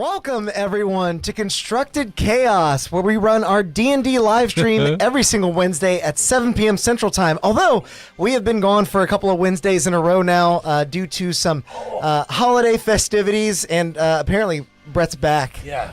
Welcome, everyone, to Constructed Chaos, where we run our D&D live stream every single Wednesday at 7 p.m. Central Time. Although we have been gone for a couple of Wednesdays in a row now due to some holiday festivities, and apparently Brett's back. Yeah.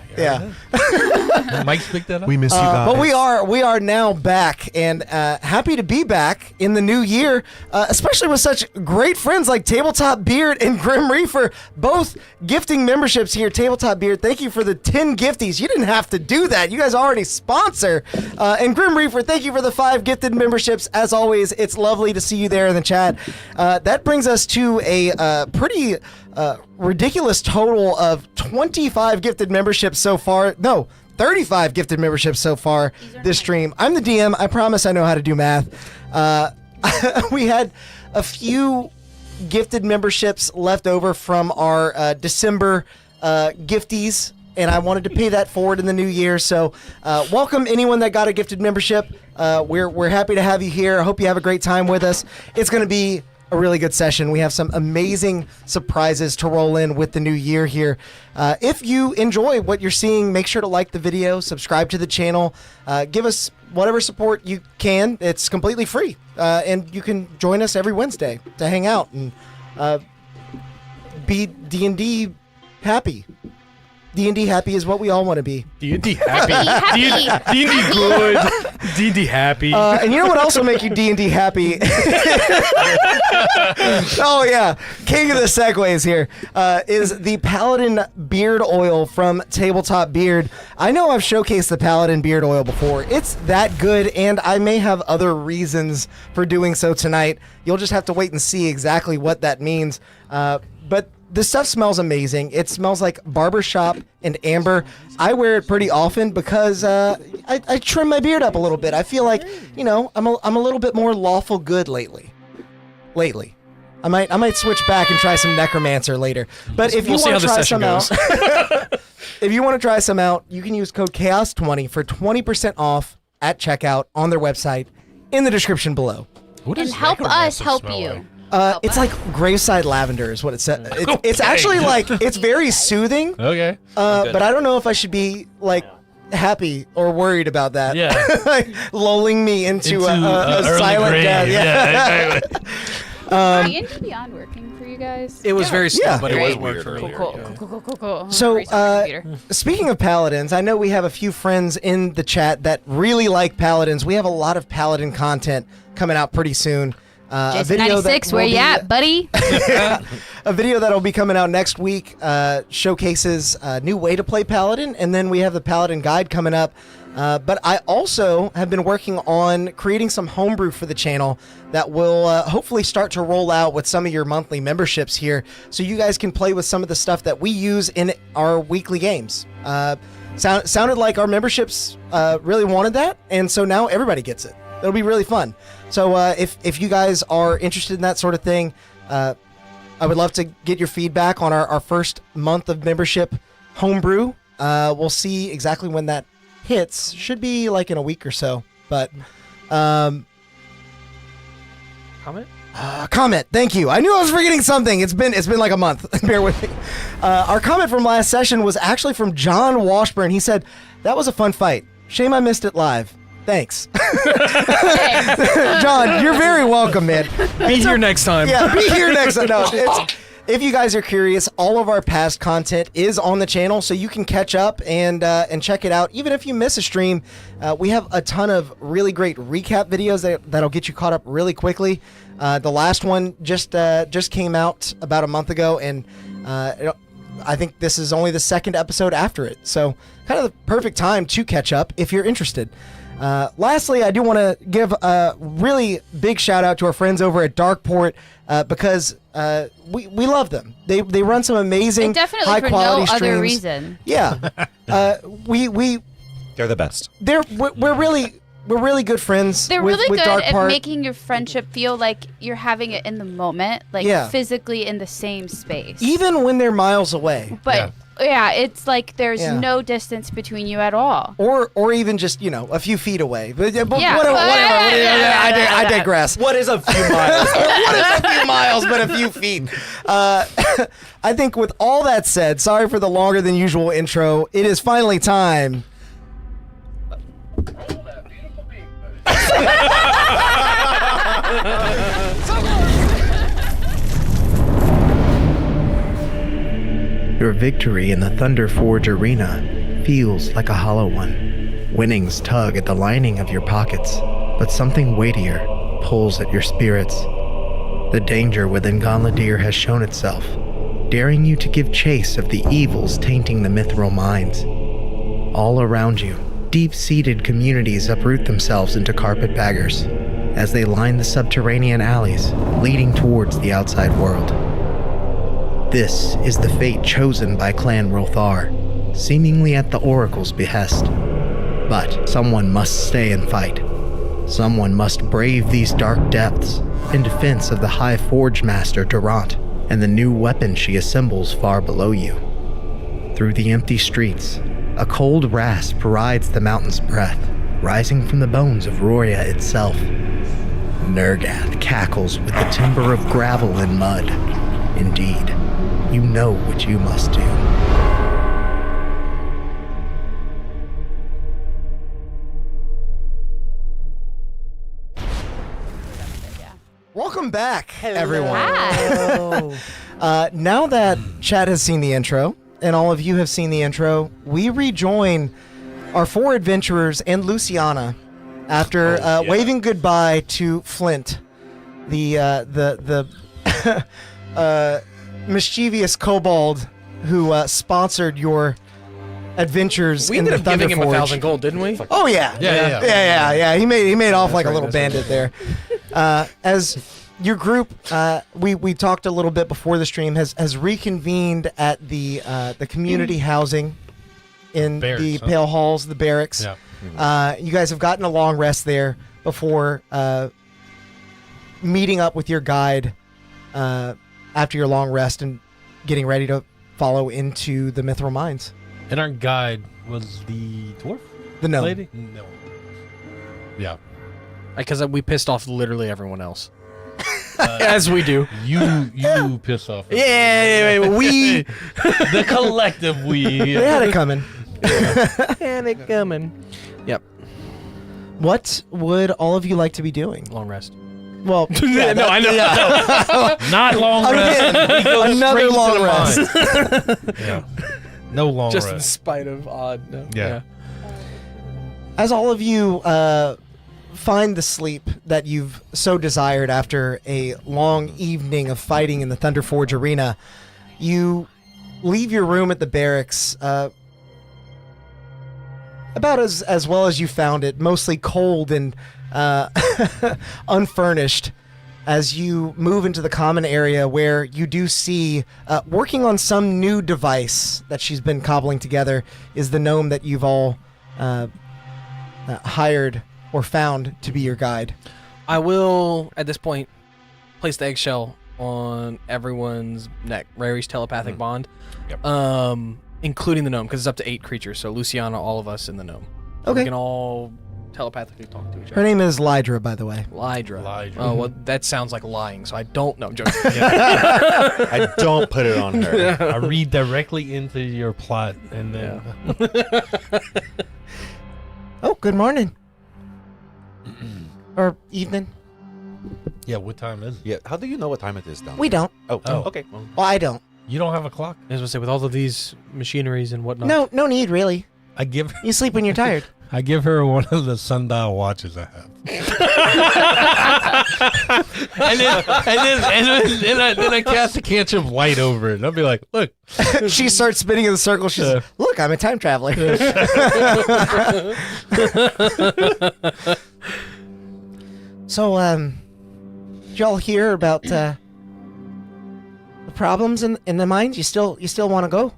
Mike's picked that up. We miss you guys. But we are now back, and happy to be back in the new year, especially with such great friends like Tabletop Beard and Grim Reaper, both gifting memberships here. Tabletop Beard, thank you for the 10 gifties. You didn't have to do that. You guys already sponsor. And Grim Reaper, thank you for the 5 gifted memberships. As always, it's lovely to see you there in the chat. That brings us to a pretty ridiculous total of 25 gifted memberships so far. No, 35 gifted memberships so far this stream. I'm the DM. I promise I know how to do math. We had a few gifted memberships left over from our December gifties, and I wanted to pay that forward in the new year. So welcome anyone that got a gifted membership. We're happy to have you here. I hope you have a great time with us. It's going to be a really good session. We have some amazing surprises to roll in with the new year here. If you enjoy what you're seeing, make sure to like the video, subscribe to the channel, give us whatever support you can. It's completely free, and you can join us every Wednesday to hang out and be D&D happy. D&D happy is what we all want to be. D&D happy. D&D good. D&D happy. And you know what else will make you D&D happy? Oh, yeah. King of the segues here is the Paladin Beard Oil from Tabletop Beard. I know I've showcased the Paladin Beard Oil before. It's that good, and I may have other reasons for doing so tonight. You'll just have to wait and see exactly what that means. But the stuff smells amazing. It smells like barbershop and amber. I wear it pretty often because I trim my beard up a little bit. I feel like, you know, I'm a little bit more lawful good lately. I might switch back and try some necromancer later. But if you want to try some out, if you want to try some out, you can use code Chaos20 for 20% off at checkout on their website in the description below. And help us help you. It's like graveside lavender is what it says. It's actually like, it's very soothing. Okay. But I don't know if I should be like happy or worried about that. Yeah. Like lulling me into a early silent grave. death. Yeah. Are D&D Beyond working for you guys? It was very slow, but it was Great. working for me. Cool. So, Restart my computer. speaking of paladins, I know we have a few friends in the chat that really like paladins. We have a lot of paladin content coming out pretty soon. A Jason video 96, that where will you be- at, buddy? A video that'll be coming out next week showcases a new way to play Paladin, and then we have the Paladin Guide coming up. But I also have been working on creating some homebrew for the channel that will hopefully start to roll out with some of your monthly memberships here, so you guys can play with some of the stuff that we use in our weekly games. Sounded like our memberships really wanted that, and so now everybody gets it. It'll be really fun. So if you guys are interested in that sort of thing, I would love to get your feedback on our first month of membership homebrew. We'll see exactly when that hits. Should be like in a week or so. But Comment? comment. Thank you. I knew I was forgetting something. It's been like a month. Bear with me. Our comment from last session was actually from John Washburn. He said, "That was a fun fight. Shame I missed it live. Thanks." John, you're very welcome, man. Be here next time. Yeah, be here next time. No, if you guys are curious, all of our past content is on the channel, so you can catch up and check it out. Even if you miss a stream, we have a ton of really great recap videos that'll get you caught up really quickly. The last one just came out about a month ago, and I think this is only the second episode after it. So kind of the perfect time to catch up if you're interested. Lastly, I do want to give a really big shout out to our friends over at Darkeport because we love them. They run some amazing high quality streams. Other reason. Yeah, we They're the best. we're really good friends. They're with, really with good at Darkeport. making your friendship feel like you're having it in the moment, like Yeah. physically in the same space. Even when they're miles away. But Yeah. Yeah, it's like there's Yeah. no distance between you at all. Or even just, a few feet away. But Yeah. whatever. I digress. What is a few miles? What is a few miles but a few feet? I think with all that said, sorry for the longer than usual intro. It is finally time. Your victory in the Thunder Forge arena feels like a hollow one. Winnings tug at the lining of your pockets, but something weightier pulls at your spirits. The danger within Gonladier has shown itself, daring you to give chase of the evils tainting the mithril mines. All around you, deep-seated communities uproot themselves into carpetbaggers as they line the subterranean alleys leading towards the outside world. This is the fate chosen by Clan Rothar, seemingly at the Oracle's behest. But someone must stay and fight. Someone must brave these dark depths in defense of the High Forge Master Durant and the new weapon she assembles far below you. Through the empty streets, a cold rasp rides the mountain's breath, rising from the bones of Roya itself. Nergath cackles with the timber of gravel and mud. Indeed, you know what you must do. Welcome back, everyone. Hi. Now that Chad has seen the intro, and all of you have seen the intro, we rejoin our four adventurers and Luciana after waving goodbye to Flint, the mischievous kobold who sponsored your adventures We in ended the up giving him Thunderforge. 1,000 gold, didn't we? Oh yeah, Yeah. He made off like a right, little that's bandit there. As your group, we talked a little bit before the stream, has reconvened at the community housing in Barracks, the huh? Pale Halls, the barracks. Yeah. You guys have gotten a long rest there before meeting up with your guide after your long rest and getting ready to follow into the Mithril Mines. And our guide was the dwarf The gnome. lady? No. Yeah. Because we pissed off literally everyone else. As we do. You piss off. Yeah, we The collective we. they had it coming. Panic coming. Yep. What would all of you like to be doing? Long rest. Well, No, I know. Not long rest. Again, We go another straight to long the rest. mine. Yeah. No long Just in rest. spite of odd. No. Yeah. As all of you find the sleep that you've so desired after a long evening of fighting in the Thunderforge arena, you leave your room at the barracks about as well as you found it, mostly cold and unfurnished, as you move into the common area where you do see, working on some new device that she's been cobbling together, is the gnome that you've all hired or found to be your guide. I will, at this point, place the eggshell on everyone's neck. Rary's telepathic bond. Yep. Including the gnome, because it's up to 8 creatures. So Luciana, all of us, and the gnome. Okay. We can all telepathically talk to each Her other. name is Lydra, by the way. Lydra. Lydra. Oh, well, that sounds like lying, so I don't know. I'm joking. I Don't put it on her. I read directly into your plot and then. Oh, good morning. Or evening. Yeah, what time is it? Yeah. How do you know what time it is down? We don't. Oh, Oh. okay. Well, Well, I don't. You don't have a clock? As I say, with all of these machineries and whatnot. No need, really. I give You sleep when you're tired. her one of the sundial watches I have. and then I cast a cantrip light over it. And I'll be like, look. She starts spinning in the circle. She's like, look, I'm a time traveler. So, did y'all hear about the problems in the mines? You still want to go?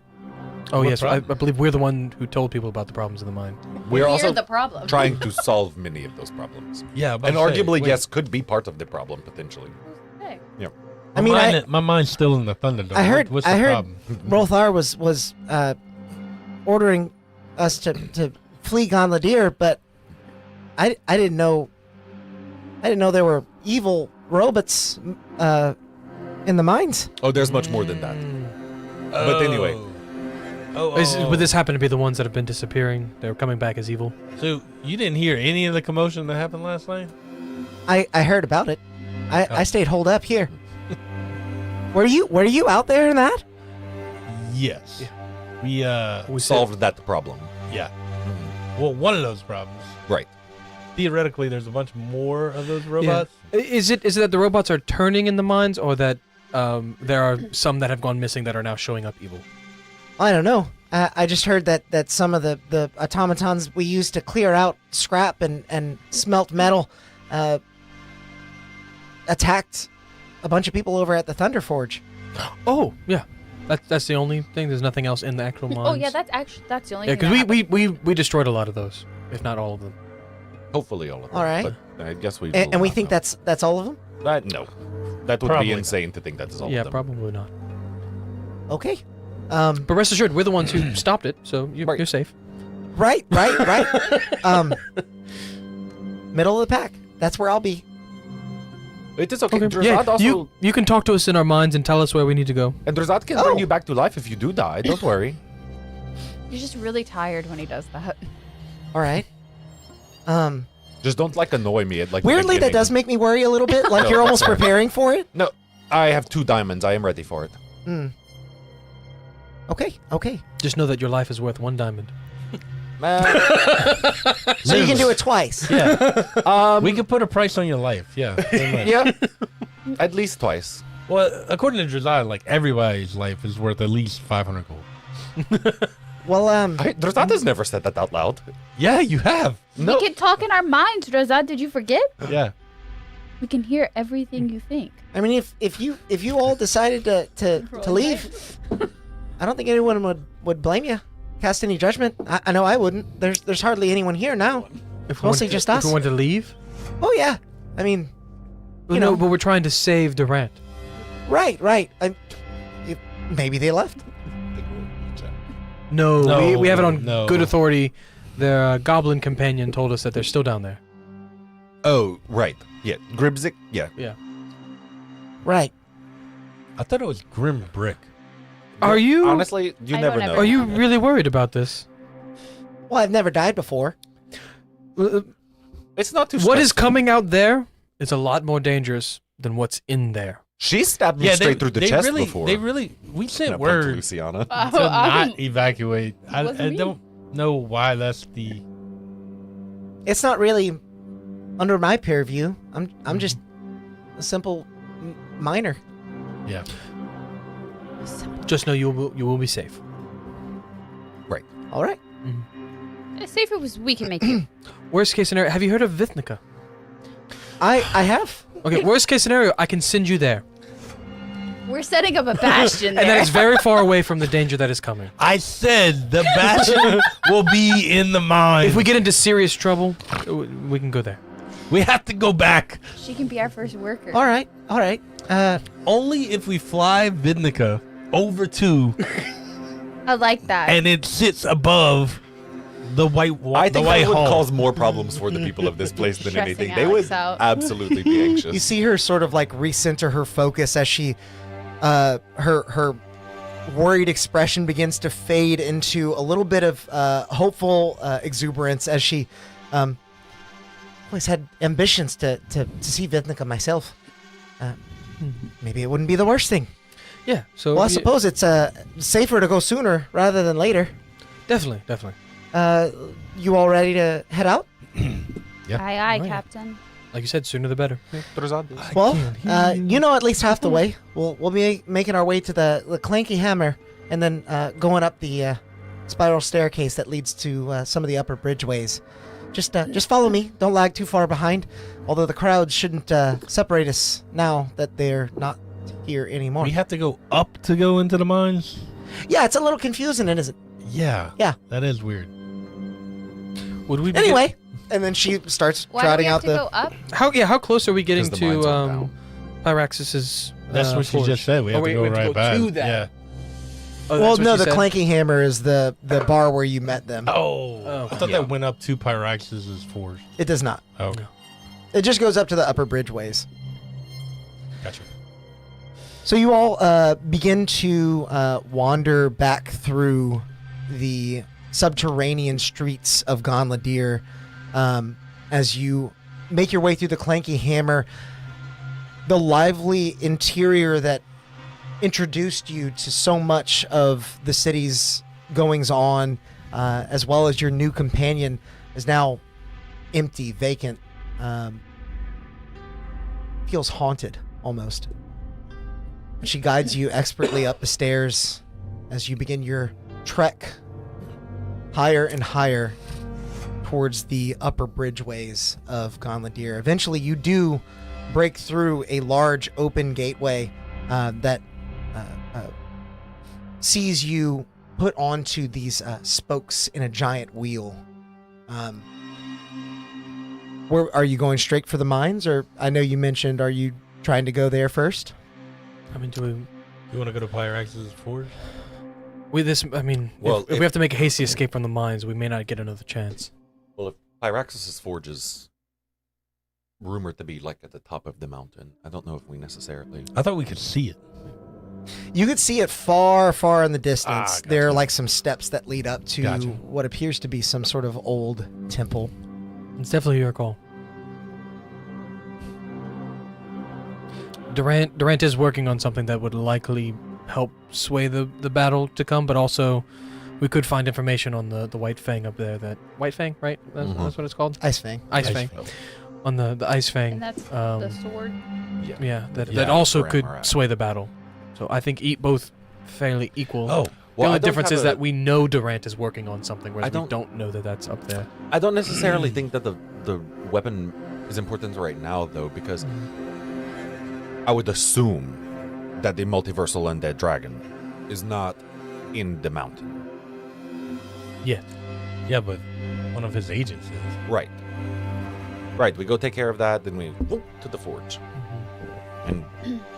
Oh, What yes. I problem? believe we're the one who told people about the problems in the mine. we're also the problem. trying to solve many of those problems. Yeah, And arguably, yes, could be part of the problem, potentially. Hey. I mean, my mind's still in the Thunderdome. I heard. What's I the heard. problem? Rolthar was ordering us to flee Gonladier, but I didn't know. I didn't know there were evil robots in the mines. Oh, there's much more than that. But anyway. Would this happen to be the ones that have been disappearing? They're coming back as evil. So you didn't hear any of the commotion that happened last night? I heard about it. I stayed holed up here. Were you out there in that? Yes. We solved that problem. Yeah. Well, one of those problems. Right. Theoretically, there's a bunch more of those robots. Is it that the robots are turning in the mines, or that there are some that have gone missing that are now showing up evil? I don't know. I just heard that some of the automatons we used to clear out scrap and smelt metal attacked a bunch of people over at the Thunder Forge. Oh, yeah. That's the only thing. There's nothing else in the actual mines. Oh yeah, that's the only. Yeah, thing because that we destroyed a lot of those, if not all of them. Hopefully all of them. All right. But I guess we And we think that's all of them. no. That would Probably be not. insane to think that is all Yeah, of them. probably not. Okay. But rest assured, we're the ones who stopped it, so you're safe. Right. Middle of the pack. That's where I'll be. It is okay. Okay. Drazad Yeah, also, you can talk to us in our minds and tell us where we need to go. and Drazad can Oh. bring you back to life if you do die. Don't worry. He's just really tired when he does that. All right. Just don't annoy me at Weirdly, the that does make me worry a little bit. Like No, you're almost that's fair. preparing for it. No, I have 2 diamonds. I am ready for it. Okay. Just know that your life is worth 1 diamond. So you can do it twice. Yeah. We could put a price on your life. Yeah. pretty much. Yeah, at least twice. Well, according to Drazad, everybody's life is worth at least 500 gold. Well, Drazad has never said that out loud. Yeah, you have. No. We can talk in our minds, Razad. Did you forget? Yeah. We can hear everything you think. I mean, if you all decided to leave, I don't think anyone would blame you. Cast any judgment. I know I wouldn't. There's hardly anyone here now. Mostly just us. If we want to leave? Oh yeah. I mean, you No, know. but we're trying to save Durant. Right. Maybe they left. No, No, we have it on no. good authority. Their goblin companion told us that they're still down there. Oh, right. Yeah, Gribzik. Yeah. Yeah. Right. I thought it was Grim Brick. Are you Honestly, you I never don't know. ever Are you really worried about this? Well, I've never died before. It's not too. What is stressful. coming out there is a lot more dangerous than what's in there. She stabbed me straight through the chest really, before. we sent No, point to word Luciana. to not evacuate. I wasn't me. don't know why that's the. It's not really under my purview. I'm just a simple miner. Yeah. Just know you will be safe. All right. As safe as we can make it. Worst case scenario, have you heard of Vithnica? I have. Okay, worst case scenario, I can send you there. We're setting up a bastion there. And that is very far away from the danger that is coming. I said the bastion will be in the mine. If we get into serious trouble, we can go there. We have to go back. She can be our first worker. All right. Only if we fly Vidnica over to I like that. and it sits above the white wall. I think the white that would hall. cause more problems for the people of this place than Stressing anything. They Alex would out. absolutely be anxious. You see her sort of recenter her focus as she, her worried expression begins to fade into a little bit of hopeful exuberance as she, always had ambitions to see Vithnica myself. Maybe it wouldn't be the worst thing. Yeah, so Well, I suppose it's safer to go sooner rather than later. definitely. You all ready to head out? Aye, Right. Captain. Like you said, sooner the better. Well, you know at least half the way. We'll be making our way to the Clanky Hammer, and then going up the spiral staircase that leads to some of the upper bridgeways. Just follow me. Don't lag too far behind. Although the crowds shouldn't separate us now that they're not here anymore. We have to go up to go into the mines. Yeah, it's a little confusing, isn't it? Yeah. Yeah. That is weird. Would we be Anyway, and then she starts Why do we trotting have out to the. go up? how close are we getting 'Cause the mines to aren't down. Pyraxis's. That's what you forge. just said. We have Oh, to wait, go we have to right go back. to that. Yeah. Oh, Well, that's what no, you the said? Clanky Hammer is the bar where you met them. Oh, I thought yeah. that went up to Pyraxis' forge. It does not. Oh, okay. It just goes up to the upper bridgeways. Gotcha. So you all begin to wander back through the subterranean streets of Gonladir as you make your way through the Clanky Hammer. The lively interior that introduced you to so much of the city's goings-on, as well as your new companion, is now empty, vacant. Feels haunted, almost. She guides you expertly up the stairs as you begin your trek higher and higher towards the upper bridgeways of Gonladir. Eventually, you do break through a large open gateway that sees you put onto these spokes in a giant wheel. Where are you going straight for the mines, or I know you mentioned, are you trying to go there first? I mean, do we? You want to go to Pyraxis' forge? Well, if we have to make a hasty escape from the mines, we may not get another chance. Well, if Pyraxis' forge is rumored to be like at the top of the mountain, I don't know if we necessarily. I thought we could see it. You could see it far, far in the distance. Gotcha. There are like some steps that lead up to Gotcha. what appears to be some sort of old temple. It's definitely your call. Durant is working on something that would likely help sway the battle to come, but also we could find information on the White Fang up there. That White Fang, right? That's what it's called. Ice Fang. Ice Fang. On the Ice Fang. And that's the sword. Yeah, that Yeah, also where could we're at. sway the battle. So I think both fairly equal. Oh, The Well, only I don't difference have is a- that we know Durant is working on something, whereas I we don't know that that's up there. I don't necessarily think that the weapon is important right now, though, because I would assume that the multiversal undead dragon is not in the mountain. yeah, but one of his agents is. Right. Right. We go take care of that, then we whoop to the forge, and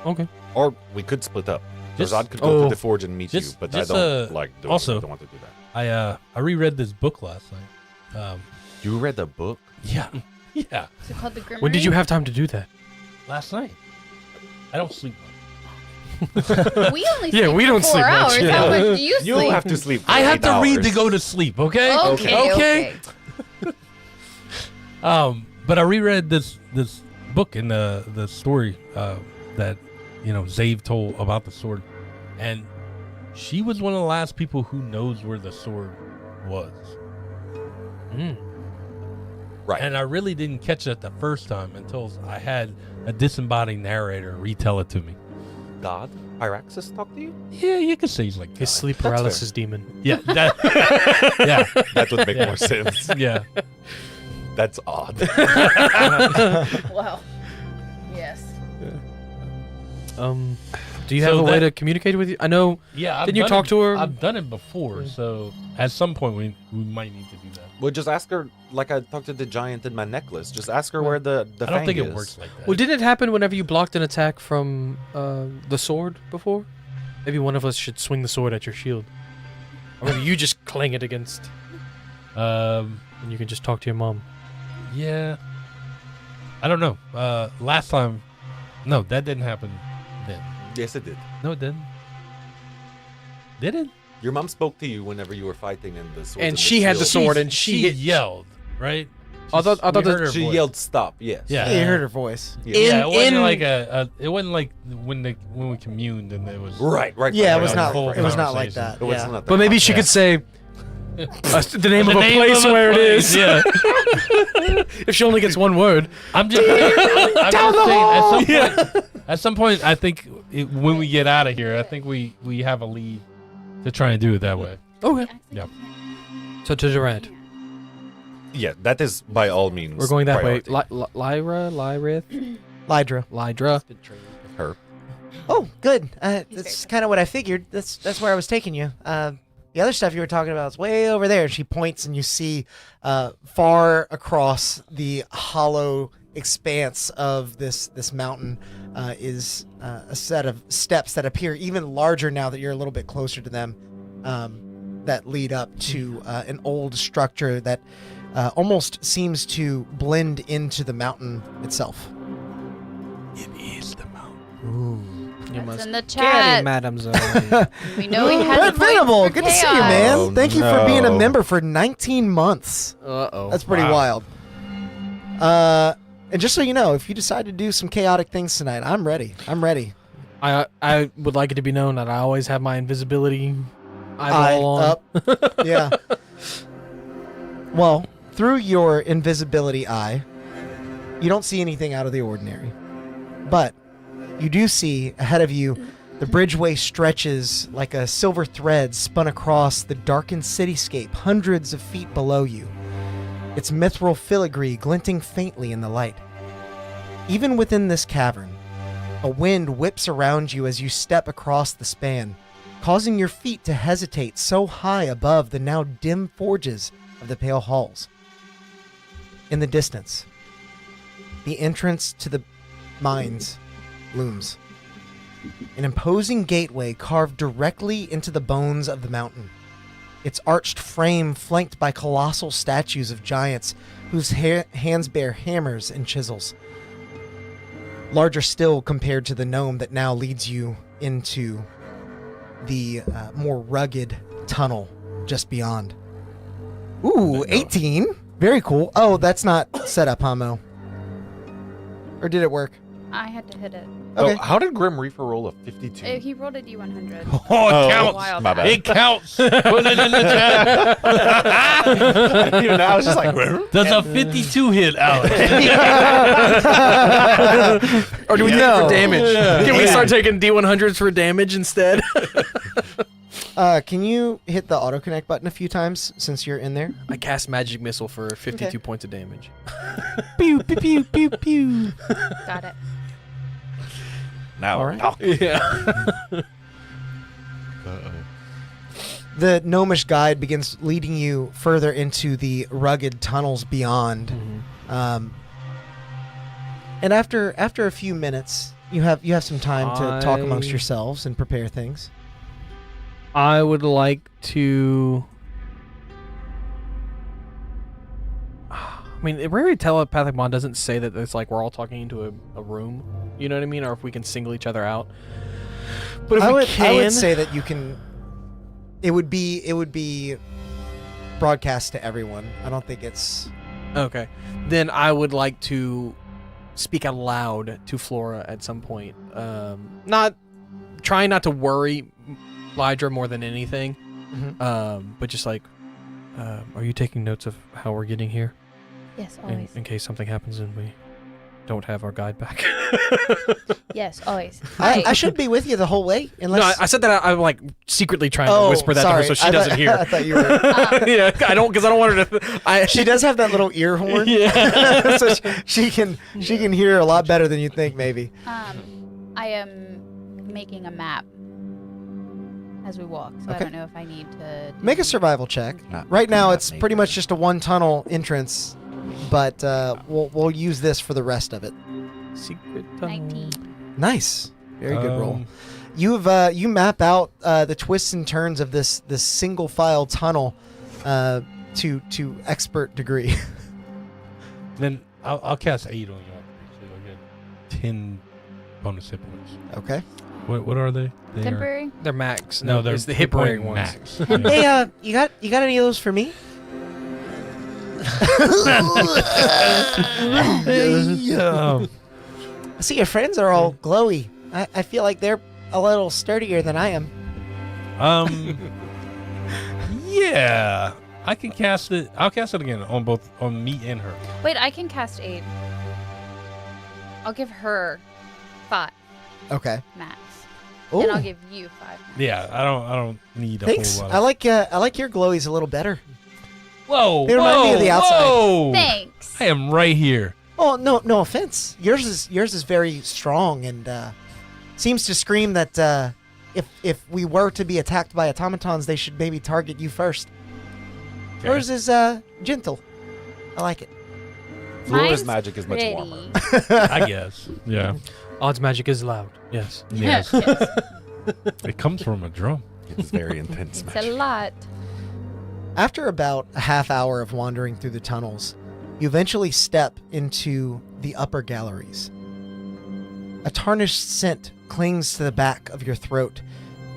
Okay. or we could split up. Just- Zod could go oh, to the forge and meet you, but I don't like doing. also- I don't want to do that. I reread this book last night. You read the book? Yeah, yeah, Is it called the Grimmery? When did you have time to do that? last night. I don't sleep much. We only Yeah, sleep we for don't 4 sleep much, hours. yeah. How much do you You sleep? have to sleep. For I have 8 to read to hours. go to sleep. Okay. Okay. But I reread this book in the story that Zave told about the sword, and she was one of the last people who knows where the sword was. Right. And I really didn't catch it the first time until I had a disembodied narrator retell it to me. God, Pyraxis talk to you? Yeah, you could say he's like His God. sleep That's paralysis demon. Yeah, that, yeah, That would make Yeah. more sense. yeah. That's odd. Well, yes. Do you have So a way that- to communicate with you? I know. Yeah, I've Didn't you done talk it- to her? I've done it before, so at some point we might need to do that. Well, just ask her, like I talked to the giant in my necklace. Just ask her where the I don't fang think is. it works like that. Well, didn't it happen whenever you blocked an attack from the sword before? Maybe one of us should swing the sword at your shield, or maybe you just clang it against, and you can just talk to your mom. Yeah, I don't know. Last time, no, that didn't happen then. Yes, it did. No, it didn't. Did it? Your mom spoke to you whenever you were fighting in the sword. And she had the sword, and she hit. yelled, right? I thought We that heard her She voice. yelled, "Stop!" Yes. Yeah. Yeah, you heard her voice. Yeah. Yeah, it wasn't in- like it wasn't like when we communed and it was Right. Right. Yeah, right, it was right, not. right, It was right. not like conversation. that. It was Yeah. not But maybe she could say the name of a place where it is. Yeah, If she only gets one word. I'm just saying. At some point, I think when we get out of here, I think we have a lead to try and do it that way. Okay. Yeah. So to Durant, Yeah, that is by all means. we're going that way. priority. Lyrith, Lydra. Lydra. Her. Oh, good. very That's kind of what I figured. That's where I was taking you. The other stuff you were talking about is way over there. She points, and you see far across the hollow expanse of this mountain is a set of steps that appear even larger now that you're a little bit closer to them, that lead up to an old structure that almost seems to blend into the mountain itself. It is the mountain. Ooh. You That's must in the get it, chat. Madam Zoe. We know he has Brett a point Venable, for good to see you, chaos. man. Oh, Thank you for being a no. member for 19 months. Uh-oh. That's pretty Wow. wild. And just so you know, if you decide to do some chaotic things tonight, I'm ready. I'm ready. I would like it to be known that I always have my invisibility eyeball on. Up. Yeah. Well, through your invisibility eye, you don't see anything out of the ordinary. But you do see ahead of you the bridgeway stretches like a silver thread spun across the darkened cityscape hundreds of feet below you, its mithril filigree glinting faintly in the light. Even within this cavern, a wind whips around you as you step across the span, causing your feet to hesitate so high above the now dim forges of the pale halls. In the distance, the entrance to the mines looms. An imposing gateway carved directly into the bones of the mountain, its arched frame flanked by colossal statues of giants whose hands bear hammers and chisels. Larger still compared to the gnome that now leads you into the more rugged tunnel just beyond. Ooh, 18. Very cool. Oh, that's not set up, huh, Mo? Or did it work? I had to hit it. Okay. Oh, how did Grim Reaper roll a 52? He rolled a D100. Oh, it Oh, counts. Wild my back. bad. It counts. Put it in the chat. Even I was just like, Does a 52 hit, Alex? Or do we take it No. for damage? Yeah. Can we start taking D100s for damage instead? Can you hit the auto connect button a few times since you're in there? I cast Magic Missile for 52 points of damage. Pew, pew, pew, pew, pew. Got it. now All right. talk. Yeah. The gnomish guide begins leading you further into the rugged tunnels beyond. And after a few minutes, you have some time to talk amongst I- yourselves and prepare things. I would like to. I mean, Rary telepathic bond doesn't say that it's like we're all talking into a room. You know what I mean? Or if we can single each other out. But if I we would can, say that you can. It would be broadcast to everyone. I don't think it's. okay, then I would like to speak out loud to Flora at some point. Not trying not to worry Lydra more than anything. But just like, are you taking notes of how we're getting here? Yes, always. In case something happens and we don't have our guide back. Yes, always. I should be with you the whole way, unless. No, I said that I'm like secretly trying to whisper that to her so she doesn't I hear. thought you were. Yeah, I don't want her to. She does have that little ear horn. Yeah. So she can hear a lot better than you think, maybe. I am making a map as we walk, so I Okay. don't know if I need to Make a survival check. Right now, it's pretty much just a one tunnel entrance, but we'll use this for the rest of it. Secret tunnel. 19. Nice, very good roll. You map out the twists and turns of this single file tunnel to expert degree. Then I'll cast 8 on you. So you'll get 10 bonus hit points. Okay. What are they? They are- Temporary? They're max. No, they're it's the hit point ones. max. Hey, you got any of those for me? Yeah. I see your friends are all glowy. I feel like they're a little sturdier than I am. Yeah. I can cast it. I'll cast it again on me and her. Wait, I can cast 8. I'll give her 5 Okay. max. Ooh. And I'll give you 5. Yeah, I don't need a Thanks. whole lot. I like your glowies a little better. Whoa. They remind me of the outside. Whoa. Thanks. I am right here. Oh no offense. Yours is very strong and seems to scream that if we were to be attacked by automatons, they should maybe target you first. Okay. Yours is gentle. I like it. Flora's Mine's magic is much pretty. warmer. I guess. Yeah. Odds magic is loud. Yes. Yes. Yes. It comes from a drum. It's very intense It's a magic. lot. After about a half hour of wandering through the tunnels, you eventually step into the upper galleries. A tarnished scent clings to the back of your throat.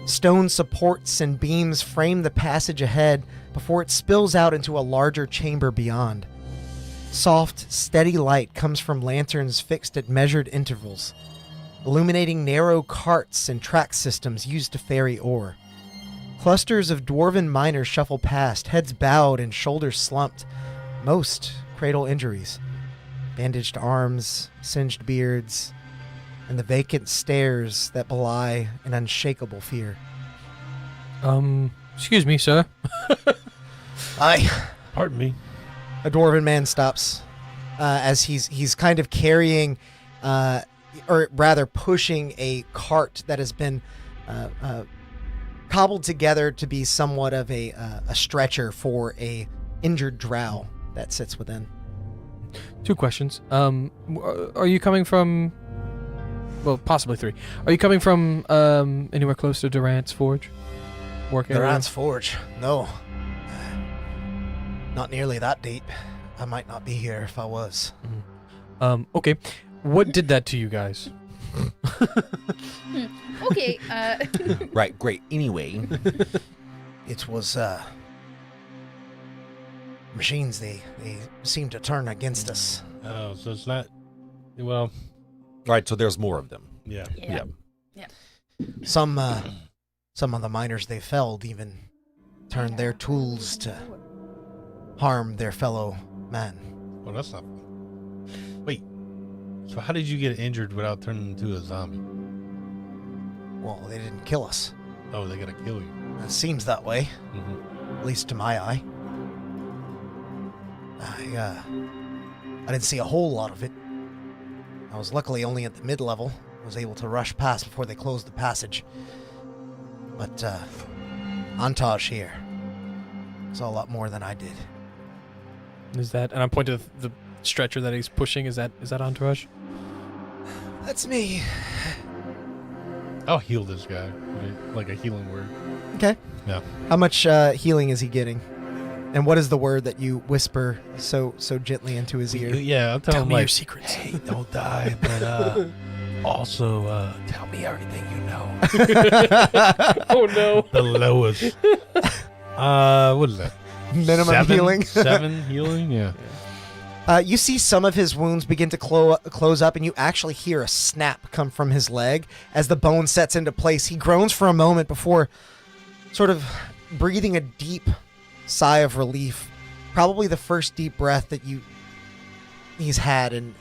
Stone supports and beams frame the passage ahead before it spills out into a larger chamber beyond. Soft, steady light comes from lanterns fixed at measured intervals, illuminating narrow carts and track systems used to ferry ore. Clusters of dwarven miners shuffle past, heads bowed and shoulders slumped. Most cradle injuries, bandaged arms, singed beards, and the vacant stares that belie an unshakable fear. Excuse me, sir. Pardon me. A dwarven man stops as he's kind of carrying, or rather pushing a cart that has been cobbled together to be somewhat of a stretcher for a injured drow that sits within. 2 questions. Are you coming from? Well, possibly 3. Are you coming from anywhere close to Durant's Forge? Work area? Durant's Forge? No. Not nearly that deep. I might not be here if I was. Okay. What did that to you guys? Okay. Right, great. Anyway, It was, machines, they seem to turn against us. Oh, so it's not. Well, right, so there's more of them. yeah. Yeah. Some of the miners they felled even turned their tools to harm their fellow man. Well, that's not fun. Wait. So how did you get injured without turning into a zombie? Well, they didn't kill us. Oh, they gotta kill you. It seems that way, Mm-hmm. at least to my eye. I didn't see a whole lot of it. I was luckily only at the mid-level. Was able to rush past before they closed the passage. But, Antaj here saw a lot more than I did. Is that? And I'm pointing to the stretcher that he's pushing. Is that Entourage? That's me. I'll heal this guy. Right? Like a healing word. Okay. Yeah. How much healing is he getting? And what is the word that you whisper so gently into his ear? Yeah, I'll tell Tell him me your like, secrets. hey, don't die, but also tell me everything you know. Oh no. The lowest. What is that? Minimum 7? healing. 7 healing? Yeah. You see some of his wounds begin to close up, and you actually hear a snap come from his leg as the bone sets into place. He groans for a moment before sort of breathing a deep sigh of relief. Probably the first deep breath that he's had in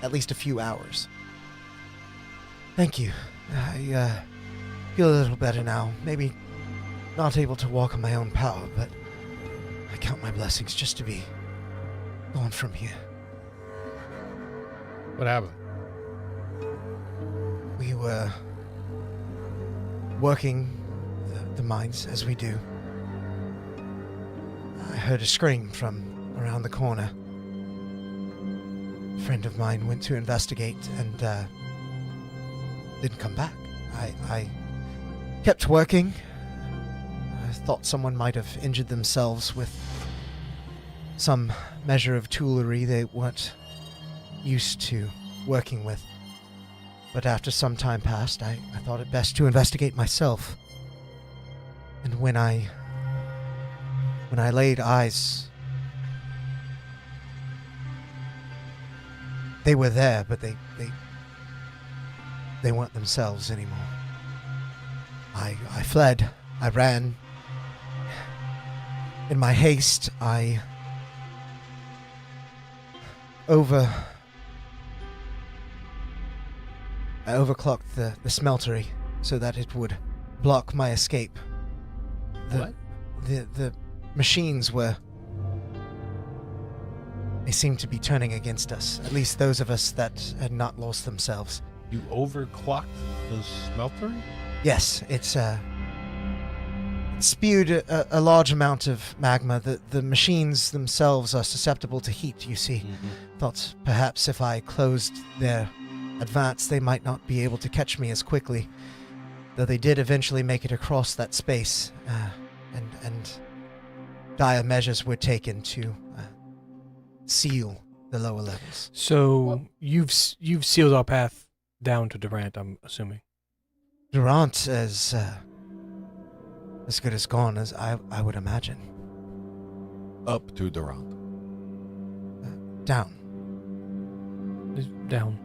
at least a few hours. Thank you. I feel a little better now. Maybe not able to walk on my own power, but I count my blessings just to be gone from here. What happened? We were working the mines as we do. I heard a scream from around the corner. A friend of mine went to investigate and didn't come back. I kept working. I thought someone might have injured themselves with some measure of toolery they weren't used to working with. But after some time passed, I thought it best to investigate myself. And when I laid eyes, they were there, but they weren't themselves anymore. I fled. I ran. In my haste, I overclocked the smeltery so that it would block my escape. What? The machines were... They seemed to be turning against us. At least those of us that had not lost themselves. You overclocked the smeltery? Yes, it's spewed a large amount of magma. The machines themselves are susceptible to heat, you see. Thought perhaps if I closed their advance, they might not be able to catch me as quickly. Though they did eventually make it across that space, and dire measures were taken to seal the lower levels. So you've sealed our path down to Durant, I'm assuming. Durant as good as gone as I would imagine. Up to Durant. Down. Down.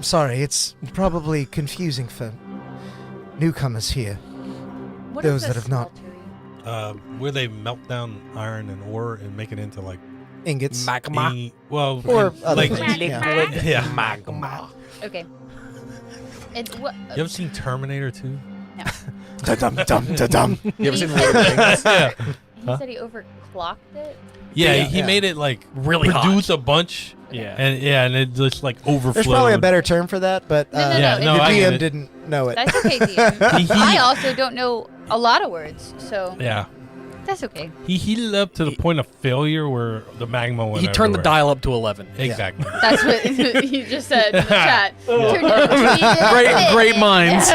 Sorry, it's probably confusing for newcomers here. What Those is that have not- smeltery? Where they melt down iron and ore and make it into like Ingots. Magma. well, Or and, other like things, yeah. yeah. Magma. Okay. It's what? You ever seen Terminator 2? Da-dum, dum, da-dum. You ever He seen said- Lord of the Rings? Yeah. He Huh? said he overclocked it. Yeah, Yeah. he Yeah. made it like Really hot. produce a bunch, Yeah. and it just like overflowed. There's probably a better term for that, but No, no, Yeah, no. no, the I get DM it. didn't know it. That's okay, DM. He- I also don't know a lot of words, so Yeah, that's okay. he heated up to the point of failure where the magma went. He turned the everywhere. dial up to 11. Exactly. That's what he just said in the chat. Turned it- Great minds.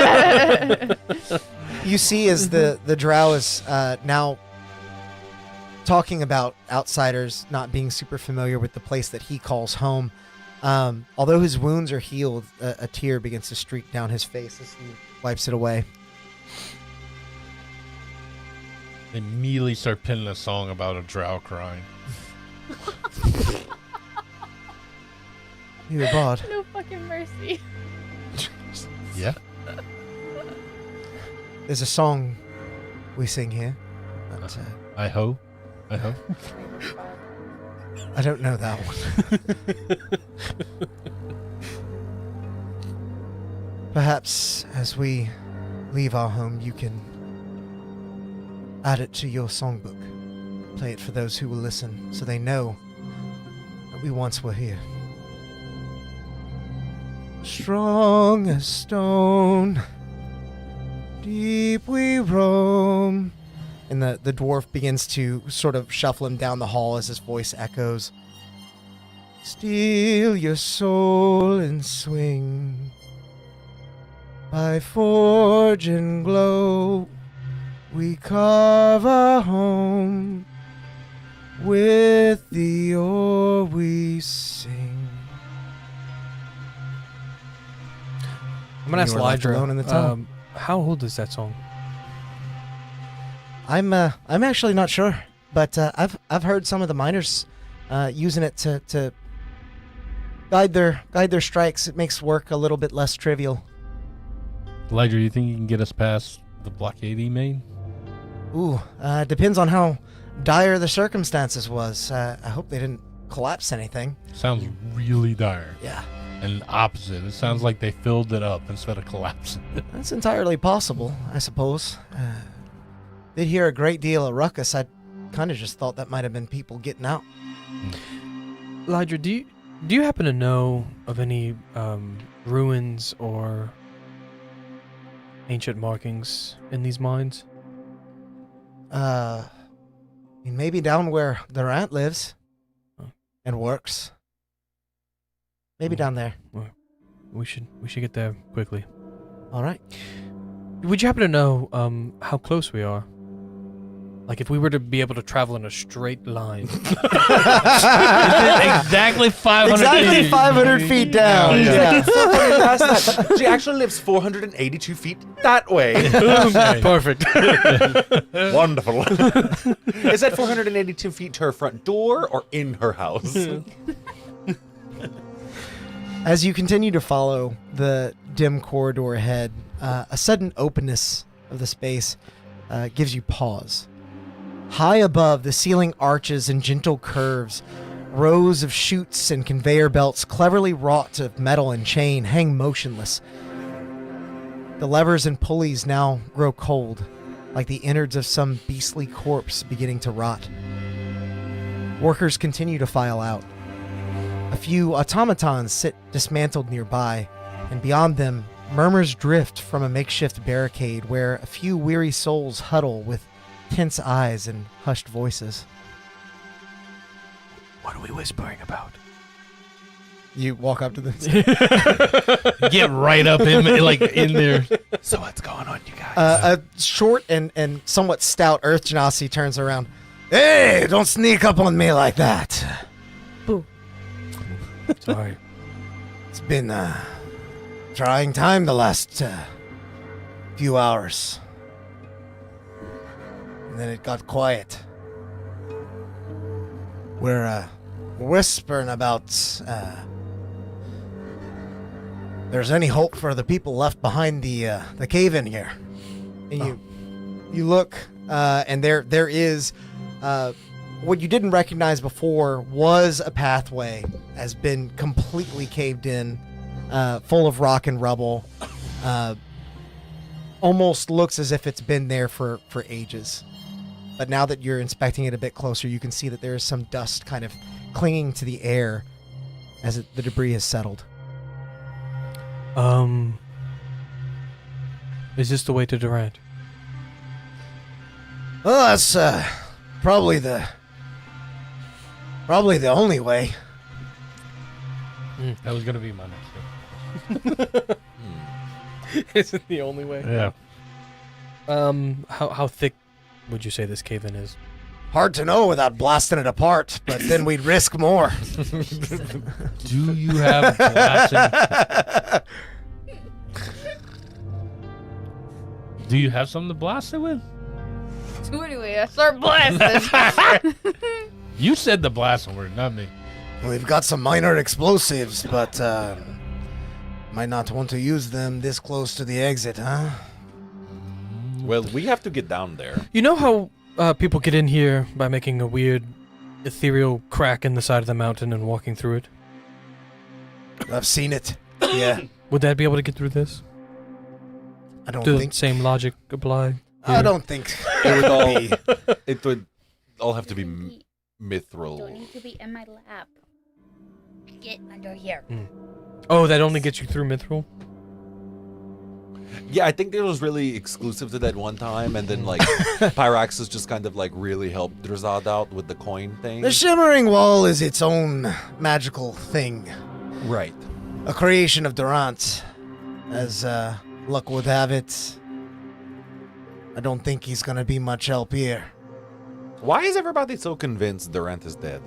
You see, as the drow is now talking about outsiders not being super familiar with the place that he calls home. Although his wounds are healed, a tear begins to streak down his face as he wipes it away. They immediately start pinning a song about a drow crying. You're bard. No fucking mercy. Yeah. There's a song we sing here. But, I hope. I don't know that one. Perhaps as we leave our home, you can add it to your songbook. Play it for those who will listen so they know that we once were here. Strong as stone, deep we roam. And the dwarf begins to sort of shuffle him down the hall as his voice echoes. Steal your soul and swing by forge and glow. We carve our home with the ore we sing. I'm gonna ask You are left Lydra. alone in the tunnel. How old is that song? I'm actually not sure, but I've heard some of the miners using it to guide their strikes. It makes work a little bit less trivial. Elijah, you think you can get us past the blockade he made? Ooh, depends on how dire the circumstances was. I hope they didn't collapse anything. Sounds really dire. Yeah, And opposite, it sounds like they filled it up instead of collapsing it. that's entirely possible, I suppose. Did hear a great deal of ruckus. I kind of just thought that might have been people getting out. Lydra, do you happen to know of any ruins or ancient markings in these mines? Maybe down where their aunt lives Oh. and works. Maybe down there. We should get there quickly. All right. Would you happen to know how close we are? Like if we were to be able to travel in a straight line. Exactly 500 Exactly feet. 500 feet down. Yeah. Yeah. Past that. She actually lives 482 feet that way. Perfect. Wonderful. Is that 482 feet to her front door or in her house? As you continue to follow the dim corridor ahead, a sudden openness of the space gives you pause. High above, the ceiling arches in gentle curves. Rows of chutes and conveyor belts, cleverly wrought of metal and chain, hang motionless. The levers and pulleys now grow cold, like the innards of some beastly corpse beginning to rot. Workers continue to file out. A few automatons sit dismantled nearby, and beyond them, Murmurs drift from a makeshift barricade where a few weary souls huddle with tense eyes and hushed voices. What are we whispering about? You walk up to them. Get right up in there. So what's going on, you guys? A short and somewhat stout Earth Genasi turns around. Hey, don't sneak up on me like that. Sorry. It's been a trying time the last few hours. And then it got quiet. We're whispering about there's any hope for the people left behind the cave in here. And you look, and there is what you didn't recognize before was a pathway has been completely caved in, full of rock and rubble. Almost looks as if it's been there for ages. But now that you're inspecting it a bit closer, you can see that there is some dust kind of clinging to the air as the debris has settled. Is this the way to Durant? Well, that's probably the only way. That was gonna be my next thing. Isn't the only way? Yeah. How thick would you say this cave-in is? Hard to know without blasting it apart, but then we'd risk more. Do you have blasting? Do you have something to blast it with? So anyway, I start blasting. You said the blasting word, not me. We've got some minor explosives, but might not want to use them this close to the exit, huh? Well, we have to get down there. You know how people get in here by making a weird, ethereal crack in the side of the mountain and walking through it? I've seen it. Yeah. Would that be able to get through this? I don't Do think the same logic apply? I don't think It would all, be. it would all have to be Don't mithril. need to be in my lap. Get under here. Oh, that only gets you through mithril? Yeah, I think it was really exclusive to that one time, and then like Pyraxis just kind of like really helped Drazad out with the coin thing. The Shimmering Wall is its own magical thing. Right. A creation of Durant. As luck would have it, I don't think he's gonna be much help here. Why is everybody so convinced Durant is dead?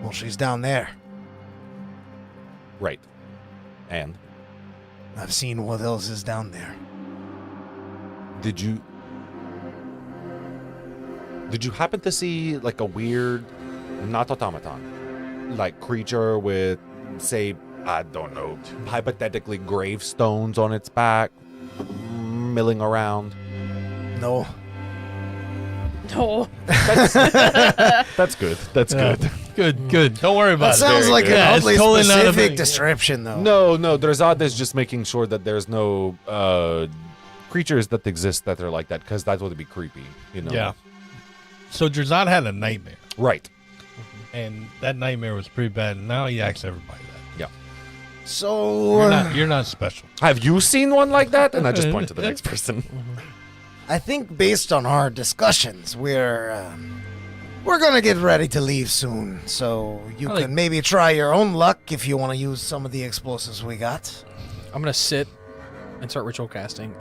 Well, she's down there. Right. And I've seen what else is down there. did you happen to see like a weird, not automaton, like creature with, say, I don't know, hypothetically gravestones on its back, milling around? No. No. That's good. That's good. Good. Don't worry about That sounds like Yeah, an it's oddly totally not a specific big- description, though. No, Drazad is just making sure that there's no creatures that exist that are like that, because that would be creepy, you know? Yeah. So Drazad had a nightmare, Right. and that nightmare was pretty bad. And now he asks everybody that. So, You're not special. Have you seen one like that? And I just point to the next person. I think based on our discussions, we're gonna get ready to leave soon. So you I like- can maybe try your own luck if you want to use some of the explosives we got. I'm gonna sit and start ritual casting.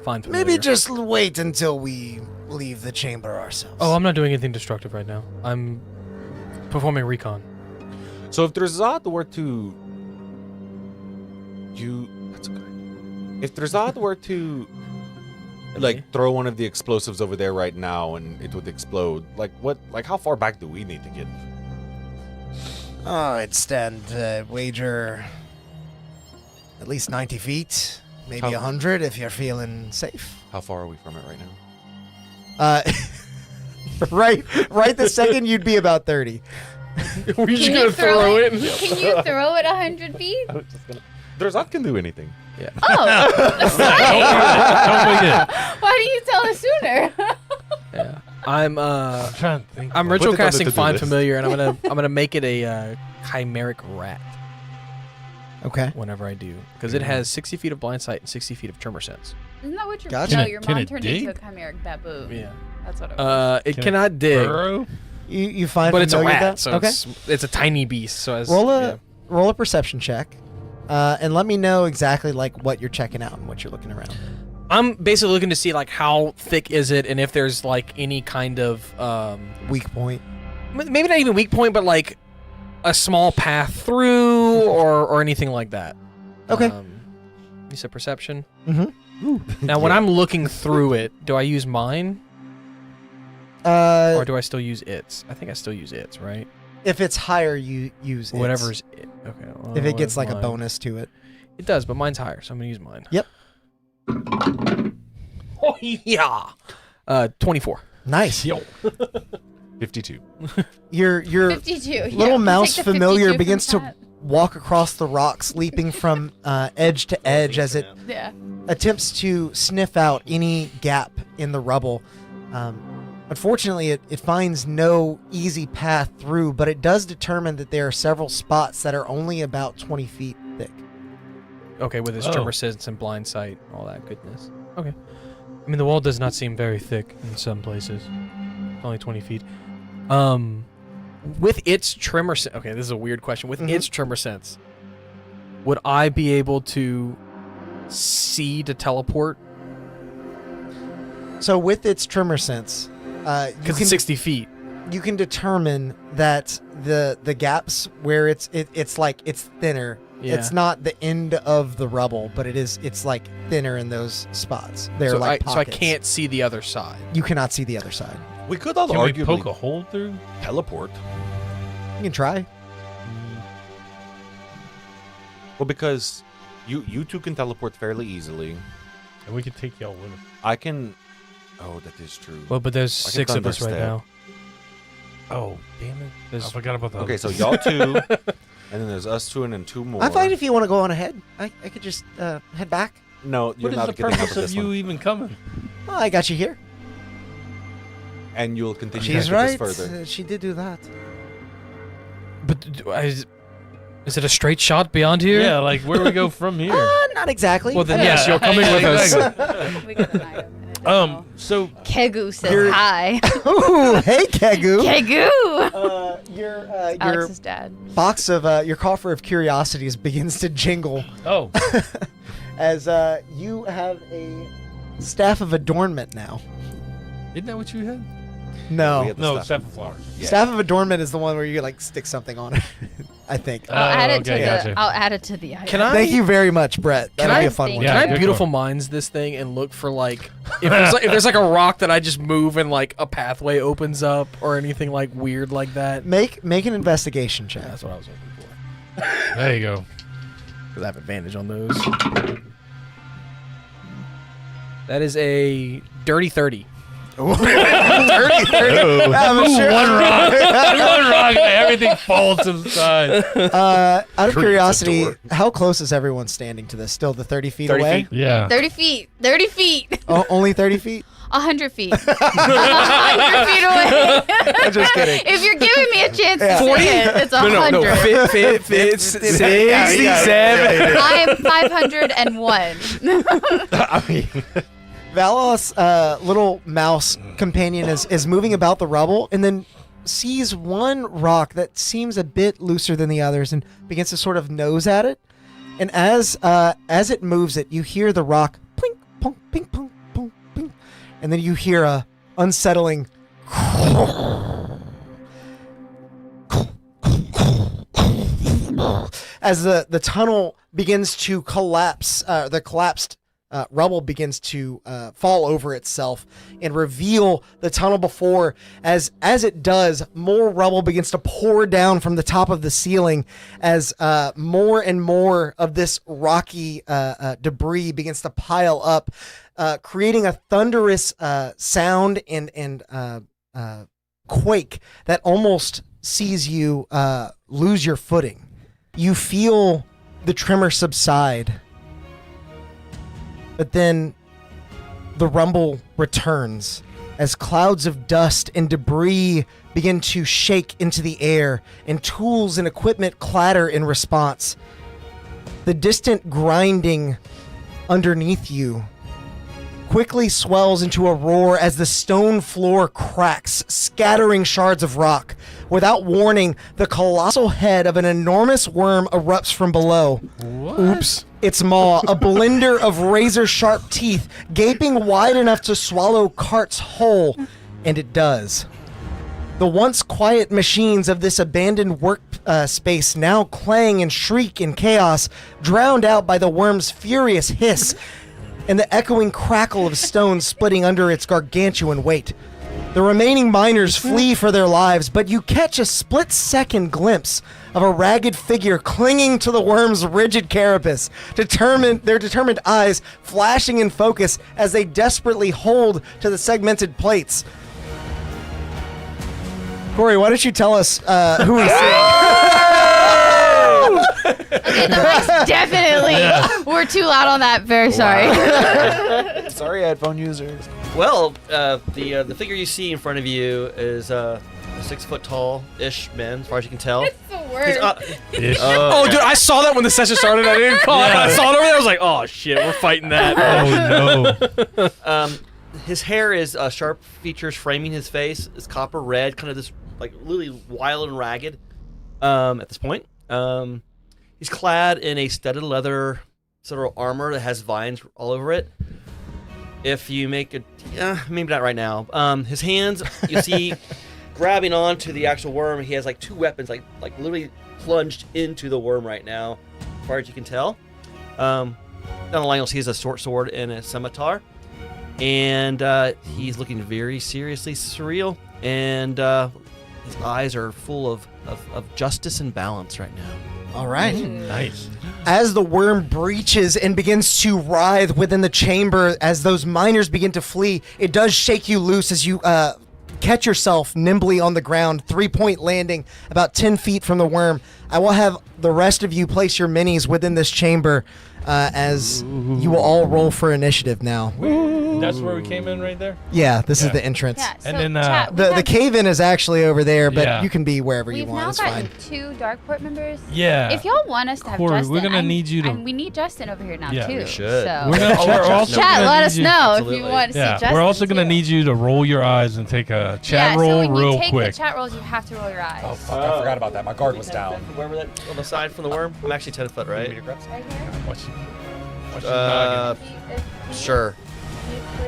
Find familiar. Maybe just wait until we leave the chamber ourselves. Oh, I'm not doing anything destructive right now. I'm performing recon. So if Drazad were to... That's okay. If Drazad were to... like throw one of the explosives over there right now and it would explode, like how far back do we need to get? Oh, I'd stand wager at least 90 feet, maybe How- 100 if you're feeling safe. How far are we from it right now? Right the second you'd be about 30. We're just Can gonna you throw it. Can you throw it 100 feet? Drazad can do anything. Oh, Don't forget. why didn't you tell us sooner? Yeah. I'm I'm trying to think. I'm Put ritual it on the casting to-do find list. familiar, and I'm gonna make it a chimeric rat. Okay. whenever I do, because it has 60 feet of blind sight and 60 feet of tremor sense. Isn't that what your Gotcha. no, your Can mom it turned dig? into a chimeric baboon? Yeah. That's what it was. It Can cannot dig, Burrow? You find but it's a familiar with rat, that? so okay. it's a tiny beast. So as, Roll a perception check, and let me know exactly like what you're checking out and what you're looking around. I'm basically looking to see like how thick is it, and if there's like any kind of Weak point. maybe not even weak point, but like a small path through or anything like that. Okay. You said perception. Mm-hmm. Now, when I'm looking through it, do I use mine or do I still use its? I think I still use its, right? If it's higher, you use its. Whatever's it. Okay. Well, If it what gets is like a mine? bonus to it. It does, but mine's higher, so I'm gonna use mine. Yep. Oh yeah. 24. Nice. 52. Your 52. Yeah, little you mouse take the familiar 52 begins from to that. walk across the rocks, leaping from edge to edge as it Yeah. attempts to sniff out any gap in the rubble. Unfortunately, it finds no easy path through, but it does determine that there are several spots that are only about 20 feet thick. Okay, with his Oh. tremor sense and blind sight, all that goodness. Okay. I mean, the wall does not seem very thick in some places. It's only 20 feet. With its tremor sense, okay, this is a weird question. With its tremor sense, would I be able to see to teleport? So with its tremor sense, you Because can it's 60 feet. you can determine that the gaps where it's like it's thinner. Yeah. It's not the end of the rubble, but it's like thinner in those spots. They're So, like I pockets. can't see the other side. You cannot see the other side. We could all Can we arguably poke a hole through? teleport. You can try. Well, because you two can teleport fairly easily. And we could take y'all with us. I can. Oh, that is true. Well, but there's I can 6 of us right thunderstep. now. Oh, damn it. I There's forgot about that. Okay, so y'all two, and then there's us two, and then 2 more. I'm fine if you want to go on ahead. I could just head back. No, you're What is not the getting out purpose of of this you one. even coming? Oh, I got you here. And you'll continue She's to take right. this further. She did do that. But is it a straight shot beyond here? Yeah, like where do we go from here? Not exactly. Well, then I- yes, you're coming with us. Exactly. We got an item. in it. So Kegu says You're- hi. Ooh, hey, Kegu. Kegu! Your Alex's dad. box of your coffer of curiosities begins to jingle oh, as you have a staff of adornment now. isn't that what you had? No, We had the No, stuff. saffron flowers. Yeah. staff of adornment is the one where you like stick something on it. I think. I'll add it okay, to gotcha. the. I'll add it to the item. Can I? Thank you very much, Brett. That'll I- be a fun one. Yeah, Can I good beautiful call. minds this thing and look for like if there's like a rock that I just move and like a pathway opens up or anything like weird like that? Make an investigation check. That's what I was looking for. There you go. Because I have advantage on those. That is a dirty 30. 30. Oh. I'm sure. One rock. One rock. Everything falls to the side. Out of Creeps the curiosity, door. how close is everyone standing to this? Still the 30 feet 30 away? feet. Yeah. 30 feet. 30 feet. Oh, only 30 feet? 100 feet. 100 feet away. I'm just kidding. If you're giving me a chance Yeah. to say it, it's 100. Fit, 67. I'm 501. I mean, Valos' little mouse companion is moving about the rubble and then sees one rock that seems a bit looser than the others and begins to sort of nose at it. And as it moves it, you hear the rock plink, pong, ping, pong, pong, ping. And then you hear a unsettling as the tunnel begins to collapse, the collapsed rubble begins to fall over itself and reveal the tunnel before. As it does, more rubble begins to pour down from the top of the ceiling as more and more of this rocky debris begins to pile up, creating a thunderous sound and quake that almost sees you lose your footing. You feel the tremor subside, but then the rumble returns as clouds of dust and debris begin to shake into the air and tools and equipment clatter in response. The distant grinding underneath you quickly swells into a roar as the stone floor cracks, scattering shards of rock. Without warning, the colossal head of an enormous worm erupts from below. What? Oops. Its maw, a blender of razor-sharp teeth, gaping wide enough to swallow Cart's whole, and it does. The once quiet machines of this abandoned work space now clang and shriek in chaos, drowned out by the worm's furious hiss and the echoing crackle of stones splitting under its gargantuan weight. The remaining miners flee for their lives, but you catch a split-second glimpse of a ragged figure clinging to the worm's rigid carapace, their determined eyes flashing in focus as they desperately hold to the segmented plates. Corey, why don't you tell us who we see? Okay, the mics definitely were too loud on that. Very sorry. Sorry, headphone users. Well, the figure you see in front of you is a 6 foot tall-ish man, as far as you can tell. It's the worst. Ish. Oh, dude, I saw that when the session started. I didn't call it. I saw it over there. I was like, oh, shit, we're fighting that. Oh no. His hair is sharp features framing his face. It's copper red, kind of this, like, really wild and ragged at this point. He's clad in a studded leather sort of armor that has vines all over it. If you make it, maybe not right now. His hands, you see, grabbing onto the actual worm. He has like two weapons, like literally plunged into the worm right now, as far as you can tell. Down the line, you'll see he has a short sword and a scimitar, and he's looking very seriously surreal, and his eyes are full of justice and balance right now. All right. Nice. As the worm breaches and begins to writhe within the chamber, as those miners begin to flee, it does shake you loose as you catch yourself nimbly on the ground, 3-point landing about 10 feet from the worm. I will have the rest of you place your minis within this chamber as you will all roll for initiative now. That's where we came in right there? Yeah, this is the entrance. Yeah, so And then, chat, The cave-in is actually over there, but Yeah. you can be wherever you we've want. now It's gotten fine. 2 Darkeport members. Yeah. If y'all want us to have Corey, Justin, we're gonna need you to- and we need Justin over here now Yeah, too. we should. So. We're gonna, we're also Chat, gonna let need us you- know if you Absolutely. want to see Yeah, Justin. we're also gonna too. need you to roll your eyes and take a chat Yeah, roll so when real you take quick. the chat rolls, you have to roll your eyes. Oh, fuck, I forgot about that. My guard was down. Wherever that on the side from the worm. I'm actually 10 foot, right? Right here. Watch your noggin. Sure. These for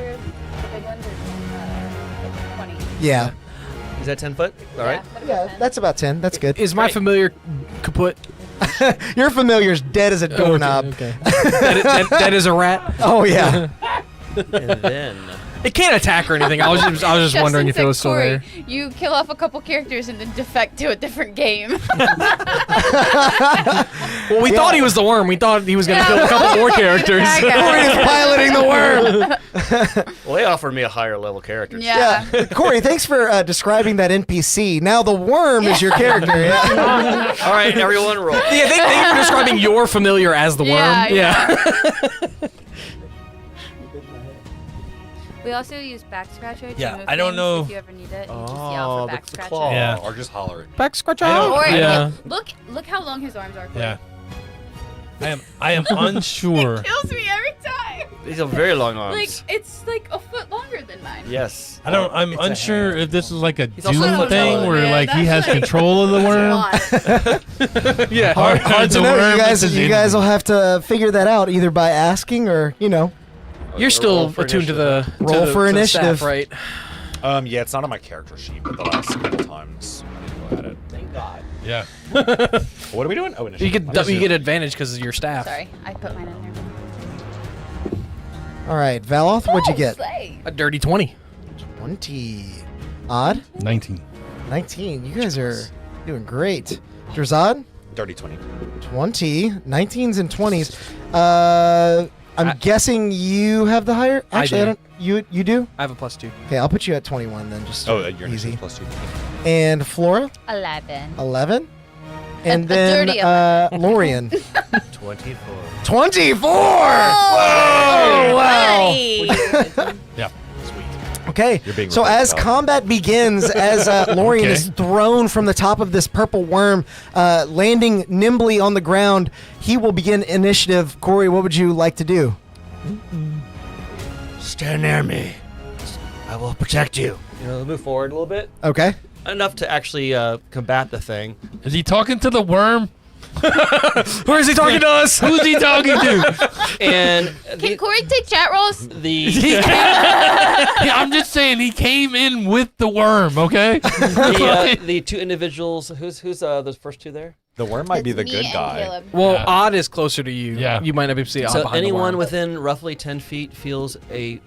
the big ones are 20. Yeah. Is that 10 foot? All right. Yeah, that's about 10. That's good. Is my familiar kaput? Your familiar's dead as a doorknob. Okay. That is a rat. Oh, yeah. And then It can't attack or anything. I was just wondering if it was still there. You kill off a couple characters and then defect to a different game. Well, we thought he was the worm. We thought he was going to kill a couple more characters. That guy. Corey is piloting the worm. well, they offered me a higher level character. Yeah. Yeah. Corey, thanks for describing that NPC. Now the worm is your character. Yeah. All right, everyone roll. Yeah, thank you for describing your familiar as the worm. Yeah, Yeah. We also use back scratcher to Yeah, move I don't things know. If you ever need it, you just yell for back the scratcher. claw. Yeah. Or just holler it. Back scratch I don't- Or Yeah. look how long his arms are. Corey. Yeah. I am unsure. It kills me every time. These are very long arms. Like it's like a foot longer than mine. yes. I'm It's a unsure if this is like a also Doom a thing foot where Yeah, like he that's has like- control of the worm. Yeah. Hard to The know. worm You guys, is you in- guys will have to figure that out either by asking or, You're still Roll for attuned to the Roll to the- for to the initiative. staff, right? Yeah, it's not on my character sheet, but the last couple times I did go at it. Thank God. Yeah. What are we doing? Oh, You initiative. get advantage because of your staff. Sorry, I put mine in there. All right, Valoth, what'd you get? Slay. A dirty 20. 20. Odd? 19. 19. You guys are doing great. Drazad? Dirty 20. 20. 19s and 20s. I'm guessing you have the higher. I Actually, do. I don't. You do? I have a +2. Okay, I'll put you at 21 then. Just Oh, you're easy. initiative plus 2. And Flora, 11. 11. And A then dirty Lorian, 24. 24. Oh, wow. buddy. Yeah. Sweet. Okay. You're being So reversed as out. combat begins, as Lorian Okay. is thrown from the top of this purple worm, landing nimbly on the ground, he will begin initiative. Corey, what would you like to do? Stand near me. I will protect you. Move forward a little bit. Okay. Enough to actually combat the thing. Is he talking to the worm? Where is he talking to us? Who's he talking to? And Can Corey take chat rolls? I'm just saying he came in with the worm, okay? the two individuals. Who's those first two there? The worm might be the Me good and guy. Caleb. Well, Yeah. Odd is closer to you. Yeah. You might not be able to see Odd So behind the anyone worm. within roughly 10 feet feels a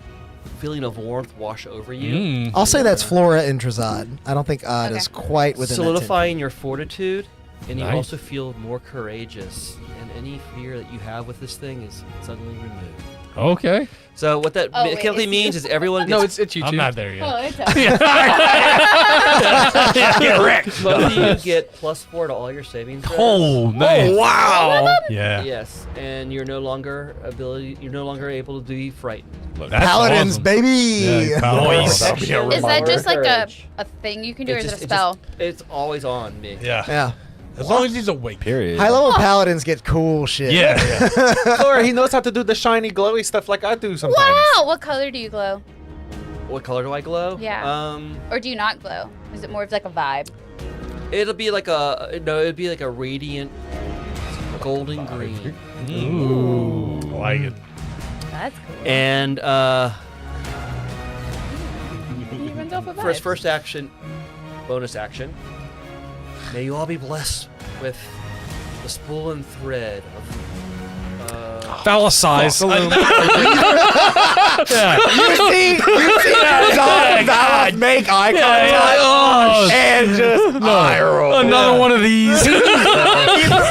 feeling of warmth wash over you, Mm. I'll say that's Flora and Drazad. I don't think Odd Okay. is quite within that 10 solidifying your fortitude, and you Nice. also feel more courageous. And any fear that you have with this thing is suddenly removed. Okay. So what that Oh, wait, mechanically it's- means is everyone gets No, it's you two. I'm not there yet. Oh, it's Get wrecked. both of you get +4 to all your saving throws. Oh, nice. Wow. Yeah. Yes, and you're no longer able to be frightened. That's Paladins, awesome. baby. Yeah, Paladins. That'll be a Is that just like Courage. a thing you can do, or is it a just- spell? It's always on me. Yeah. Yeah. As long as he's awake. Period. High level paladins get cool shit. Yeah. Yeah. Or he knows how to do the shiny, glowy stuff like I do sometimes. Wow! What color do you glow? What color do I glow? Yeah. Or do you not glow? Is it more of like a vibe? It'd be like a radiant golden green. Ooh. I like it. That's cool. And He runs off a vibe. for his first action, bonus action, may you all be blessed with the spool and thread of Phallus size. You see Drazad make eye contact and just eye roll. Another one of these. He's a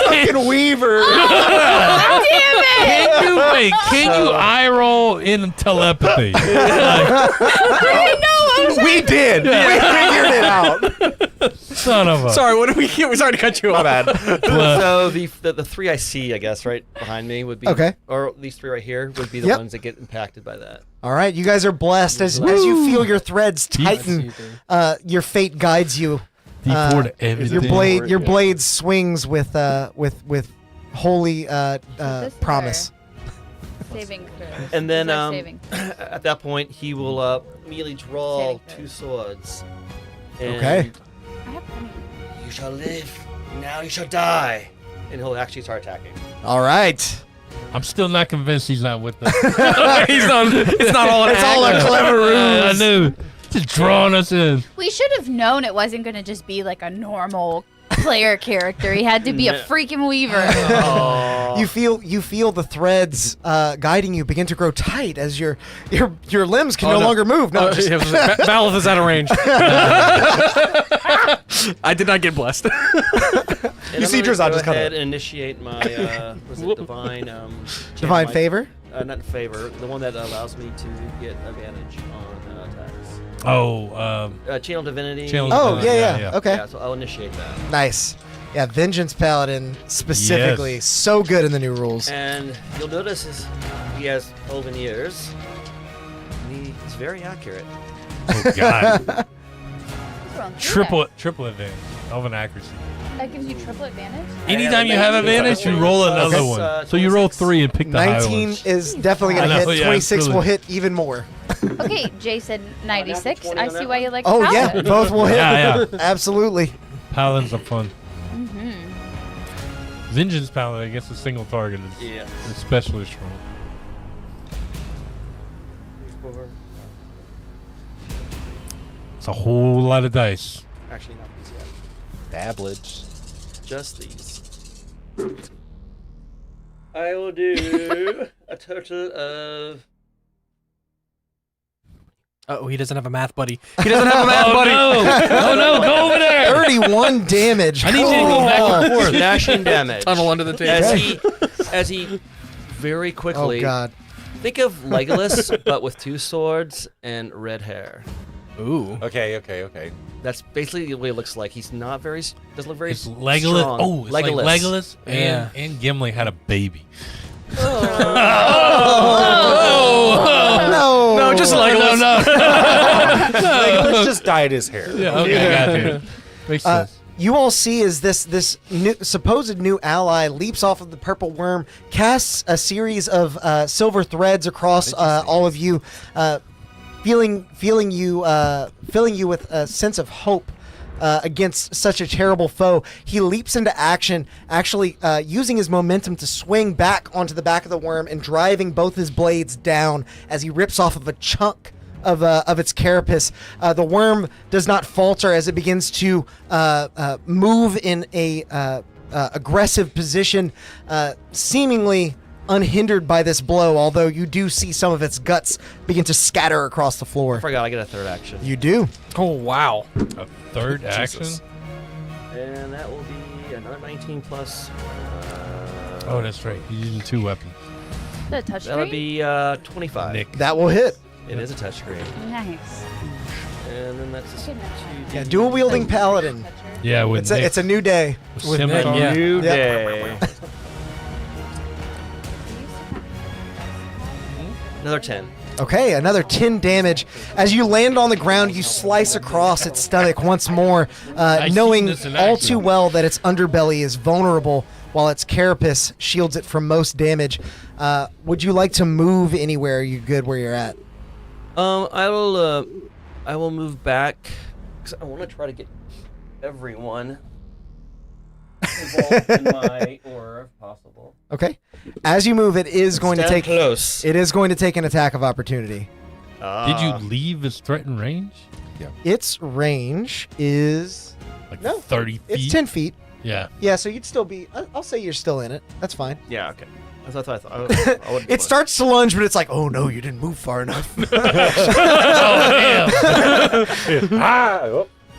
fucking weaver. God damn it! Can you eye roll in telepathy? We did. We figured it out. Son of a. Sorry, what did we get? We're sorry to cut you off. My bad. So the three I see, I guess, right behind me would be Okay. or these three right here would be the Yep. ones that get impacted by that. All right, you guys are blessed as you feel your threads tighten. Your fate guides you. D4 to everything. Your blade swings with holy this promise. Saving throws. And then What's our saving? at that point he will immediately draw Saving throw. 2 swords. And Okay. I have plenty. You shall live. Now you shall die. And he'll actually start attacking. All right. I'm still not convinced he's not with us. He's not. It's not all an It's all a clever I ruse. knew. Just drawing us in. We should have known it wasn't going to just be like a normal player character. He had to be a freaking weaver. You feel the threads guiding you begin to grow tight as your limbs can no longer move. No, just, Valith is out of range. I did not get blessed. And You see I'm gonna Drazad go just cut ahead it. and initiate my was it divine divine my- favor. not favor, the one that allows me to get advantage on attacks. Oh, Channel divinity. Channel Oh divinity. yeah. yeah. Okay. Yeah, so I'll initiate that. Nice. Yeah, Vengeance Paladin specifically so good in the new rules. And you'll notice he has elven ears. And he's very accurate. Oh God. Triple. triple advantage of an accuracy. That gives you triple advantage. Anytime you have advantage, you roll another Okay. one. So you roll 3 and pick the high 19 ones. is definitely gonna I know, hit. yeah, 26 will absolutely. hit even more. Okay, Jay said 96. 20 I on see that why one? you like Oh yeah, Paladin. both will hit. Yeah, Absolutely. Paladins are fun. Mhm. Vengeance Paladin against a single target is Yeah. especially strong. It's a whole lot of dice. Actually, not these yet. Dablage. Just these. I will do a total of. Oh, he doesn't have a math buddy. He doesn't have a math buddy. Oh no, go over there! 31 damage. I need you to go back and forth. Slashing damage. Tunnel under the table. As he very Oh quickly. god. Think of Legolas, but with 2 swords and red hair. Ooh. Okay. That's basically what it looks like. He's not very. Doesn't look very. It's Legolas. Strong. Oh, it's like Legolas Yeah. and Gimli had a baby. No. No, just Legolas. Let's just dyed his hair. Yeah, okay, I got you. Makes sense. You all see as this supposed new ally leaps off of the purple worm, casts a series of silver threads across all of you, filling you with a sense of hope against such a terrible foe. He leaps into action, actually using his momentum to swing back onto the back of the worm and driving both his blades down as he rips off of a chunk of its carapace. The worm does not falter as it begins to move in a aggressive position, seemingly unhindered by this blow, although you do see some of its guts begin to scatter across the floor. I forgot I get a third action. You do. Oh, wow. A third action? And that will be another 19 plus. Oh, that's right. You're using 2 weapons. The touch That would screen? be 25. Nick. That will hit. It is a touchscreen. Nice. And then that's a Yeah, dual wielding paladin. Yeah, with Nick. It's a new day. With Scimitar. Yeah. New Yep. day. Another 10. Okay, another 10 damage. As you land on the ground, you slice across its stomach once more, knowing this in all action. too well that its underbelly is vulnerable while its carapace shields it from most damage. Would you like to move anywhere? Are you good where you're at? I will move back because I want to try to get everyone involved in my aura if possible. Okay. As you move, it is going to Stand take close. It is going to take an attack of opportunity. Did you leave its threatened range? Its range is Like No, 30 feet? it's 10 feet. Yeah. Yeah, so you'd still be. I'll say you're still in it. That's fine. Yeah. Okay. That's what I thought. I wouldn't It starts to lunge, but it's like, oh no, you didn't move far enough. Oh,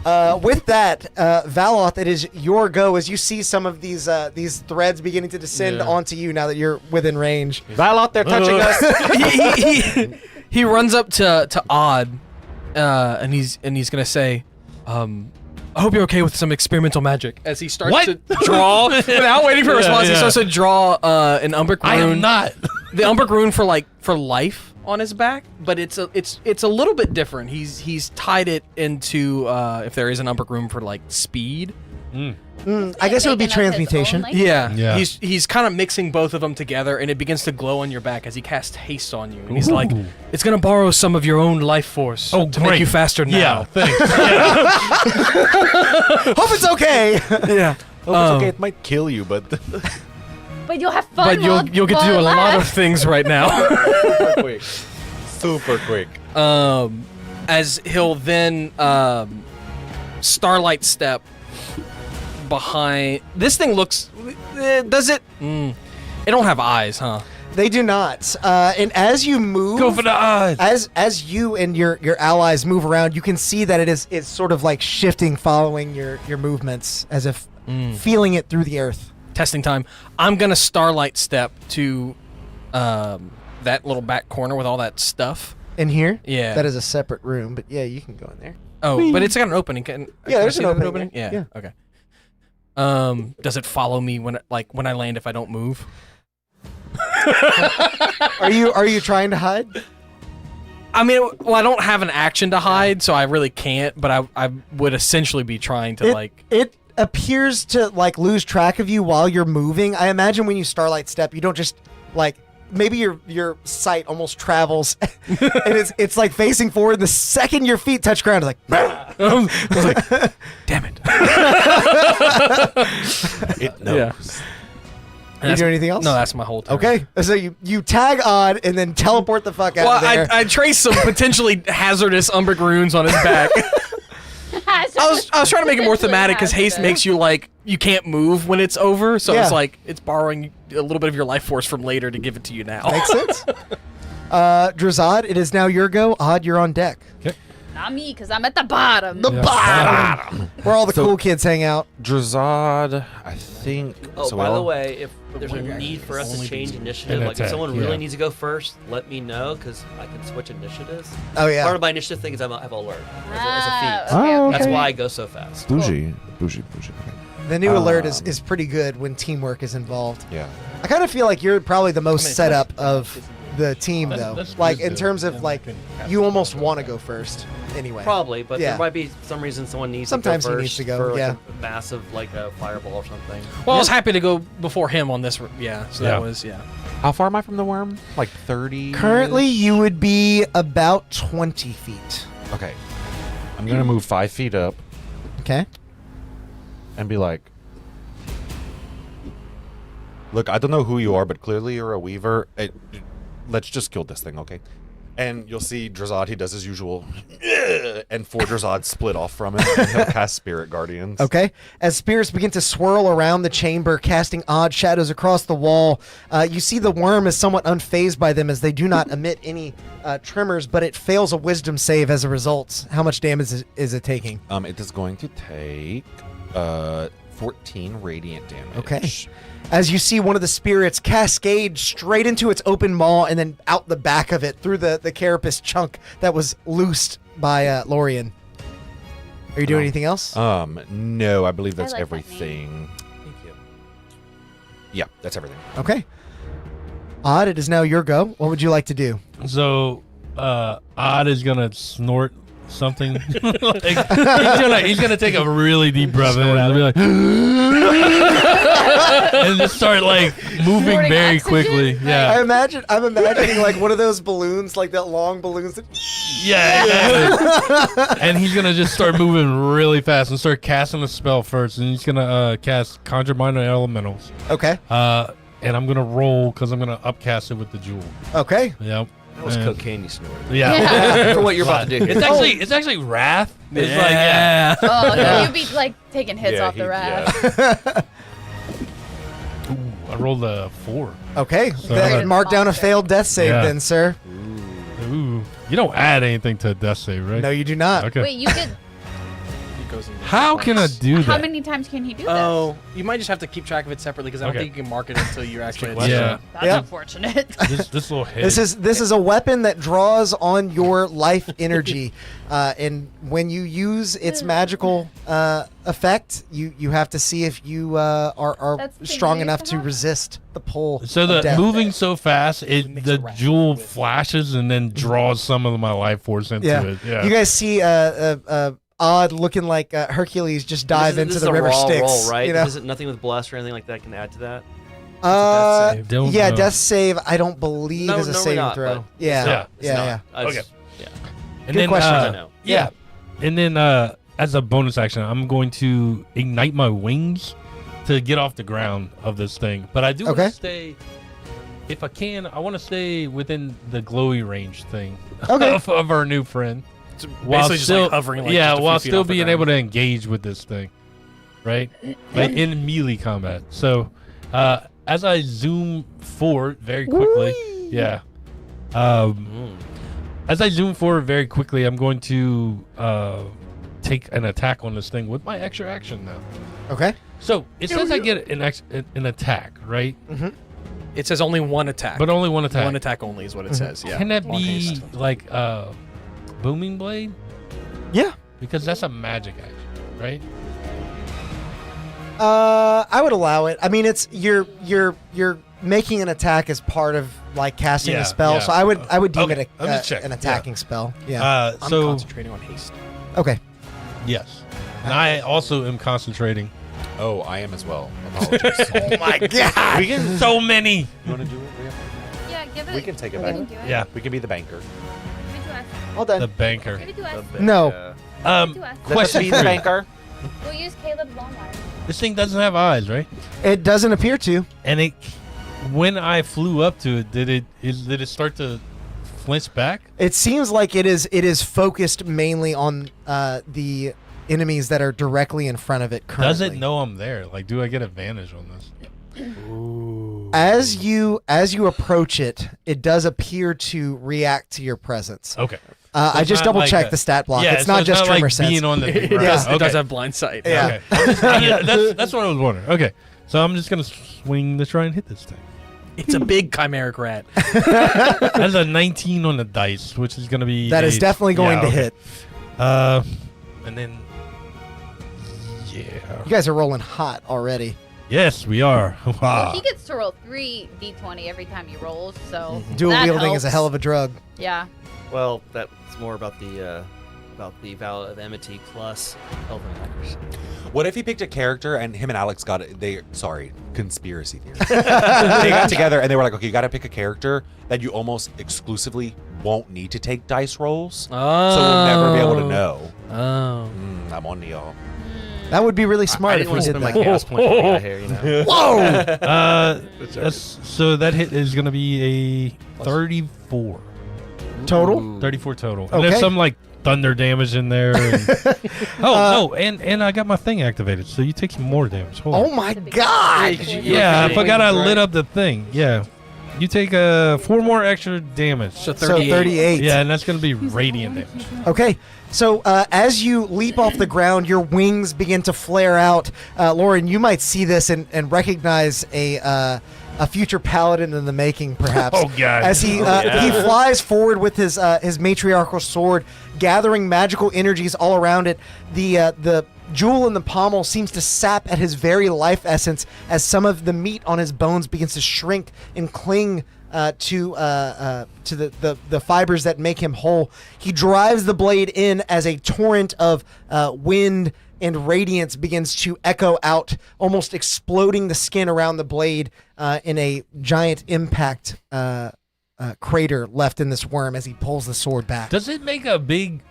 damn. With that, Valoth, it is your go as you see some of these threads beginning to descend Yeah. onto you now that you're within range. Valot, they're touching us. He runs up to Odd, and he's gonna say, I hope you're okay with some experimental magic. As he starts What? to draw, without waiting for a response, he yeah. starts to draw an Umbric rune. I am not. The Umbric rune for life on his back, but it's a little bit different. He's tied it into if there is an Umbric rune for like speed. I guess it would be Taken of his transmutation. own, like- Yeah. Yeah. He's kind of mixing both of them together, and it begins to glow on your back as he casts haste on you. And he's like, Ooh. "It's gonna borrow some of your own life force Oh, to great. make you faster Yeah, now." thanks. Hope it's okay. Yeah. Oh, it's okay. It might kill you, but But you'll have fun. But you'll get to do a lot of things right now. super quick. Super quick. As he'll then starlight step behind. This thing looks. Does it? It don't have eyes, huh? They do not. And as you move, Go for the eyes. as you and your allies move around, you can see that it's sort of like shifting, following your movements, as if feeling it through the earth. Testing time. I'm gonna starlight step to that little back corner with all that stuff. In here, Yeah. that is a separate room, but yeah, you can go in there. Oh, but it's got an opening. Can I there's see an that opening there. Yeah. Okay. Does it follow me when I land if I don't move? Are you trying to hide? I mean, well, I don't have an action to hide, so I really can't. But I would essentially be trying to It appears to like lose track of you while you're moving. I imagine when you starlight step, you don't just like maybe your sight almost travels and it's like facing forward. The second your feet touch ground, it's like I was like, damn it. It knows. you do anything else? No, that's my whole turn. Okay, so you tag on and then teleport the fuck out Well, of there. I traced some potentially hazardous Umbric runes on his back. I was trying to make it more thematic because haste makes you like you can't move when it's over, so Yeah. it's like it's borrowing a little bit of your life force from later to give it to you now. Makes sense. Drazad, it is now your go. Odd, you're on deck. Not me, because I'm at the bottom. The bottom, where all the cool kids hang out. Drazad, I think. Oh, so by we the all- way, if there's a need for us to change initiative, an like if attack, someone yeah. really needs to go first, let me know because I can switch initiatives. Oh yeah. Part of my initiative thing is I have alert as a Ah, feat. okay, okay. That's why I go so fast. Bougie. Okay. The new alert is pretty good when teamwork is involved. Yeah. I kind of feel like you're probably the most set up of the team though. That's Like good in to- terms of yeah, like, can cast you it. almost want to go first anyway. Probably, but Yeah. there might be some reason someone needs Sometimes to he go needs first to go, for like yeah. a massive like a fireball or something. Well, I was happy to go before him on this. Yeah, so Yeah. that was How far am I from the worm? Like 30? Currently, you would be about 20 feet. Okay. I'm going to move 5 feet up Okay. and be like, look, I don't know who you are, but clearly you're a weaver. Let's just kill this thing, okay? And you'll see Drazad, he does his usual, and 4 Drazads split off from him, and he'll cast Spirit Guardians. Okay. As spirits begin to swirl around the chamber, casting odd shadows across the wall, you see the worm is somewhat unfazed by them as they do not emit any tremors, but it fails a wisdom save as a result. How much damage is it taking? It is going to take 14 radiant damage. Okay. As you see one of the spirits cascade straight into its open maw and then out the back of it through the carapace chunk that was loosed by Lorien. Are you doing anything else? No, I believe that's I like that everything. Thank you. Yeah, that's everything. Okay. Odd, it is now your go. What would you like to do? So, Odd is gonna snort something. Like, he's gonna take a really deep breath in and be like, and just start like moving Snorting very oxygen? quickly. Yeah, I'm imagining like one of those balloons, like that long balloons. That, yeah. And he's gonna just start moving really fast and start casting a spell first, and he's gonna cast Conjure Minor Elementals. okay. And I'm gonna roll because I'm gonna upcast it with the jewel. Okay. Yep. That was And- cocaine you snorted. Yeah. For what you're about to do. It's actually wrath. It's like yeah. Oh, Yeah. you'd be like taking hits Yeah, off the he- raft. Ooh, I rolled a 4. Okay. So- Then mark down a failed death save, Yeah. then, sir. Ooh. You don't add anything to a death save, right? No, you do not. Okay. Wait, you could. He goes in How can I do that? How many times can he do this? Oh, you might just have to keep track of it separately because I don't Okay. think you can mark it until you actually. Yeah. That's Yep. unfortunate. This little hit. This is a weapon that draws on your life energy, and when you use its magical effect, you have to see if you are That's strong dangerous enough to enough? resist the pull. So of the death. moving so fast, makes the it rapid jewel with- flashes and then draws some of my life force into Yeah. it. Yeah. You guys see Odd looking like Hercules just dive This into is the a river raw Styx. roll, right? You know? This isn't nothing with bless or anything like that can add to that. save. Don't yeah, know. death save. I don't believe No, is a no, we're saving not, throw. but Yeah, Yeah. It's yeah, not. yeah. I just- Okay. Yeah. And Good then, question. I know. Yeah. And then as a bonus action, I'm going to ignite my wings to get off the ground of this thing. But I do want Okay. to stay, if I can, I want to stay within the glowy range thing Okay. of our new friend. It's While basically just still, like hovering. Like, yeah, just a while few feet still off the being ground. able to engage with this thing, right? Like in melee combat. So, as I zoom forward very quickly, yeah. As I zoom forward very quickly, I'm going to take an attack on this thing with my extra action now. Okay. So it says I get an attack, right? It says only one attack. But only one attack. One attack only is what it says. Yeah. Can that Long be haste. like booming blade? Yeah. Because that's a magic action, right? I would allow it. I mean, it's you're making an attack as part of like casting Yeah, a spell, yeah. so I would deem Okay, it I'm just checking, an attacking spell. Yeah. I'm So concentrating on haste. Okay. yes, and I also am concentrating. Oh, I am as well. Apologies. Oh my god. We get so many. You want to do it? Yeah, give it. We can take it we back. can do it. Yeah, We can be the banker. Give it to us. All done. the banker. Give it to us. No. Give it to us. Let us Question be the 3. banker. We'll use Caleb's lawnmower. This thing doesn't have eyes, right? It doesn't appear to. And it, when I flew up to it, did it start to flinch back? It seems like it is focused mainly on the enemies that are directly in front of it currently. Does it know I'm there? Like, do I get advantage on this? As you approach it, it does appear to react to your presence. Okay. I it's just not double like checked a- the stat block. Yeah, it's not so just tremor like sense. being on the It, ground. does, Okay. it does have blind sight. Yeah. Okay. Yeah, that's what I was wondering. Okay. So I'm just gonna swing to try and hit this thing. It's a big chimeric rat. That's a 19 on the dice, which is gonna be That is a- definitely going yeah, to okay. hit. And then You guys are rolling hot already. Yes, we are. Wow. He gets to roll 3d20 every time he rolls, so Dual that wielding is a helps. hell of a drug. Yeah. Well, that's more about the vow of enmity plus elven hackers. What if he picked a character and him and Alex got it? Conspiracy theory. They got together and they were like, okay, you got to pick a character that you almost exclusively won't need to take dice rolls, so we'll never be able to know. Oh. I'm on to y'all. That would be really I smart didn't if want we to did spend my that. chaos points for the guy here, you know. Whoa! So that hit is going to be a 34. Total? 34 total. And Okay. there's some like thunder damage in there. And, no, and I got my thing activated, so you take some more damage. Hold Oh on. my god! Yeah, I forgot I lit up the thing. Yeah. You take 4 more extra damage. So So 38. 38. Yeah, and that's going to be radiant damage. Okay, so as you leap off the ground, your wings begin to flare out. Lauren, you might see this and recognize a future paladin in the making, perhaps. Oh, God. As he flies forward with his matriarchal sword, gathering magical energies all around it. The jewel in the pommel seems to sap at his very life essence as some of the meat on his bones begins to shrink and cling to the fibers that make him whole. He drives the blade in as a torrent of wind and radiance begins to echo out, almost exploding the skin around the blade in a giant impact crater left in this worm as he pulls the sword back. Does it make a big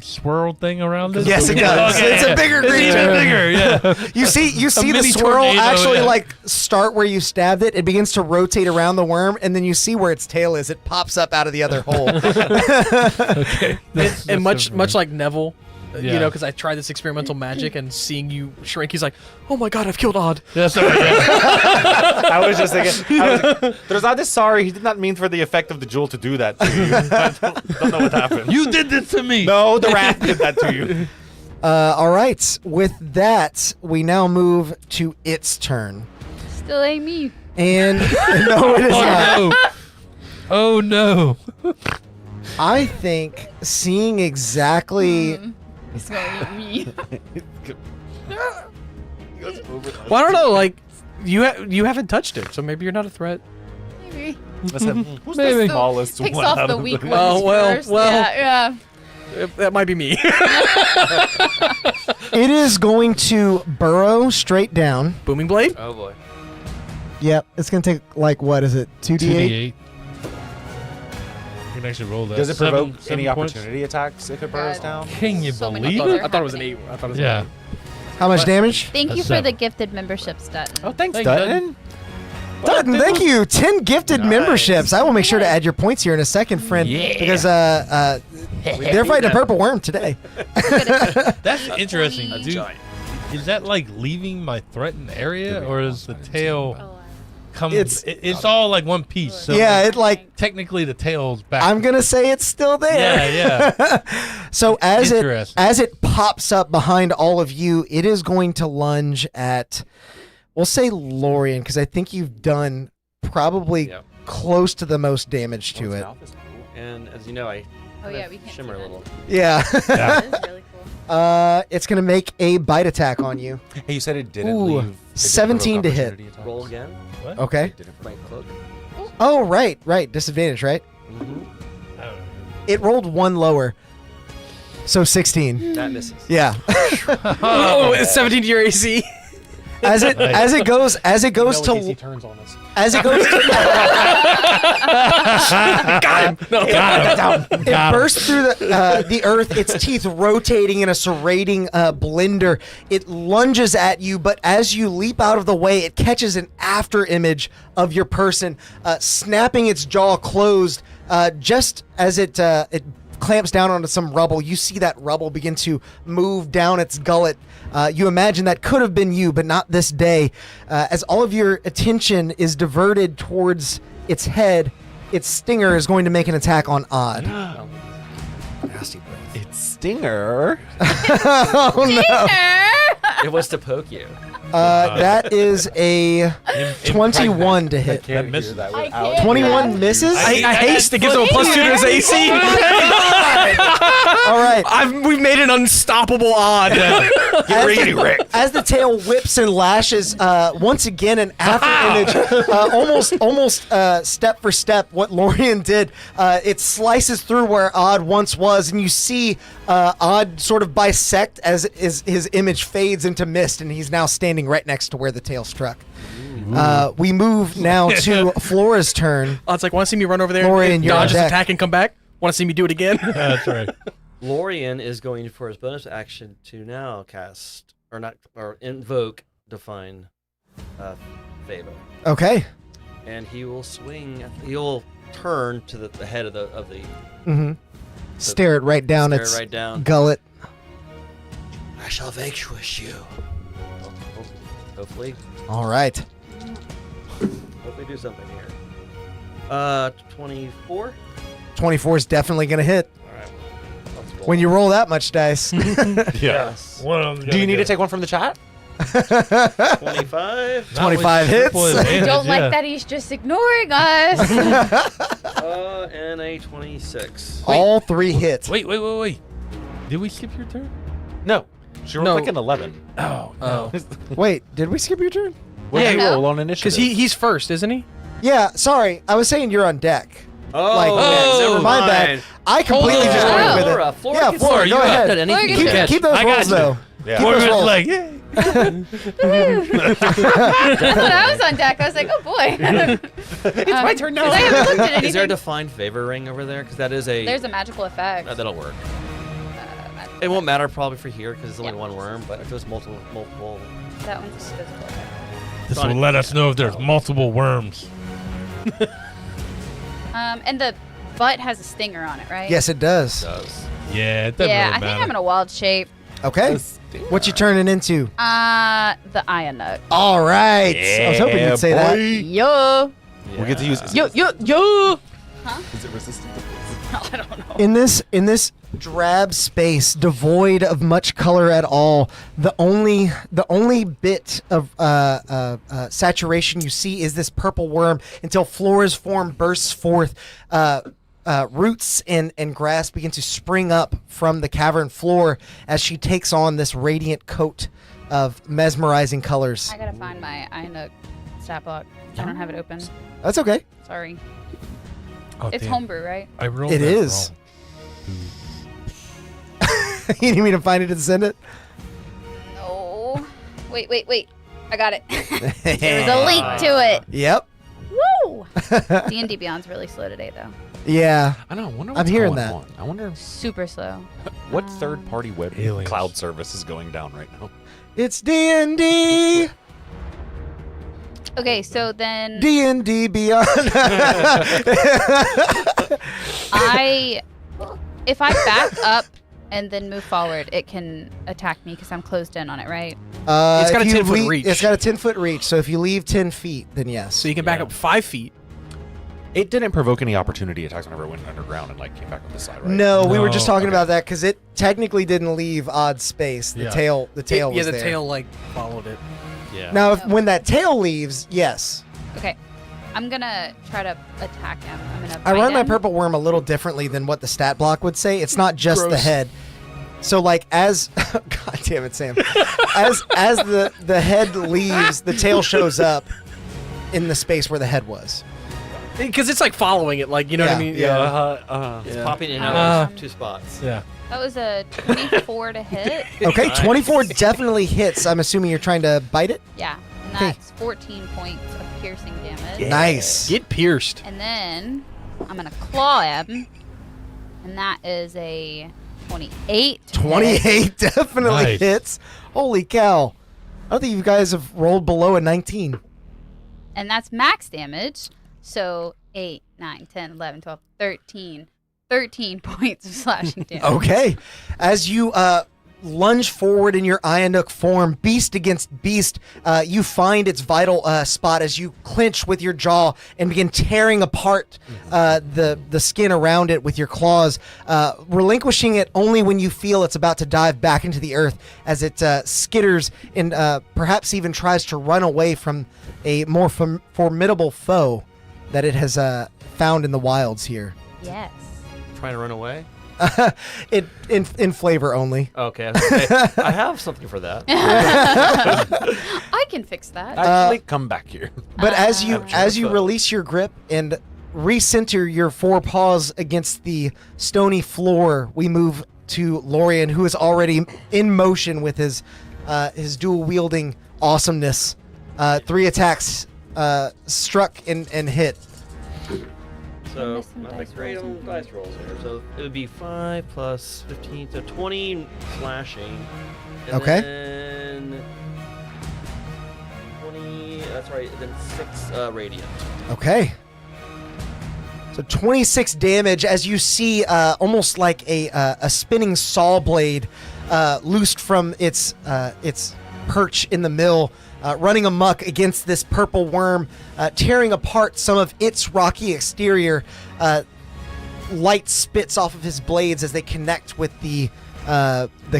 swirl thing around it? Yes, it does. Okay, It's a bigger It's creature. even bigger, yeah. You see the mini swirl tornado, actually yeah. like start where you stabbed it. It begins to rotate around the worm, and then you see where its tail is. It pops up out of the other hole. Okay. And much like Neville, you Yeah. know, because I tried this experimental magic and seeing you shrink, he's like, "Oh my god, I've killed Odd." That's all right, yeah. I was just thinking, there's not this sorry. He did not mean for the effect of the jewel to do that to you. I don't know what happened. You did this to me. No, the rat did that to you. All right. With that, we now move to its turn. Still ain't me. And no, it is not. Oh no. Oh no. I think seeing exactly. It's gonna eat me. Well, I don't know. Like, you haven't touched it, so maybe you're not a threat. Maybe. Listen, who's Maybe. the smallest Picks one off out the of weak the- ones Oh, well, first. well. Yeah. That might be me. It is going to burrow straight down. Booming blade. Oh boy. Yep. It's going to take, like, what is it? 2d8? 2d8. You can actually roll that. Does it provoke any 7 points? opportunity attacks if it burrows down? Can you So many believe things it? are I thought it was an happening. 8. I thought it was Yeah. an 8. How much damage? Thank A you for 7. the gifted membership stat. Oh, thanks, Thanks, Dutton. Dutton, thank you. 10 gifted Nice. memberships. I will make sure to add your points here in a second, friend. Yeah. Because they're fighting a purple worm today. That's interesting. Holy. Dude, is that like leaving my threatened area, or is the tail come? It's all like one piece. So Yeah, it like technically the tail's back. I'm gonna say it's still there. Yeah. So as Interesting. it pops up behind all of you, it is going to lunge at, we'll say Lorian, because I think you've done probably Yeah. close to the most damage to it. And as you know, I Oh yeah, we can't shimmer a see little. Yeah. That is really cool. It's gonna make a bite attack on you. Hey, you said it didn't Ooh, leave. it didn't 17 provoke to hit. opportunity attacks? Roll again. Okay. It didn't. My cloak. Oh right. Disadvantage, right? It rolled one lower. So 16. That misses. Yeah. Oh, it's 17 to your AC. as it goes AC to turns on us. as it goes to it bursts through the earth, its teeth rotating in a serrating blender. It lunges at you, but as you leap out of the way, it catches an after image of your person, snapping its jaw closed just as it clamps down onto some rubble. You see that rubble begin to move down its gullet. You imagine that could have been you, but not this day. As all of your attention is diverted towards its head, its stinger is going to make an attack on Odd. It's Stinger. Oh no! It was to poke you. That is a 21 to hit. That misses. I can't 21 misses? I haste. It gives him a +2 to his AC. All right. We've made an unstoppable odd. As the tail whips and lashes, once again, an after image, almost step for step, what Lorian did, it slices through where Odd once was, and you see Odd sort of bisect as his image fades into mist, and he's now standing right next to where the tail struck. We move now to Flora's turn. Odd's like, want to see me run over there, Lorian, and you're dodge on his deck. attack and come back? Want to see me do it again? That's right. Lorian is going for his bonus action to now cast or invoke Define Favor, Okay. and he will swing. He'll turn to the head of the Mm-hmm. Stare it right down stare its right down. gullet. I shall vanquish you. Hopefully All right. do something here. 24. 24 is definitely going to hit. All right. Let's roll. When you roll that much dice. Yes. Do you need to take one from the chat? 25. 25 hits. I don't like that he's just ignoring us. And a 26. All 3 hits. Wait. Did we skip your turn? No. She rolled No. like an 11. Oh, no. Wait, did we skip your turn? What did you no. roll on initiative? Because he's first, isn't he? Yeah, sorry. I was saying you're on deck. Oh, Like, never my mind. bad. I completely just went Oh. with Flora, it. Flora Yeah, gets- Flora, go ahead. Done anything Flora you gets- can. Keep those I got rolls, you. though. Yeah. Keep those rolls. like, yeah. That's when I was on deck. I was like, oh boy. It's my turn now. I haven't looked at anything. Is there a defined favor ring over there? Because that is a. There's a magical effect. that'll work. Magical It won't matter probably for here because it's only Yeah. one worm. But if there's multiple. That one's a physical effect. This will let us know if there's multiple worms. And the butt has a stinger on it, right? Yes, it does. Does. Yeah, it doesn't Yeah, really I think matter. I'm in a wild shape. Okay. What you turning into? The iron nut. All right. I was hoping you'd say that. Yo. We get to use. Yo. Is it resistant? I don't know. In this drab space, devoid of much color at all, the only bit of saturation you see is this purple worm until Flora's form bursts forth. Roots and grass begin to spring up from the cavern floor as she takes on this radiant coat of mesmerizing colors. I gotta find my iron stat block. I don't have it open. That's okay. Sorry. Oh, It's damn. homebrew, right? I rolled It that is. wrong. You need me to find it and send it? No. Wait. I got it. There's a link to it. Yep. Woo! D&D Beyond's really slow today, though. Yeah. I know. I wonder I'm what's hearing going that. on. I wonder Super slow. what third-party web Aliens. cloud service is going down right now. It's D&D. Okay, so then D&D Beyond. if I back up and then move forward, it can attack me because I'm closed in on it, right? It's got if a you 10-foot reach. It's got a 10-foot reach, so if you leave 10 feet, then yes. So you can back up 5 feet. It didn't provoke any opportunity attacks whenever it went underground and like came back on the side, right? No, we were just No. talking about that because it technically didn't leave odd space. The Yeah. tail was Yeah, the there. tail like followed it. Yeah. Now, when that tail leaves, yes. Okay. I'm gonna try to attack him. I'm gonna I bite run my him. purple worm a little differently than what the stat block would say. It's not just the Gross. head. So like as God damn it, Sam. as the head leaves, the tail shows up in the space where the head was. Because it's like following it, like, you know what I mean? It's popping in and out of 2 spots. Yeah. That was a 24 to hit. Okay, 24 definitely hits. I'm assuming you're trying to bite it. Yeah. And Okay. that's 14 points of piercing damage. Nice. Get pierced. And then I'm gonna claw him. And that is a 28. to hit. 28 definitely Nice. hits. Holy cow. I don't think you guys have rolled below a 19. And that's max damage. So 8, 9, 10, 11, 12, 13. 13 points of slashing damage. Okay. As you lunge forward in your Ionic form, beast against beast. You find its vital spot as you clinch with your jaw and begin tearing apart the skin around it with your claws, relinquishing it only when you feel it's about to dive back into the earth as it skitters and perhaps even tries to run away from a more formidable foe that it has found in the wilds here. Yes. Trying to run away? It in flavor only. Okay. I have something for that. I can fix that. Actually, come back here. But as you foot. release your grip and recenter your forepaws against the stony floor, we move to Lorian, who is already in motion with his dual wielding awesomeness. 3 attacks struck and hit. So, missing not dice that great rolls on in dice rolls here. So, it would be 5 plus 15, so 20 slashing. And Okay. Then 20, that's right, then 6 radiant. Okay. So 26 damage as you see almost like a spinning saw blade loosed from its perch in the mill, running amok against this purple worm, tearing apart some of its rocky exterior. Light spits off of his blades as they connect with the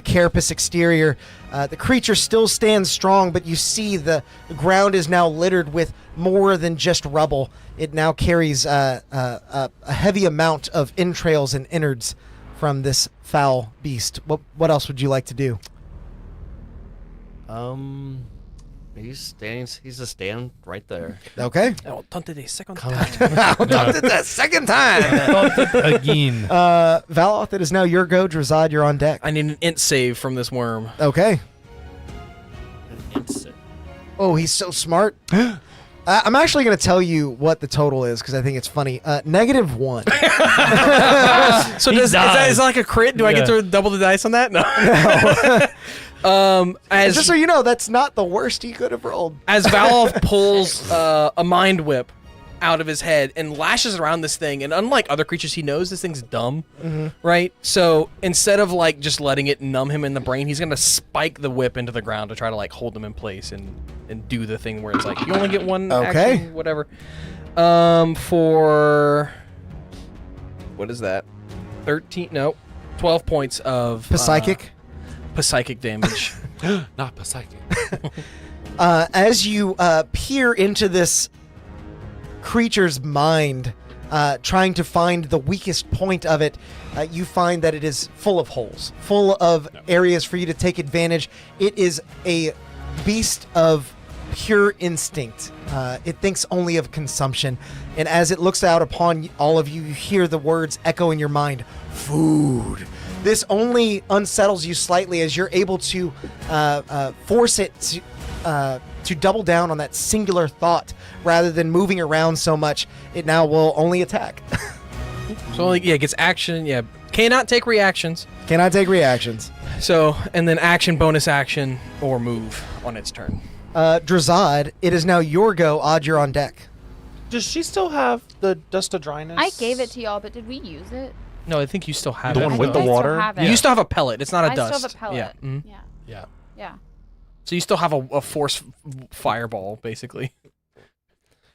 carapace exterior. The creature still stands strong, but you see the ground is now littered with more than just rubble. It now carries a heavy amount of entrails and innards from this foul beast. What else would you like to do? He's just standing right there. Okay. Oh, tante de second I'll dump it the second time. Again. Valoth, it is now your go. Drazad, you're on deck. I need an int save from this worm. Okay. An instant. Oh, he's so smart. I'm actually going to tell you what the total is because I think it's funny. -1. So is that like a crit? Do I get to double the dice on that? No. As Just so you know, that's not the worst he could have rolled. as Valov pulls a mind whip out of his head and lashes around this thing, and unlike other creatures, he knows this thing's dumb, right? So instead of like just letting it numb him in the brain, he's gonna spike the whip into the ground to try to like hold him in place and do the thing where it's like you only get one action, whatever. For what is that? 12 points of Psychic. psychic damage. Not psychic. As you peer into this creature's mind, trying to find the weakest point of it, you find that it is full of holes, full of areas for you to take advantage. It is a beast of pure instinct. It thinks only of consumption. And as it looks out upon all of you, you hear the words echo in your mind, food. This only unsettles you slightly as you're able to force it to double down on that singular thought rather than moving around so much. It now will only attack. So it gets action. Yeah, cannot take reactions. Cannot take reactions. So and then action, bonus action, or move on its turn. Drazad, it is now your go. Odd, you're on deck. Does she still have the dust of dryness? I gave it to y'all, but did we use it? No, I think you still have The it. one I with think the I water? Still have it. You still have a pellet. It's not a I dust. still have a pellet. Yeah. Mhm. Yeah. Yeah. Yeah. So you still have a force fireball, basically.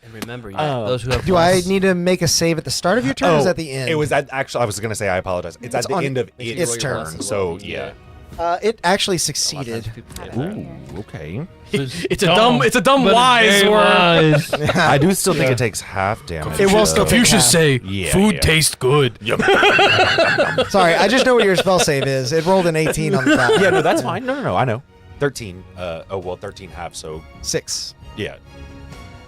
And remember, those who have Do I need to make a save at the start of your turn or is at the end? It was actually, I was going to say, I apologize. It's at the on end of its its turn. turn. So, yeah. It actually succeeded. Ooh, okay. It's a dumb but wise very word. wise. I do still think it takes half damage. It will still take Confucius half. say, Yeah, food yeah. tastes good. Sorry, I just know what your spell save is. It rolled an 18 on the top. Yeah, no, that's fine. No, I know. 13. 13 half, so 6. yeah.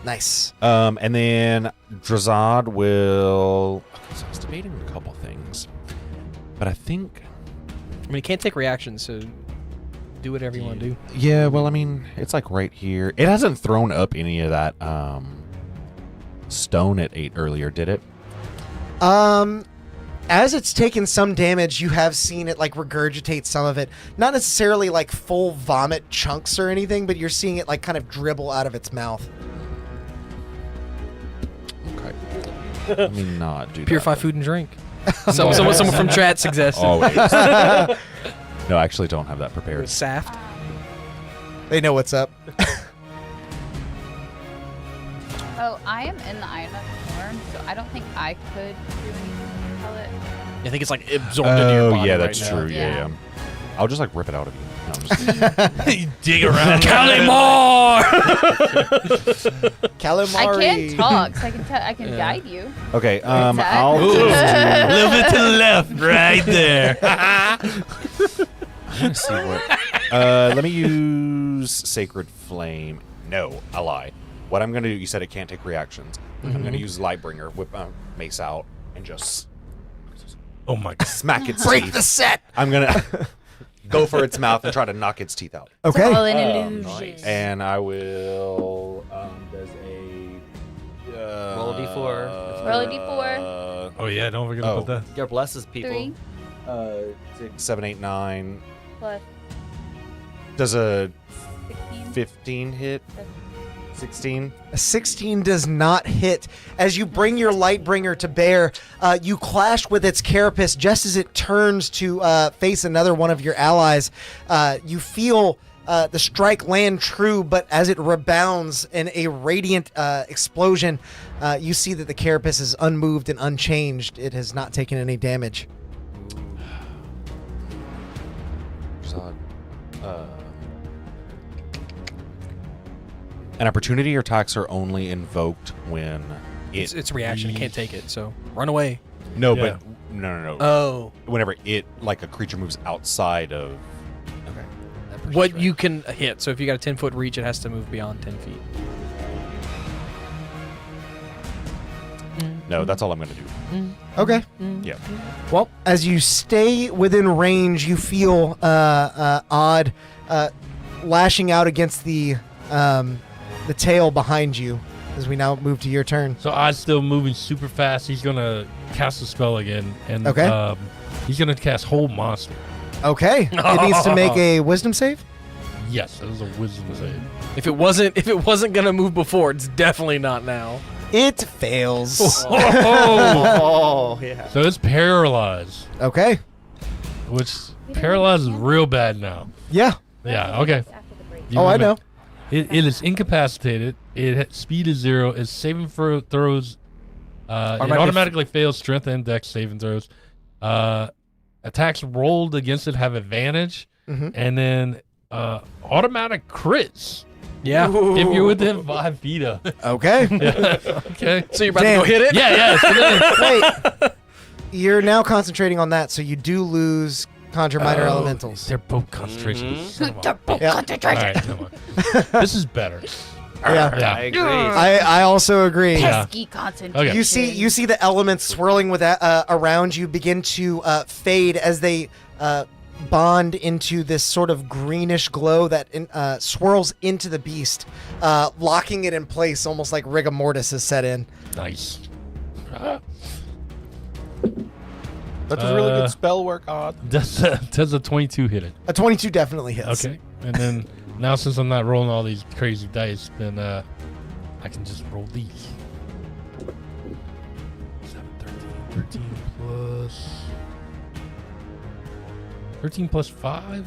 Nice. And then Drazad will... Okay, so I was debating a couple things. But I think... I mean, you can't take reactions, so do whatever you want to do. Yeah, well, I mean, it's like right here. It hasn't thrown up any of that stone it ate earlier, did it? As it's taken some damage, you have seen it like regurgitate some of it. Not necessarily like full vomit chunks or anything, but you're seeing it like kind of dribble out of its mouth. Okay. Let me not do Purify that. food and drink. Someone from chat suggested. Always. No, I actually don't have that prepared. Saft. They know what's up. Oh, I am in the Iron of Thorn, so I don't think I could really tell it. I think it's like absorbed into your body. Yeah, that's right now. true. Yeah. Yeah. I'll just like rip it out of you. No, I'm just You dig around. Calamar! Calamari. I can talk, so I can guide you. okay. Exactly. I'll A little bit to the left, right there. Let's see what. Let me use Sacred Flame. No, I lie. What I'm gonna do? You said it can't take reactions. I'm gonna use Lightbringer, whip my mace out, and just Oh my god. smack its Break teeth. the set. I'm gonna go for its mouth and try to knock its teeth out. It's Okay. all an illusion. And I will. There's a Roll a d4. Roll a d4. Oh yeah, don't forget about that. God blesses people. 3 6, 7, 8, 9. plus Does a 16. 15 hit? 16. A 16 does not hit. As you bring your Lightbringer to bear, you clash with its carapace just as it turns to face another one of your allies. You feel the strike land true, but as it rebounds in a radiant explosion, you see that the carapace is unmoved and unchanged. It has not taken any damage. An opportunity attacks are only invoked when It's a reaction. You can't take it, so run away. No, Yeah. but no. Oh. Whenever like a creature moves outside of. Okay. What you can hit. So if you got a 10-foot reach, it has to move beyond 10 feet. No, that's all I'm gonna do. Okay. Yeah. Well, as you stay within range, you feel odd lashing out against the tail behind you. As we now move to your turn. So Odd's still moving super fast. He's gonna cast a spell again, and Okay. He's gonna cast Hold Monster. Okay. It needs to make a Wisdom save. Yes, that was a Wisdom save. If it wasn't gonna move before, it's definitely not now. It fails. Oh, yeah. So it's paralyzed, Okay. which paralyzed is real bad now. Yeah. Yeah. Okay. After the break. You Oh, I remember- know. It is incapacitated. Speed is 0. Its saving throws. It automatically fails strength and dex saving throws. Attacks rolled against it have advantage, Mhm. and then automatic crits Yeah. if you're within 5 feet of it. Okay. Okay. So you're about Damn. to go hit it? Yeah. So then, Wait. You're now concentrating on that, so you do lose Conjure Minor Elementals. they're both concentration. Son of a- Yeah. All right, come on. This is better. Yeah. Yeah. I agree. I also agree. Yeah. Pesky concentration. Okay. You see the elements swirling with around you begin to fade as they bond into this sort of greenish glow that swirls into the beast, locking it in place, almost like rigor mortis has set in. Nice. That was really good spell work, Odd. Does a 22 hit it? A 22 definitely hits. Okay. And then now since I'm not rolling all these crazy dice, then I can just roll these. 7, 13 plus 13 plus 5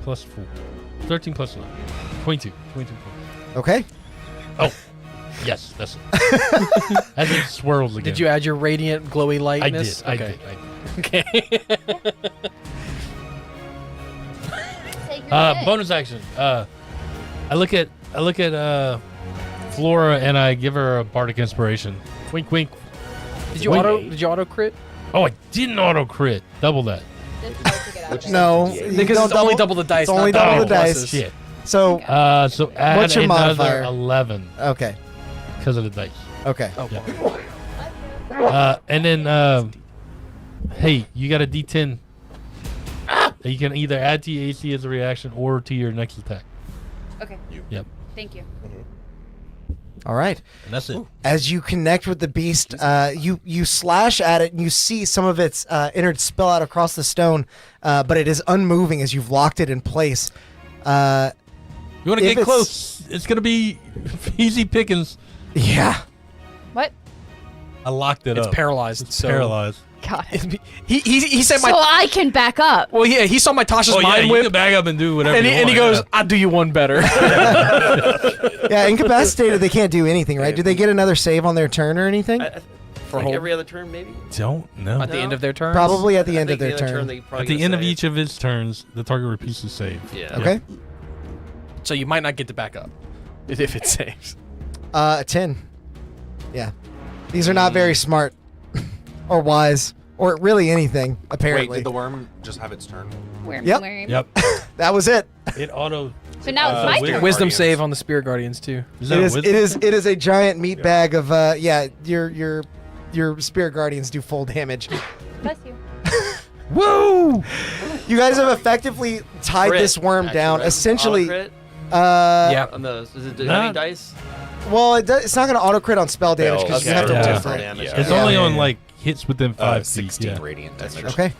plus 4. 13 plus 9. 22. 22 points. Okay. Oh. Yes, that's it. As it swirls again. Did you add your radiant glowy lightness? I did. Okay. Take your pick. Bonus action. I look at Flora and I give her a bardic inspiration. Wink, wink. Did you auto crit? Oh, I didn't auto crit. Double that. Just go to get out. No. you Because don't it's only double the dice. It's only not double the dice. pluses. Shit. So, So add What's your another modifier? 11 okay. because of the dice. Okay. Oh, Yeah. And then, hey, you got a D10. that you can either add to your AC as a reaction or to your next attack. Okay. Yep. Thank you. All right. And that's it. As you connect with the beast, you slash at it and you see some of its innards spill out across the stone, but it is unmoving as you've locked it in place. You want to If get it's- close? It's going to be easy pickings. Yeah. What? I locked it It's up. paralyzed. It's so paralyzed. got it. He said So I can back up. Well, yeah, he saw my Tasha's Oh yeah, mind you whip, can back up and do whatever. and you he want, goes, yeah. "I'll do you one better." Yeah, incapacitated, they can't do anything, right? Do they get another save on their turn or anything? For hold. every other turn, maybe. Don't know. At the end of their turn. Probably at the I end of think their the other turn. they probably At the get a end of save. each of his turns, the target repeats the save. Yeah. Okay. So you might not get to back up if it saves. 10. Yeah. These are not very smart or wise or really anything, Wait, apparently. did the worm just have its turn? Yep. Yep. That was it. It auto. So now it's my Wizard turn. Wisdom Guardians. save on the Spirit Guardians too. Is It that a is, wisdom? it is a giant meat bag of your spirit guardians do full damage. Bless you. Woo! You guys have effectively tied Crit, this worm actually, down. right? Essentially, Auto-crit Yeah. on those. Is it Nah. any dice? well, it's not going to auto crit on spell damage because you have to okay. roll Yeah. for it. Damage. It's Yeah. only on like hits within 5 feet. 16 Yeah. radiant damage. Okay.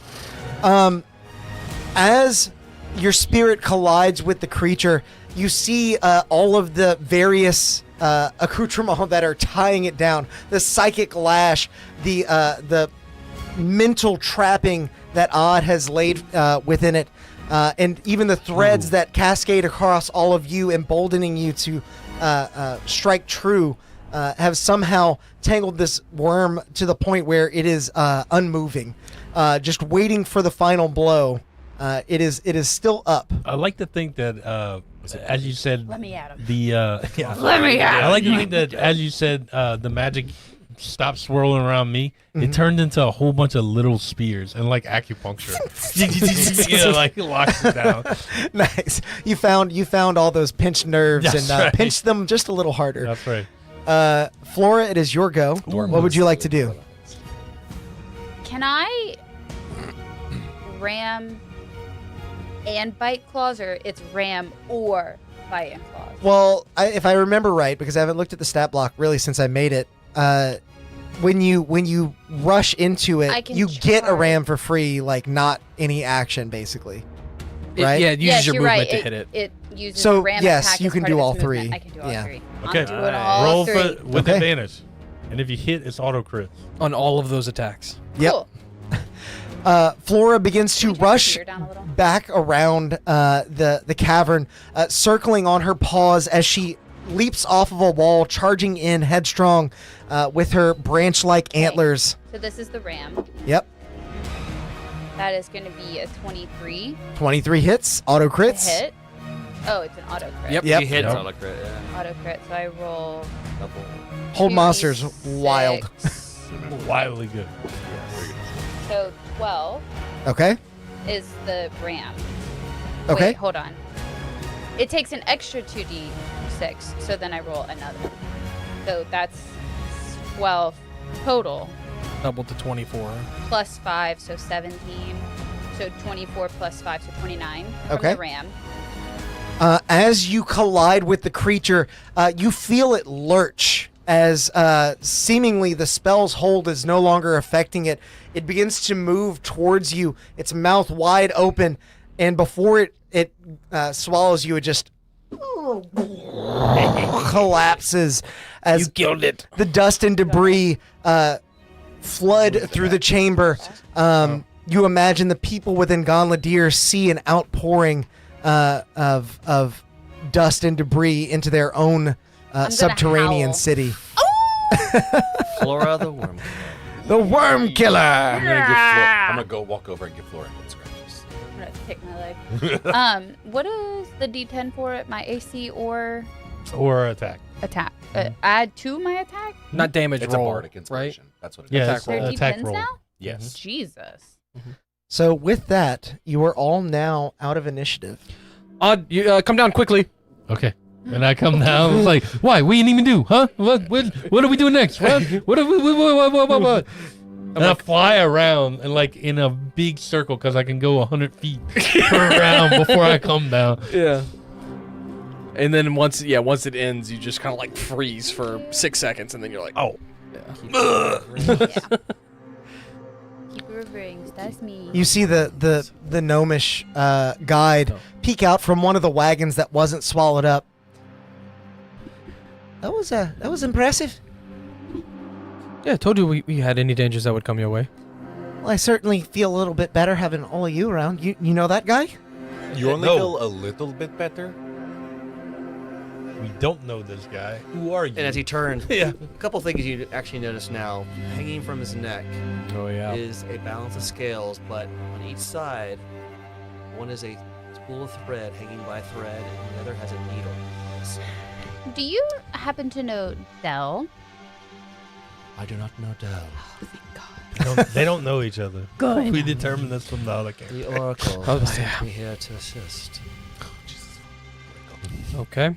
As your spirit collides with the creature, you see all of the various accoutrements that are tying it down. The psychic lash, the mental trapping that Odd has laid within it, and even the threads that cascade across all of you, emboldening you to strike true, have somehow tangled this worm to the point where it is unmoving, just waiting for the final blow. It is still up. I like to think that, as you said, Let me at him. yeah. Let me at I like to think that, as you said, the magic stopped swirling around me. It turned into a whole bunch of little spears and like acupuncture. Like locked it down. Nice. You found all those pinched nerves That's and right. pinched them just a little harder. That's right. Flora, it is your go. What would you like to do? Can I ram and bite claws, or it's ram or bite and claws? Well, if I remember right, because I haven't looked at the stat block really since I made it, when you rush into I it, can you get a try. ram for free, like not any action, basically. Right? Yeah, it uses yes, your you're movement right. to hit it. It uses So, the ram yes, attack you as can part do of all its movement. three. I can do all Yeah. three. Okay. I'm doing all Roll three. with Okay. advantage, and if you hit, it's auto crit. On all of those attacks. Yep. Cool. Flora begins to Can we turn the rush spear down a little? back around the cavern, circling on her paws as she leaps off of a wall, charging in headstrong with her branch-like Okay. antlers. So this is the ram. Yep. That is going to be a 23 23 hits, auto to crits. hit. Oh, it's an auto crit. Yep. Yep. He hits Yep. auto crit. Yeah. Auto crit. So I roll. Double. Hold monsters 2d6. wild. Wildly good. So 12 Okay. is the ram. Okay. Wait, hold on. It takes an extra 2d6, so then I roll another. So that's 12 total, Double to 24. plus 5, so 17. So 24 plus 5, so 29 from Okay. the ram. As you collide with the creature, you feel it lurch as seemingly the spell's hold is no longer affecting it. It begins to move towards you, its mouth wide open, and before it swallows you, it just collapses as Killed it. the dust and debris flood through the chamber. You imagine the people within Gonladir see an outpouring of dust and debris into their own gonna subterranean howl. city. Flora the worm. The Worm Killer. I'm gonna go walk over and give Flora head scratches. I'm gonna pick my leg. What is the D10 for it? My AC or Or attack. attack? Add to my attack? Not damage It's a roll, bardic right? inspiration. That's what it is. Yeah, Attack it's They're an attack D10s roll. now? Yes. Jesus. So with that, you are all now out of initiative. Odd, you come down quickly. Okay. And I come down. It's like, why? We didn't even do, huh? What do we do next? What do we? What? And I fly around and like in a big circle because I can go 100 feet per round before I come down. Yeah. And then once it ends, you just kind of like freeze for 6 seconds, and then you're like, Oh. Yeah. Keep rivering. That's me. You see the gnomish guide peek out from one of the wagons that wasn't swallowed up. That was impressive. yeah, I told you we had any dangers that would come your way. Well, I certainly feel a little bit better having all of you around. You know that guy? You only No. feel a little bit better? We don't know this guy. Who are you? And as he turns, Yeah. a couple things you actually notice now. Hanging from his neck Oh yeah. is a balance of scales, but on each side, one is a spool of thread hanging by a thread, and the other has a needle. Do you happen to know Dell? I do not know Dell. They don't know each other. Good. We determined this from the other character. The Oracle Oh, sent yeah. me here to assist. Okay.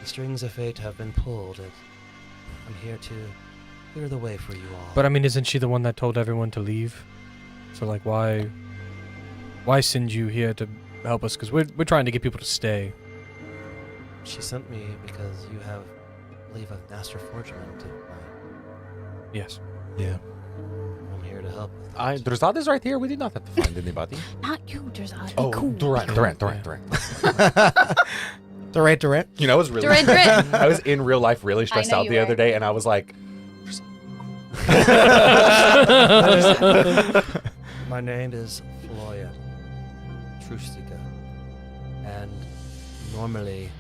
The strings of fate have been pulled, and I'm here to clear the way for you all. But I mean, isn't she the one that told everyone to leave? So like, why send you here to help us? Because we're trying to get people to stay. She sent me because you have, I believe, a master forgeman to Yes. Yeah. I'm here to help. with it. Drazad is right here. We did not have to find anybody. Not you, Drazad. Oh, cool. Durant. Durant. You know, I was really, Durant. I was in real life really stressed know out you the were. other day, and I was like, My name is Floya Trustica, and normally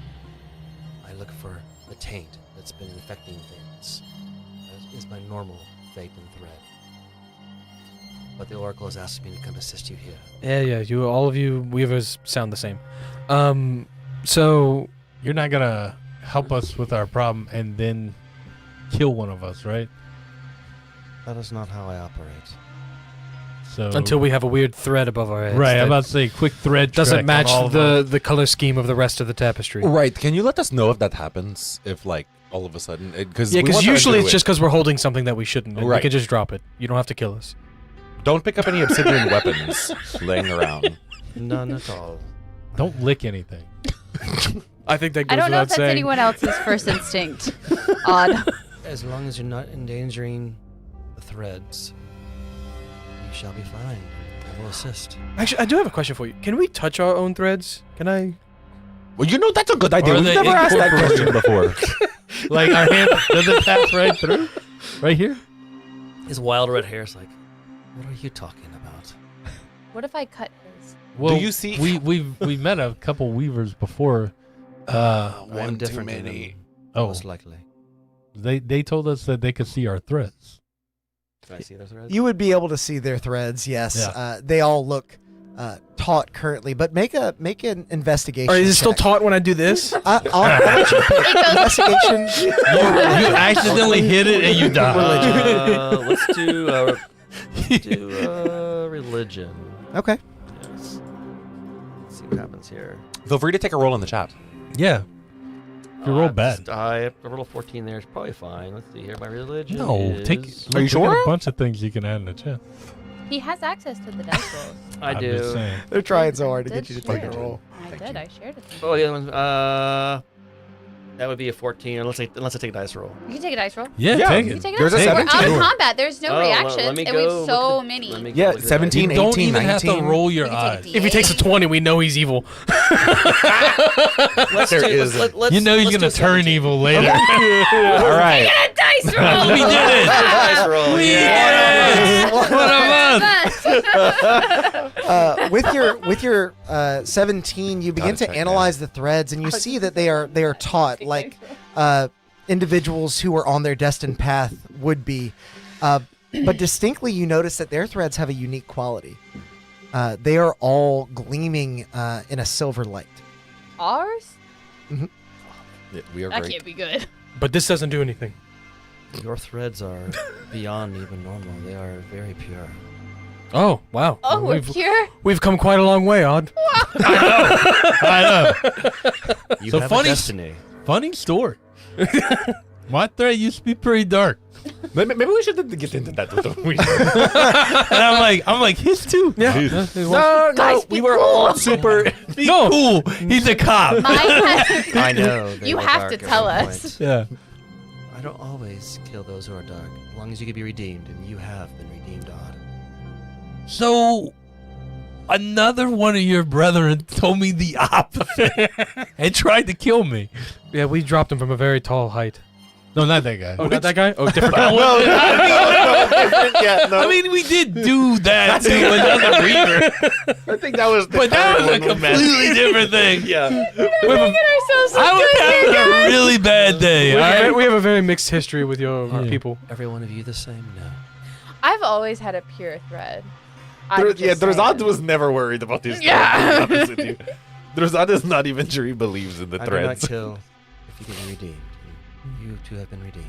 I look for the taint that's been infecting things. That is my normal fate and thread. But the Oracle has asked me to come assist you here. Yeah. All of you Weavers sound the same. So You're not gonna help us with our problem and then kill one of us, right? That is not how I operate. So until we have a weird thread above our heads. right, that I'm about to say quick thread doesn't check on match all of them. the color scheme of the rest of the tapestry. right, can you let us know if that happens? If, like, all of a sudden, because Yeah, because usually it's just because we're holding something that we shouldn't. And We Right. can just drop it. You don't have to kill us. don't pick up any obsidian weapons laying around. None at all. Don't lick anything. I think that goes I don't know without if that's saying. anyone else's first instinct. Odd. As long as you're not endangering the threads, you shall be fine. I will assist. Actually, I do have a question for you. Can we touch our own threads? Can I? Well, you know, that's a good idea. Are We've they never asked that question incorporated? before. Like our hand does it pass right through? Right here? His wild red hair is like, what are you talking about? What if I cut his? Well, you see- we met a couple weavers before. One different than him, Oh, most likely. they told us that they could see our threads. Can I see their threads? You would be able to see their threads. Yes. Yeah. They all look taut currently, but make an investigation. Or is it still check. taut when I do this? I'll let you pick. It goes. Investigation. You accidentally hit it and you die. Let's do religion. Okay. Yes. Let's see what happens here. Feel free to take a roll in the chat. Yeah. You roll bad. I roll a 14 there. It's probably fine. Let's see here. My religion No, is... take. Are you look at sure? A bunch of things you can add in the chat. He has access to the dice rolls. I I'm do. just saying. They're trying so hard to That's get you to take a true. roll. I did. I shared it. Oh, the other one. That would be a 14 unless I take a dice roll. You can take a dice roll. Yeah, Yeah. take You it. can take it. There's a We're out 17. of combat. There's no Oh, reactions, let me and we have go so look at- many. let me go Yeah, look at that. 17, You don't 18, even have 19. to roll your We can eyes. take a If he takes a 20, we know he's evil. Let's There do- is let's- let's- You know he's let's gonna do turn 17. evil later. All right. A dice roll. We did it. Dice roll. We Yeah. did it. What a month. With your 17, you begin Gotta to check, analyze the threads, and you see that they are taut, like individuals who are on their destined path would be. But distinctly, you notice that their threads have a unique quality. They are all gleaming in a silver light. Ours? Yeah, we are That great. can't be good. But this doesn't do anything. Your threads are beyond even normal. They are very pure. Oh, wow. Oh, we're we've, pure. we've come quite a long way, Odd. I know. You So have funny- a destiny. Funny story. My thread used to be pretty dark, Maybe we should get into that. and I'm like his too. Yeah. No, Guys, be we were cool. all super. No, cool. He's a cop. Mine has. I know. they You were have dark to at tell one us. point. Yeah. I don't always kill those who are dark, as long as you can be redeemed, and you have been redeemed, Odd. So, another one of your brethren told me the opposite and tried to kill me. Yeah, we dropped him from a very tall height. No, not that guy. Oh, not that guy? Oh, different guy. No, different. Yeah, no. I mean, we did do that to another reader, I think that was. but that was a completely different thing. Yeah. I was having a really bad day. all right? We have a very mixed history with your people. Every one of you the same? No. I've always had a pure thread. Drazad was never worried about these. Yeah. Things, to be honest with you. Drazad is not even sure he believes in the I do not threads. kill if you can be redeemed. You two have been redeemed.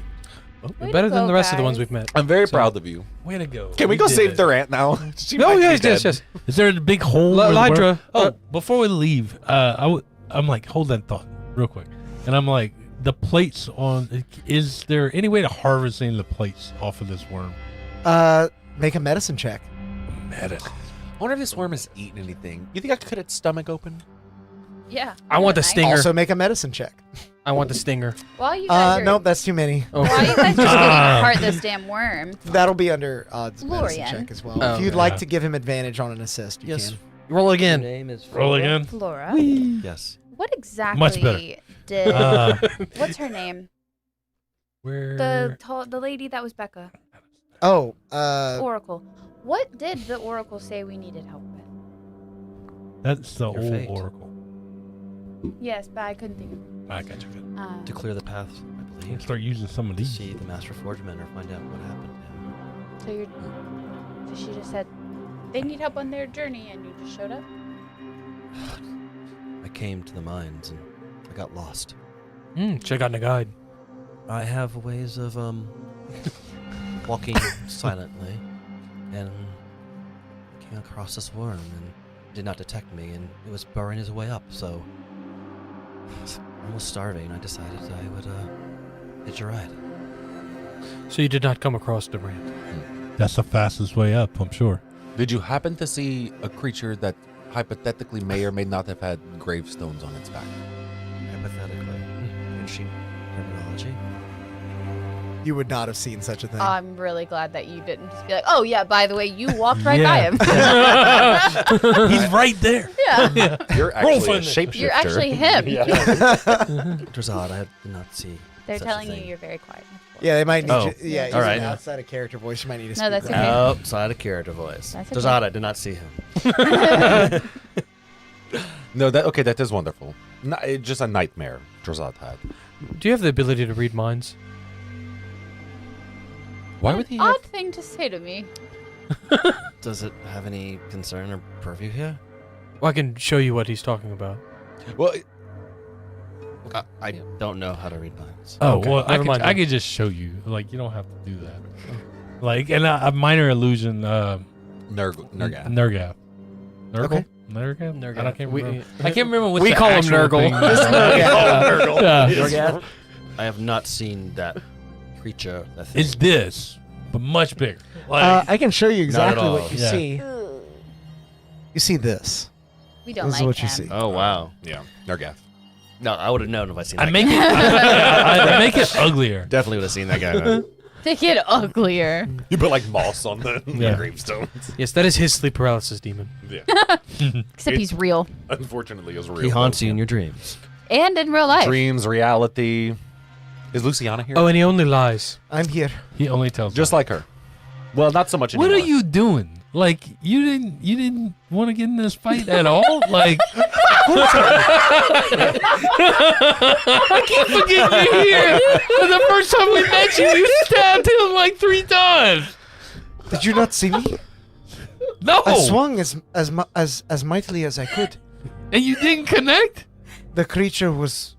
Way Better to than go, the rest of the guys. ones we've met. I'm very So- proud of you. Way to go. Can we go did save it. Durant now? She Oh, might be yes, dead. yes. Is there a big hole? where the Lydra. worm- Oh, before we leave, I'm like, hold that thought real quick. And I'm like, the plates on, is there any way to harvest any of the plates off of this worm? Make a medicine check. I wonder if this worm has eaten anything. You think I could cut its stomach open? Yeah. I want the Nice. stinger. Also, make a medicine check. I want the stinger. While you guys are, Nope, that's too many. Oh. while you guys are splitting apart this damn worm, That'll be under odds medicine Florian. check as well. Oh, if you'd okay. like to give him advantage on an assist, you Yes. can. Roll Your again. name is Roll again. Flora, Yes. what exactly Much better. did Uh, what's her name? where? The lady that was Becca. Oh, Oracle. What did the Oracle say we needed help with? That's the Your old fate. oracle. Yes, but I couldn't think of I got you. To clear the path, I believe. Start using some of To these. see the Master Forgeman or find out what happened to him. So you're so she just said they need help on their journey and you just showed up? I came to the mines and I got lost. Should have gotten a guide. I have ways of walking silently, and came across this worm and did not detect me, and it was burrowing his way up. So I was almost starving. I decided I would hitch a ride. So you did not come across Durant. That's the fastest way up, I'm sure. Did you happen to see a creature that hypothetically may or may not have had gravestones on its back? Hypothetically, ancient terminology. you would not have seen such a thing. I'm really glad that you didn't just be like, oh yeah, by the way, you walked right Yeah. by him. He's right there. Yeah. You're actually a find it. shapeshifter. You're actually him. It was odd. I did not see. They're such a telling you thing. you're very quiet. yeah, they might need Oh, you. Yeah, all using right. an outside of character voice. You might need to No, speak that's louder. okay. Outside of character voice. That's It was okay. odd. I did not see him. No, that is wonderful. Just a nightmare Drazad had. Do you have the ability to read minds? Why would he have... Odd thing to say to me. Does it have any concern or purview here? Well, I can show you what he's talking about. Well, I don't know how to read minds. Oh, Okay, well, never mind I then. could just show you. Like, you don't have to do that. Like, and a minor illusion, Nergath. Nergath. Nurgle? Okay. Nergath? I can't We- remember. I can't remember what we the call him actual Nurgle. thing This is. Nurgle. Yeah. I have not seen that creature. That thing. It's this, but much bigger. Like, I can show you exactly all. what you Yeah. see. You see this. We don't This is like what you him. see. Oh wow! Yeah, Nergath. No, I would have known if I seen. I that make guy. it. I make it uglier. Definitely would have seen that guy. man. They get uglier. You put like moss on the Yeah. gravestones. Yes, that is his sleep paralysis demon. Yeah. Except he's real. Unfortunately, it was real. He haunts you in your dreams. And in real life. Dreams, reality. Is Luciana here? Oh, and he only lies. I'm here. He only tells. Just like her. Well, not so much What anymore. are you doing? Like, you didn't want to get in this fight at all? Like, I keep forgetting you're here. And the first time we met you, you stabbed him like 3 times. Did you not see me? No, I swung as mightily as I could. and you didn't connect. The creature was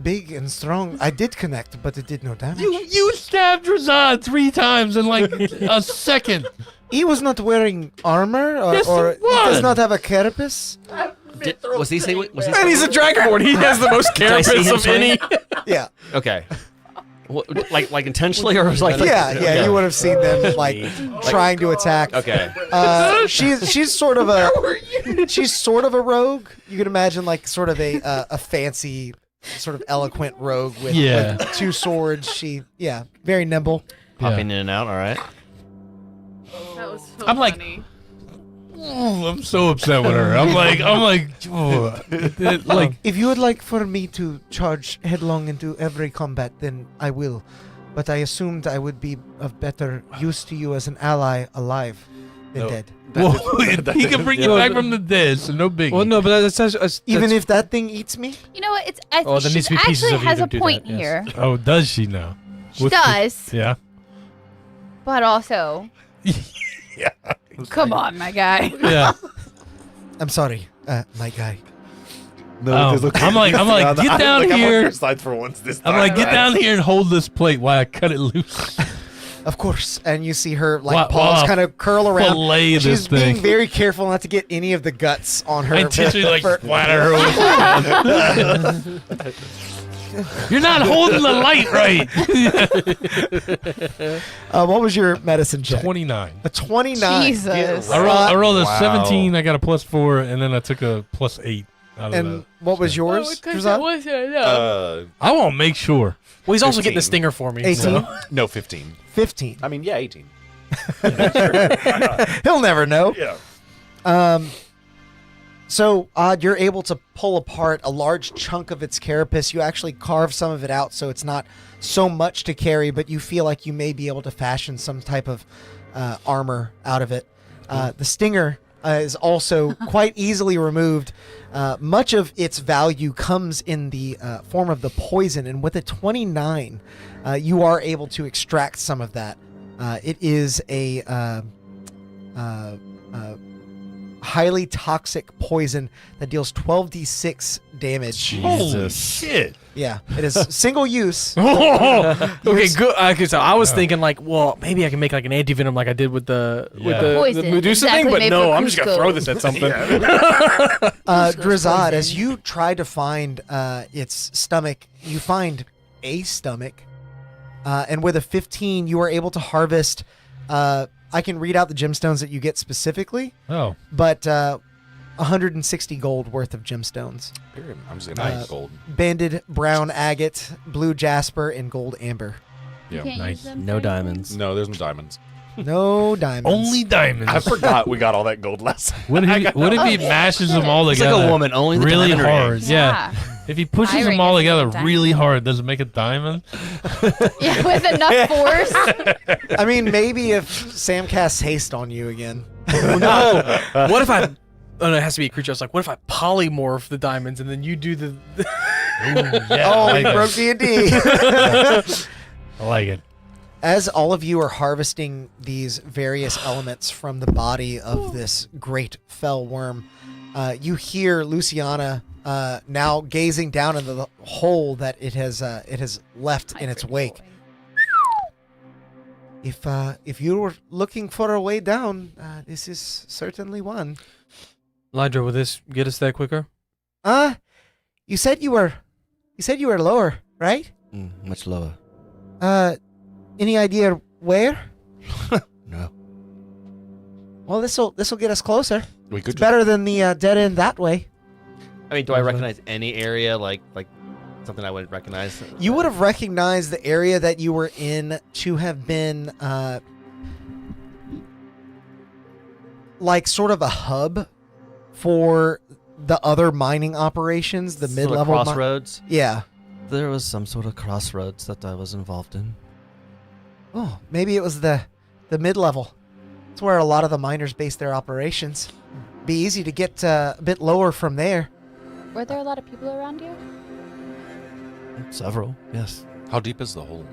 big and strong. I did connect, but it did no damage. You stabbed Razad 3 times in like a second. He was not wearing armor, Yes, he or he was. does not have a carapace. Was he saying? Was he? And he's a Dragonborn. He has the most Did I see carapace him of any. Yeah, Okay. What, like intentionally or was like? yeah. You would have seen them like trying to attack. Okay. She's sort of a rogue. You could imagine like sort of a fancy, sort of eloquent rogue with, Yeah. with 2 swords. Very nimble. Popping in and out. All right. That was so I'm like- funny. Ooh, I'm so upset with her. I'm like, ooh. Like, If you would like for me to charge headlong into every combat, then I will. but I assumed I would be of better use to you as an ally alive than No. dead. Well, he can bring you back from the dead, so no biggie. Well, no, but that's Even if that thing eats me? You know what? It's I Oh, think there she needs to be pieces actually of you has to a do point that, yes. here. Oh, does she now? She With the- does, Yeah. but also, come on, my guy. Yeah. I'm sorry, my guy. No, Oh, because look- I'm like, get down I'm on here. your side for once this time. I'm like, get right? down here and hold this plate while I cut it loose. Of course. And you see her Wow, paws wow. kind of curl around. Fillet this She's being thing. very careful not to get any of the guts on her. I intentionally like fur- splatter her with You're not holding the light right. What was your medicine check? 29. A 29. Jesus. I rolled a Wow. 17. I got a +4, and then I took a +8 out of And that. what was yours? Drazad? I won't make sure. Well, he's also getting the 15. stinger for me. 18? so- No, 15. 15. I mean, yeah, 18. He'll never know. Yeah. So you're able to pull apart a large chunk of its carapace. You actually carve some of it out, so it's not so much to carry, but you feel like you may be able to fashion some type of armor out of it. The stinger is also quite easily removed. Much of its value comes in the form of the poison, and with a 29, you are able to extract some of that. It is a highly toxic poison that deals 12d6 damage. Holy shit. Yeah, it is single use. Okay, good. Okay, so I was thinking like, well, maybe I can make like an anti-venom like I did with the Poison, Medusa exactly thing, but made no, for I'm just gonna Cusco. throw this at something. Drazad, as you try to find its stomach, you find a stomach. And with a 15, you are able to harvest. I can read out the gemstones that you get specifically, Oh. but 160 gold worth of gemstones. I'm just gonna Uh, add gold. Banded brown agate, blue jasper, and gold amber. Yeah. Can't Nice. use them No for diamonds. No, there's no diamonds. No diamonds. Only diamonds. I forgot we got all that gold last time. What if he mashes them all It's like together? a woman, only the really diamond hard. rings. Yeah. If he pushes My them ring all is a together diamond. really hard, does it make a diamond? Yeah, with enough force. I mean, maybe if Sam casts haste on you again. No. What if I? Oh no, it has to be a creature. I was like, what if I polymorph the diamonds and then you do the? Ooh, yeah, Oh, I we like broke it. D&D. I like it. As all of you are harvesting these various elements from the body of this great fell worm, you hear Luciana now gazing down into the hole that it has left in its wake. If you were looking for a way down, this is certainly one. Lydra, will this get us there quicker? You said you were lower, right? Much lower. Any idea where? No. Well, this'll get us closer. We could It's better than the dead end that way. I mean, do I recognize any area like something I would recognize? You would have recognized the area that you were in to have been like sort of a hub for the other mining operations, the Sort of mid-level crossroads. yeah. There was some sort of crossroads that I was involved in. Oh, maybe it was the mid-level. It's where a lot of the miners base their operations. Be easy to get a bit lower from there. Were there a lot of people around you? Several, yes. How deep is the hole?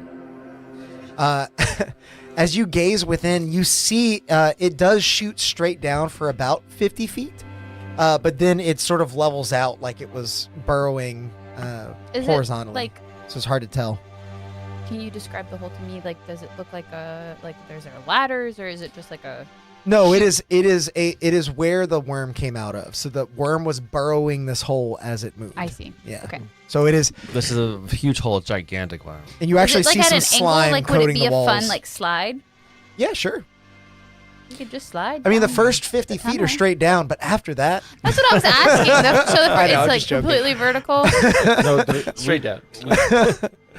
As you gaze within, you see it does shoot straight down for about 50 feet, but then it sort of levels out like it was burrowing Is horizontally. it like? So it's hard to tell. Can you describe the hole to me? Like, does it look like there's there ladders, or is it just like a? No, it is where the worm came out of. So the worm was burrowing this hole as it moved. I see. Yeah. Okay. So it is, This is a huge hole, gigantic one. and you actually is it like see at some an slime angle? Like, would it coating be the a walls. fun like slide? Yeah, sure. You could just slide. I mean, the down first 50 the feet are tunnel. straight down, but after that, That's what I was asking. So I know, I'm it's like just joking. completely vertical. No, Straight down.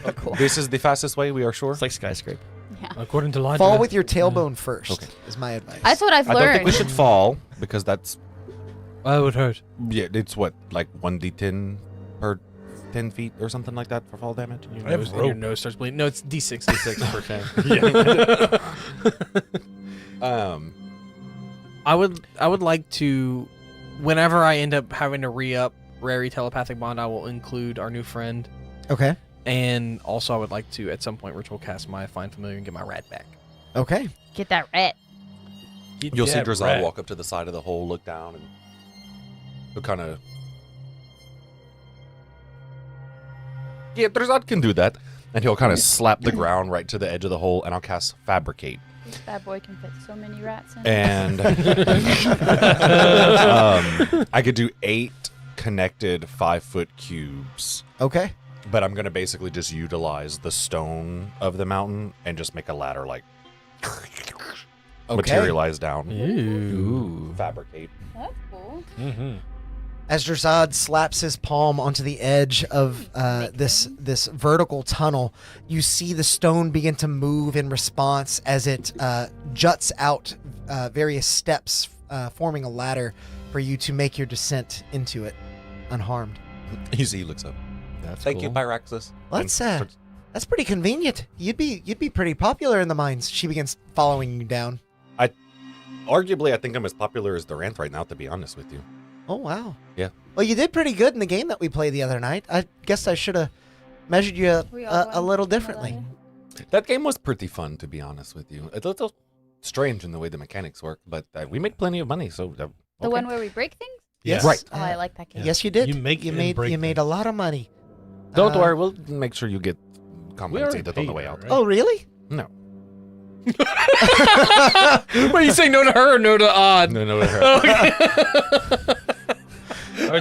Oh, cool. this is the fastest way. We are sure. It's like skyscraper. Yeah. According to Lydra. fall with your tailbone first. Okay. Is my advice. That's what I've I don't learned. think we should fall because that's That would hurt. it's what like 1d10 per 10 feet or something like that for fall damage. Your I have nose, and your rope. nose starts bleeding. No, it's D6. D6 per 10. I would like to, whenever I end up having to re-up Rary Telepathic Bond, I will include our new friend. Okay. And also I would like to, at some point, ritual cast my Find Familiar and get my rat back. Okay. Get that rat. You'll see Drazad walk up to the side of the hole, look down, and he'll kind of... Yeah, Drazad can do that. And he'll kind of slap the ground right to the edge of the hole, and I'll cast Fabricate. This bad boy can fit so many rats in. And I could do 8 connected 5-foot cubes. Okay. But I'm going to basically just utilize the stone of the mountain and just make a ladder, like, materialize down. Ooh. Fabricate. That's cool. Mm-hmm. As Drazad slaps his palm onto the edge of this vertical tunnel, you see the stone begin to move in response as it juts out various steps, forming a ladder for you to make your descent into it unharmed. You see, he looks up. Thank you, Pyraxis. Well, that's pretty convenient. You'd be pretty popular in the mines. She begins following you down. Arguably, I think I'm as popular as Durant right now, to be honest with you. Oh, wow. Yeah. Well, you did pretty good in the game that we played the other night. I guess I should have measured you a little differently. That game was pretty fun, to be honest with you. It's a little strange in the way the mechanics work, but we made plenty of money, so... The one where we break things? Yes. Right. Oh, I like that game. Yes, you did. You make you and made break you made a lot of money. Don't worry, we'll make sure you get compensated on the way her, out. right? Oh, really? No. Wait, are you saying no to her or no to Odd? No,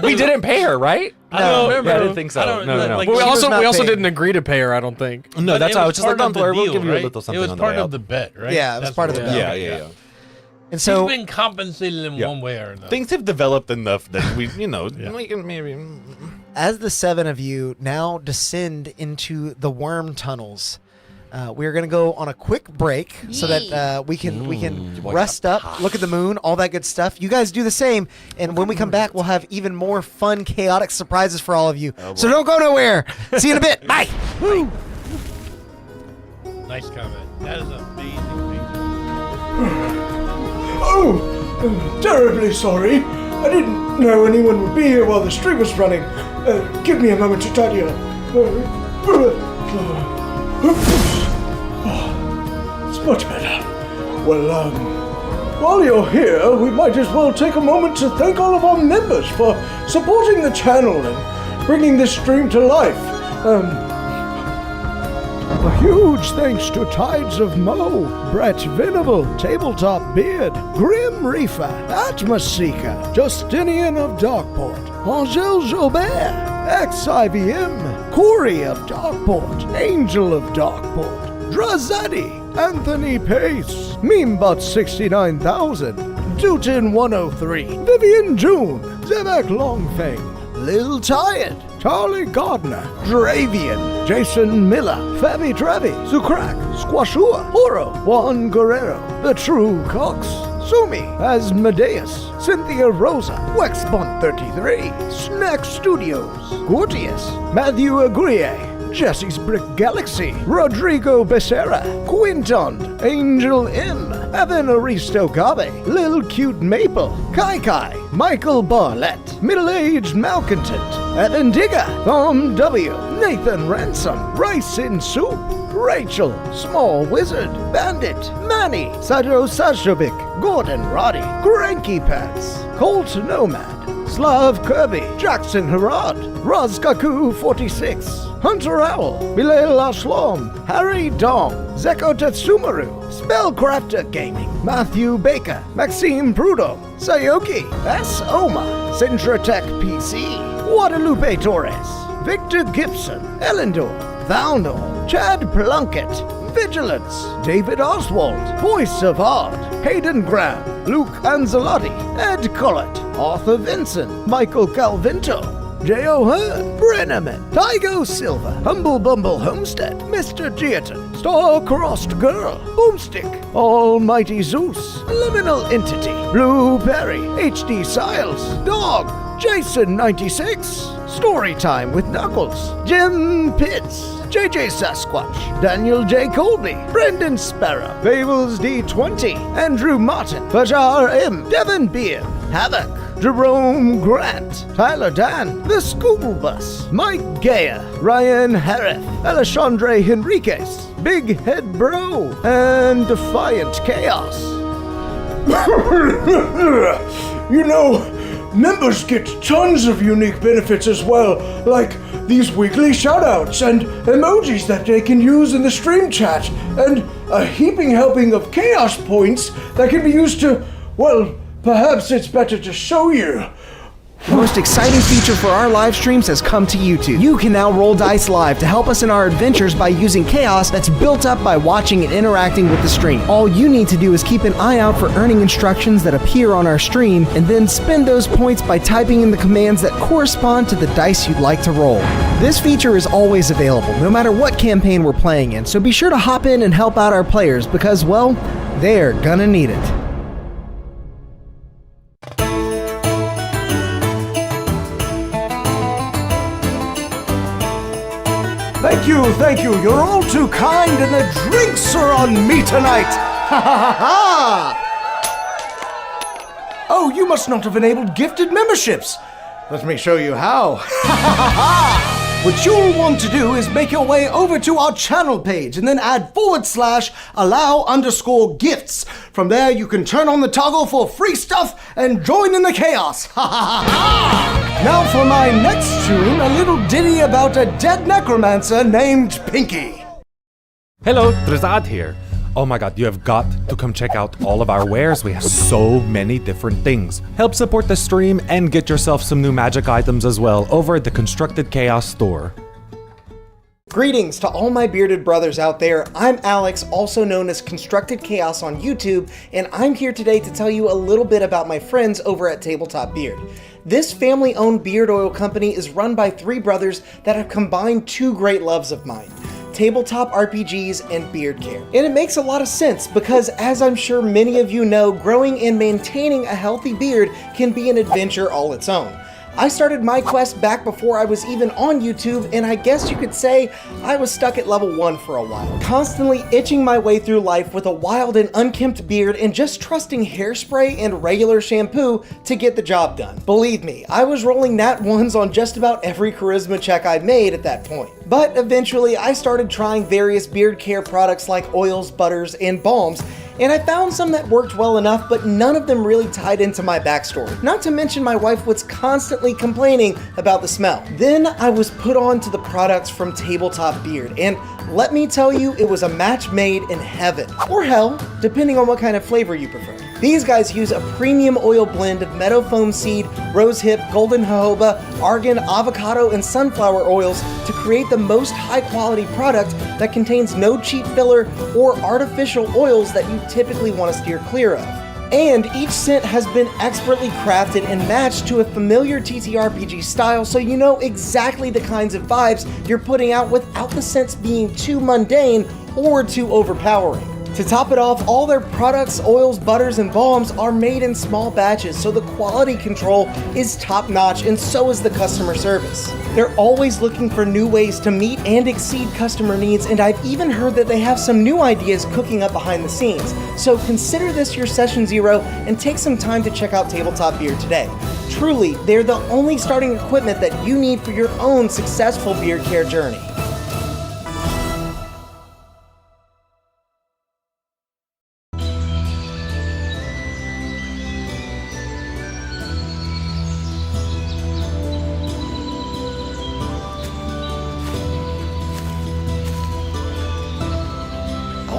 we didn't pay her, right? I don't Yeah, remember. I didn't think so. I don't- No. like, Well, we she was also not paid. didn't agree to pay her, I don't think. No, But that's it why I was just like, part don't of the worry, we'll deal, give you a right? little something It was on the part way of out. the bet, right? Yeah, it was That's part of what the it bet. was. Yeah. And so He's been compensated in Yeah. one way or another. Things have developed enough that we, Yeah. we can maybe... as the 7 of you now descend into the worm tunnels, we're going to go on a quick break so that we can rest up, look at the moon, all that good stuff. You guys do the same, and when we come back, we'll have even more fun, chaotic surprises for all of you. So don't go nowhere. See you in a bit. Bye. Woo. Nice comment. That is amazing. Oh, terribly sorry. I didn't know anyone would be here while the stream was running. Give me a moment to tidy up. It's much better. Well, while you're here, we might as well take a moment to thank all of our members for supporting the channel and bringing this stream to life. A huge thanks to Tides of Mo, Brett Venable, Tabletop Beard, Grim Reaper, Atmos Seeker, Justinian of Darkport, Angel Jobert, XIVM, Corey of Darkport, Angel of Darkport, Drazadi, Anthony Pace, Memebot 69000, Dutin 103, Vivian June, Zebek Longfang, Lil Tired, Charlie Gardner, Dravian, Jason Miller, Fabi Travi, Zukrak, Squashua, Oro, Juan Guerrero, The True Cox, Sumi, Asmodeus, Cynthia Rosa, Wexbont 33, Snack Studios, Gortius, Matthew Agrier, Jesse's Brick Galaxy, Rodrigo Becerra, Quinton, Angel M, Evan Aristo Gabe, Lil Cute Maple, Kai Kai, Michael Barlett, Middle-Aged Malcontent, Evan Digger, Tom W, Nathan Ransom, Rice in Soup, Rachel, Small Wizard, Bandit, Manny, Sadro Sashovic, Gordon Roddy, Cranky Pants, Colt Nomad, Slav Kirby, Jackson Harad, Rozkaku 46, Hunter Owl, Bilal Aslam, Harry Dong, Zeko Tetsumaru, Spellcrafter Gaming, Matthew Baker, Maxime Prudhomme, Sayoki, S. Oma, Centratech PC, Guadalupe Torres, Victor Gibson, Elendor, Valnor, Chad Plunkett, Vigilance, David Oswald, Voice of Ard, Hayden Graham, Luke Anzelotti, Ed Collett, Arthur Vincent, Michael Calvinto, J.O. Hearn, Brenneman, Tygo Silva, Humble Bumble Homestead, Mr. Geaton, Star-Crossed Girl, Boomstick, Almighty Zeus, Liminal Entity, Blue Berry, HD Siles, Dog, Jason 96, Story Time with Knuckles, Jim Pitts, JJ Sasquatch, Daniel J. Colby, Brendan Sparrow, Fables D20, Andrew Martin, Fajar M, Devin Beard, Havoc, Jerome Grant, Tyler Dan, The School Bus, Mike Gaya, Ryan Harris, Alexandre Henriquez, Big Head Bro, and Defiant Chaos. You know, members get tons of unique benefits as well, like these weekly shoutouts and emojis that they can use in the stream chat, and a heaping helping of chaos points that can be used to, well, perhaps it's better to show you. The most exciting feature for our live streams has come to YouTube. You can now roll dice live to help us in our adventures by using chaos that's built up by watching and interacting with the stream. All you need to do is keep an eye out for earning instructions that appear on our stream, and then spend those points by typing in the commands that correspond to the dice you'd like to roll. This feature is always available, no matter what campaign we're playing in, so be sure to hop in and help out our players because, well, they're gonna need it. Thank you, you're all too kind, and the drinks are on me tonight! Ha ha ha ha! Oh, you must not have enabled gifted memberships! Let me show you how. Ha ha ha! What you'll want to do is make your way over to our channel page and then add /allow_gifts. From there, you can turn on the toggle for free stuff and join in the chaos. Ha ha ha! Now for my next tune, a little ditty about a dead necromancer named Pinky. Hello, Drazad here. Oh my god, you have got to come check out all of our wares. We have so many different things. Help support the stream and get yourself some new magic items as well over at the Constructed Chaos store. Greetings to all my bearded brothers out there. I'm Alex, also known as Constructed Chaos on YouTube, and I'm here today to tell you a little bit about my friends over at Tabletop Beard. This family-owned beard oil company is run by three brothers that have combined two great loves of mine: tabletop RPGs and beard care. And it makes a lot of sense because, as I'm sure many of you know, growing and maintaining a healthy beard can be an adventure all its own. I started my quest back before I was even on YouTube, and I guess you could say I was stuck at level 1 for a while, constantly itching my way through life with a wild and unkempt beard and just trusting hairspray and regular shampoo to get the job done. Believe me, I was rolling nat 1s on just about every charisma check I made at that point. But eventually I started trying various beard care products like oils, butters, and balms, and I found some that worked well enough, but none of them really tied into my backstory. Not to mention my wife was constantly complaining about the smell. Then I was put on to the products from Tabletop Beard, and let me tell you, it was a match made in heaven. Or hell, depending on what kind of flavor you prefer. These guys use a premium oil blend of meadow foam seed, rosehip, golden jojoba, argan, avocado, and sunflower oils to create the most high-quality product that contains no cheap filler or artificial oils that you typically want to steer clear of. And each scent has been expertly crafted and matched to a familiar TTRPG style, so you know exactly the kinds of vibes you're putting out without the scents being too mundane or too overpowering. To top it off, all their products, oils, butters, and balms are made in small batches, so the quality control is top-notch, and so is the customer service. They're always looking for new ways to meet and exceed customer needs, and I've even heard that they have some new ideas cooking up behind the scenes. So consider this your session 0 and take some time to check out Tabletop Beard today. Truly, they're the only starting equipment that you need for your own successful beard care journey.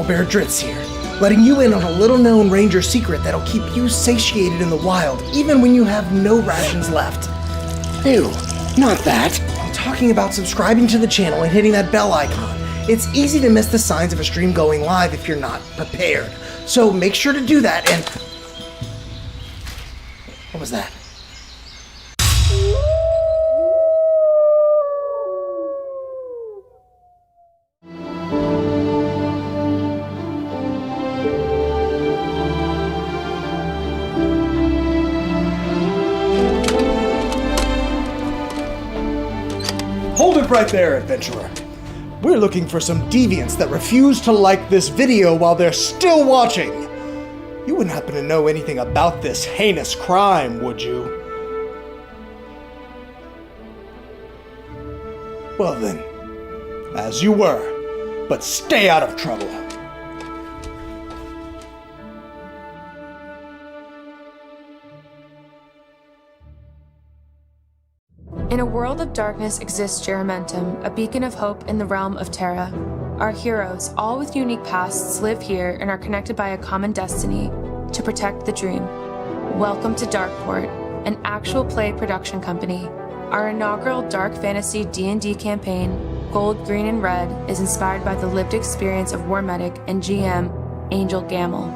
Bear Dritz here, letting you in on a little-known ranger secret that'll keep you satiated in the wild, even when you have no rations left. Ew, not that. I'm talking about subscribing to the channel and hitting that bell icon. It's easy to miss the signs of a stream going live if you're not prepared. So make sure to do that and... What was that? right there, adventurer. We're looking for some deviants that refuse to like this video while they're still watching. You wouldn't happen to know anything about this heinous crime, would you? Well then, as you were, but stay out of trouble. In a world of darkness exists Geramentum, a beacon of hope in the realm of Terra. Our heroes, all with unique pasts, live here and are connected by a common destiny to protect the dream. Welcome to Darkeport, an actual play production company. Our inaugural dark fantasy D&D campaign, Gold, Green, and Red, is inspired by the lived experience of War Medic and GM Angel Gamble.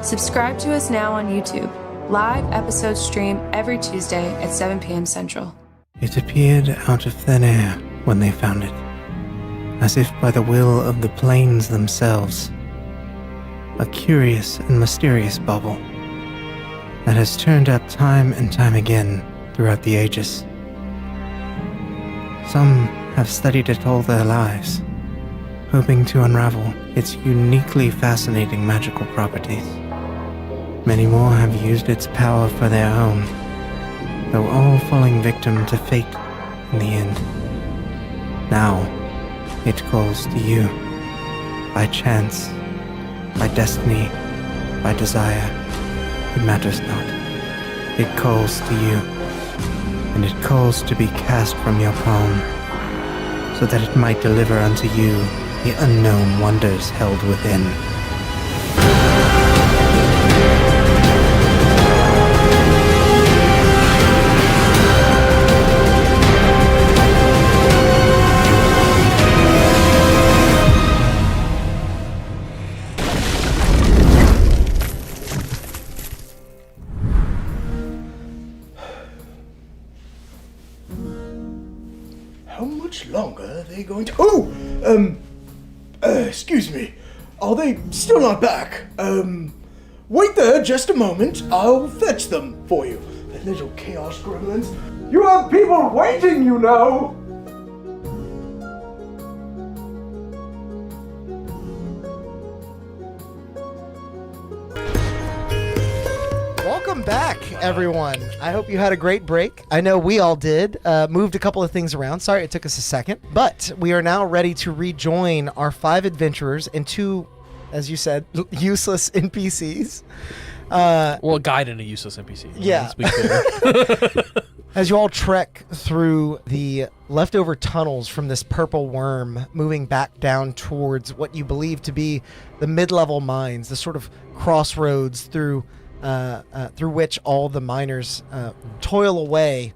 Subscribe to us now on YouTube. Live episodes stream every Tuesday at 7 p.m. Central. It appeared out of thin air when they found it, as if by the will of the plains themselves. A curious and mysterious bauble that has turned up time and time again throughout the ages. Some have studied it all their lives, hoping to unravel its uniquely fascinating magical properties. Many more have used its power for their own, though all falling victim to fate in the end. Now, it calls to you. By chance, by destiny, by desire, it matters not. It calls to you, and it calls to be cast from your palm, so that it might deliver unto you the unknown wonders held within. How much longer are they going to... excuse me. Are they still not back? Wait there just a moment. I'll fetch them for you. The little chaos gremlins. You have people waiting, you know! Welcome back, everyone. I hope you had a great break. I know we all did. Moved a couple of things around. Sorry it took us a second. But we are now ready to rejoin our 5 adventurers and 2, as you said, useless NPCs. Well, a guide and a useless NPC. Yeah. Let's be clear. As you all trek through the leftover tunnels from this purple worm, moving back down towards what you believe to be the mid-level mines, the sort of crossroads through which all the miners toil away,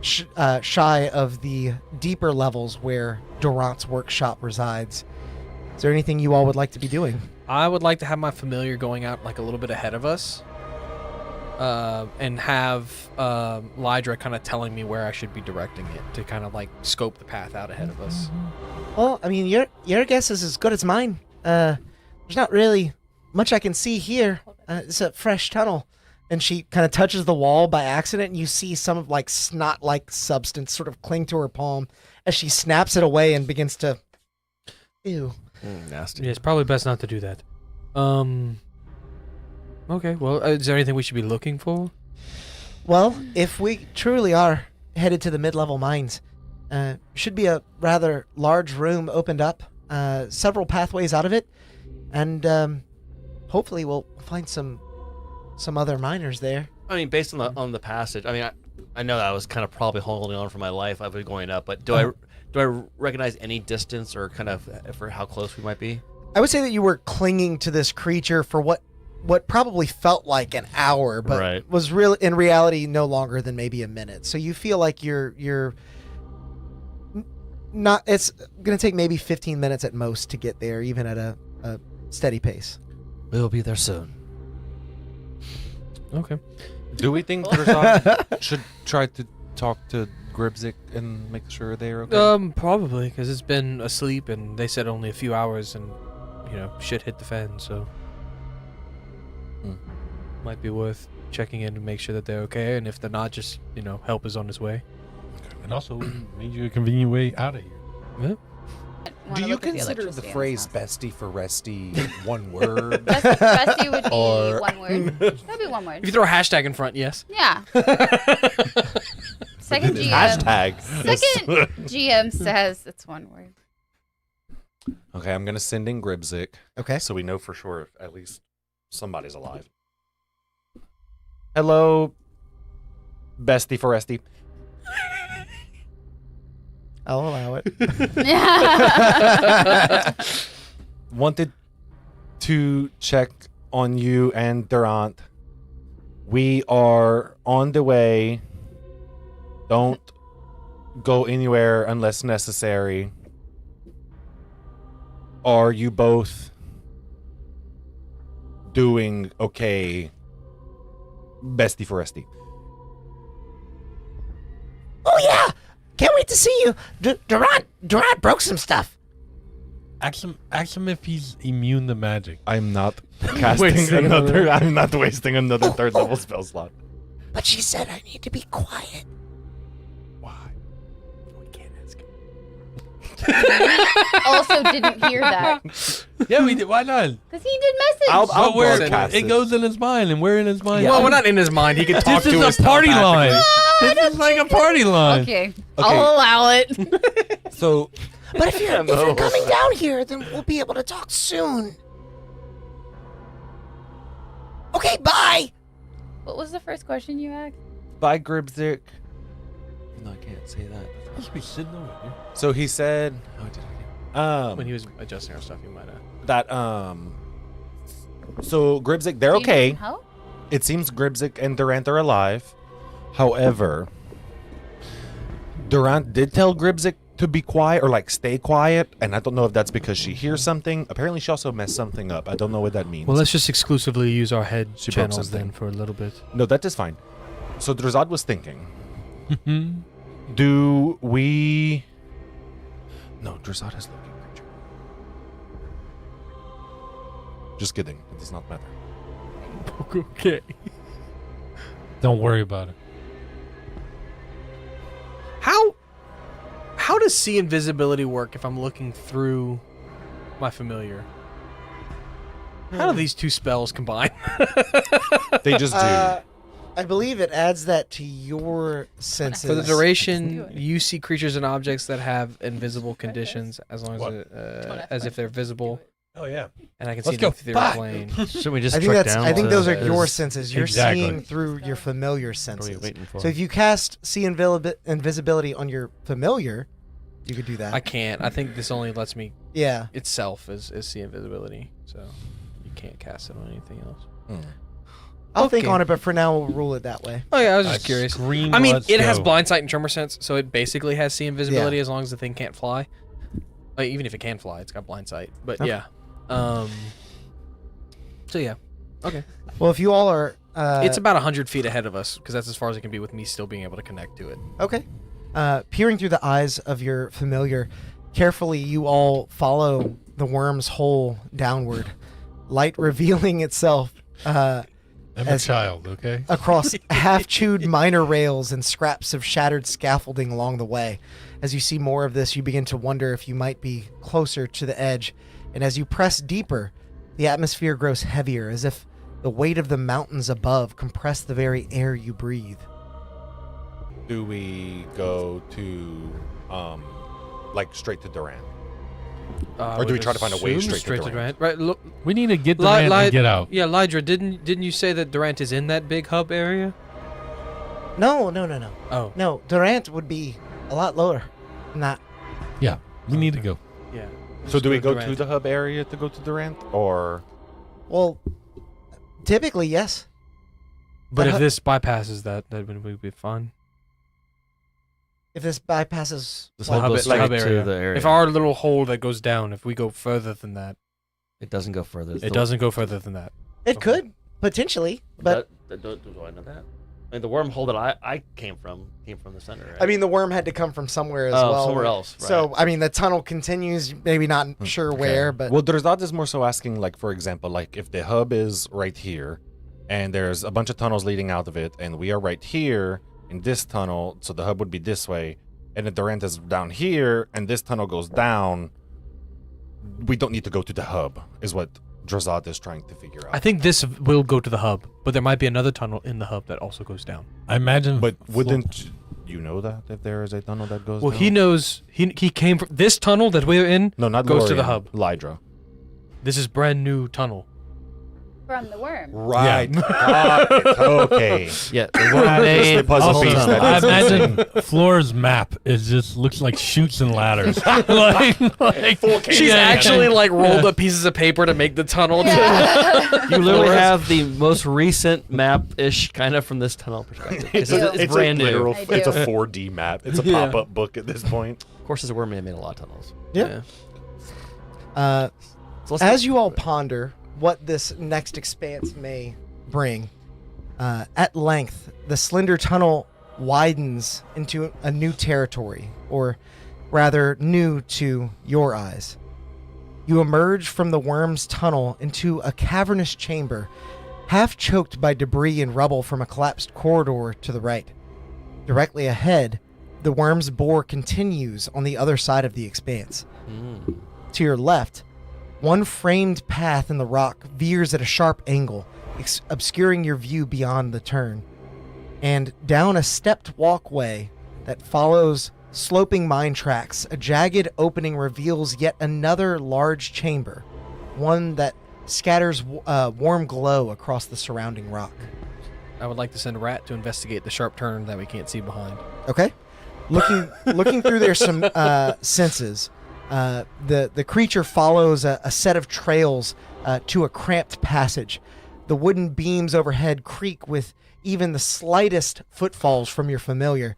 shy of the deeper levels where Durant's workshop resides. Is there anything you all would like to be doing? I would like to have my familiar going out like a little bit ahead of us, and have Lydra kind of telling me where I should be directing it to kind of like scope the path out ahead of us. Well, I mean, your guess is as good as mine. There's not really much I can see here. It's a fresh tunnel. And she kind of touches the wall by accident, and you see some of like snot-like substance sort of cling to her palm as she snaps it away and begins to... Ew. Nasty. Yeah, it's probably best not to do that. Okay, well, is there anything we should be looking for? Well, if we truly are headed to the mid-level mines, should be a rather large room opened up, several pathways out of it, and hopefully we'll find some other miners there. I mean, based on the passage, I mean, I know that I was kind of probably holding on for my life. I've been going up, but do I recognize any distance or kind of for how close we might be? I would say that you were clinging to this creature for what probably felt like an hour, but was really in reality no longer than maybe a minute. So you feel like you're not. It's gonna take maybe 15 minutes at most to get there, even at a steady pace. We'll be there soon. Okay. Do we think Drazak should try to talk to Gribzik and make sure they're okay? Probably, because it's been asleep, and they said only a few hours, and shit hit the fan, so might be worth checking in to make sure that they're okay, and if they're not, just help is on its way. And also, we made you a convenient way out of here. Do you consider the phrase "bestie for resty" one word? Bestie would be Or- one word. That'd be one word. If you throw a hashtag in front, yes. Yeah. Second GM. Hashtag. Second GM says it's one word. Okay, I'm gonna send in Gribzik. Okay. So we know for sure if at least somebody's alive. Hello, bestie for resty. I'll allow it. Wanted to check on you and Durant. We are on the way. Don't go anywhere unless necessary. Are you both doing okay, bestie for resty? Oh yeah! Can't wait to see you. Durant broke some stuff. Ask him if he's immune to magic. I'm not casting another. I'm not wasting another third level spell slot. But she said I need to be quiet. Why? We can't ask him. Also didn't hear that. Yeah, we did. Why not? Because he did message. I'll broadcast it goes in his mind, and we're in his mind. Well, we're not in his mind. He can talk This to us is a party line. I This is like a party line. Okay. I'll allow it. So, But if you're coming down here, then we'll be able to talk soon. Okay, bye. What was the first question you asked? bye, Gribzik. No, I can't say that. Must be sitting over here. So he said, "Oh, did I?" When he was adjusting our stuff, he might have. That So Gribzik, they're Do you need okay. some help? It seems Gribzik and Durant are alive. However, Durant did tell Gribzik to be quiet or like stay quiet, and I don't know if that's because she hears something. Apparently, she also messed something up. I don't know what that means. Well, let's just exclusively use our head She broke channels something. then for a little bit. No, that is fine. So Drazad was thinking, do we? No, Drazad has looking creature. Just kidding. It does not matter. Okay. Don't worry about it. How does see invisibility work if I'm looking through my familiar? How do these two spells combine? They just do. I believe it adds that to your senses. For the duration, you see creatures and objects that have invisible conditions as long as if they're visible. Oh yeah. And I can Let's see go. them through their plane. Should we just I think trick that's. down I think to those are the- your senses. You're Exactly. seeing through your familiar What are we senses. waiting for? So if you cast see invisibility on your familiar, you could do that. I can't. I think this only lets me Yeah. itself is see invisibility. So you can't cast it on anything else. I'll think Okay. on it, but for now we'll rule it that way. Oh yeah, I was just curious. Scream, I mean, let's it has go. blind sight and tremor sense, so it basically has see invisibility as long as the thing can't fly. Like, even if it can fly, it's got blind sight. But Okay. yeah. So yeah. Okay. Well, if you all are, It's about 100 feet ahead of us because that's as far as it can be with me still being able to connect to it. okay. Peering through the eyes of your familiar, carefully you all follow the worm's hole downward, light revealing itself I'm a as- child, okay? across half-chewed minor rails and scraps of shattered scaffolding along the way. As you see more of this, you begin to wonder if you might be closer to the edge, and as you press deeper, the atmosphere grows heavier, as if the weight of the mountains above compress the very air you breathe. Do we go to, like straight to Durant? Or do we try to find a way straight to Durant? Right. Look, We need to get Durant and get out. Yeah, Lydra, didn't you say that Durant is in that big hub area? No. Oh. No, Durant would be a lot lower. Not. Yeah, we need to go. Yeah. So do we go to Durant. the hub area to go to Durant, or? Well, typically, yes. But The if hub- this bypasses that would be fun. If this bypasses. This what? hub goes straight hub to area. the area. If our little hole that goes down, if we go further than that, It doesn't go further. it doesn't go further than that. It could, potentially, but. Do I know that? I mean, the wormhole that I came from the center. Right? I mean, the worm had to come from somewhere as Oh, well. somewhere else, So, right. I mean, the tunnel continues, maybe not sure where, but Well, Drazad is more so asking, like, for example, like if the hub is right here, and there's a bunch of tunnels leading out of it, and we are right here in this tunnel, so the hub would be this way, and if Durant is down here, and this tunnel goes down, we don't need to go to the hub, is what Drazad is trying to figure out. I think this will go to the hub, but there might be another tunnel in the hub that also goes down. I imagine. But wouldn't you know that if there is a tunnel that goes Well, down? he knows. He came from this tunnel that we're in. No, not goes to the Lorien, hub. Lydra. This is brand new tunnel. From the worm. Right. Got it. Okay. Yeah. That's the puzzle Also, piece that I is imagine missing. Flora's map is just looks like chutes and ladders. like, She's actually like rolled up pieces of paper to make the tunnel. You literally have the most recent map-ish kind of from this tunnel perspective. It's, It's brand a new. literal, I it's a do. 4D map. It's a Yeah. pop-up book at this point. Of course, as a worm, man made a lot of tunnels. Yeah. So let's As you all ponder what this next expanse may bring, at length, the slender tunnel widens into a new territory, or rather, new to your eyes. You emerge from the worm's tunnel into a cavernous chamber, half choked by debris and rubble from a collapsed corridor to the right. Directly ahead, the worm's bore continues on the other side of the expanse. To your left, one framed path in the rock veers at a sharp angle, obscuring your view beyond the turn. And down a stepped walkway that follows sloping mine tracks, a jagged opening reveals yet another large chamber, one that scatters warm glow across the surrounding rock. I would like to send Rat to investigate the sharp turn that we can't see behind. Okay. Looking through their some senses, the creature follows a set of trails to a cramped passage. The wooden beams overhead creak with even the slightest footfalls from your familiar,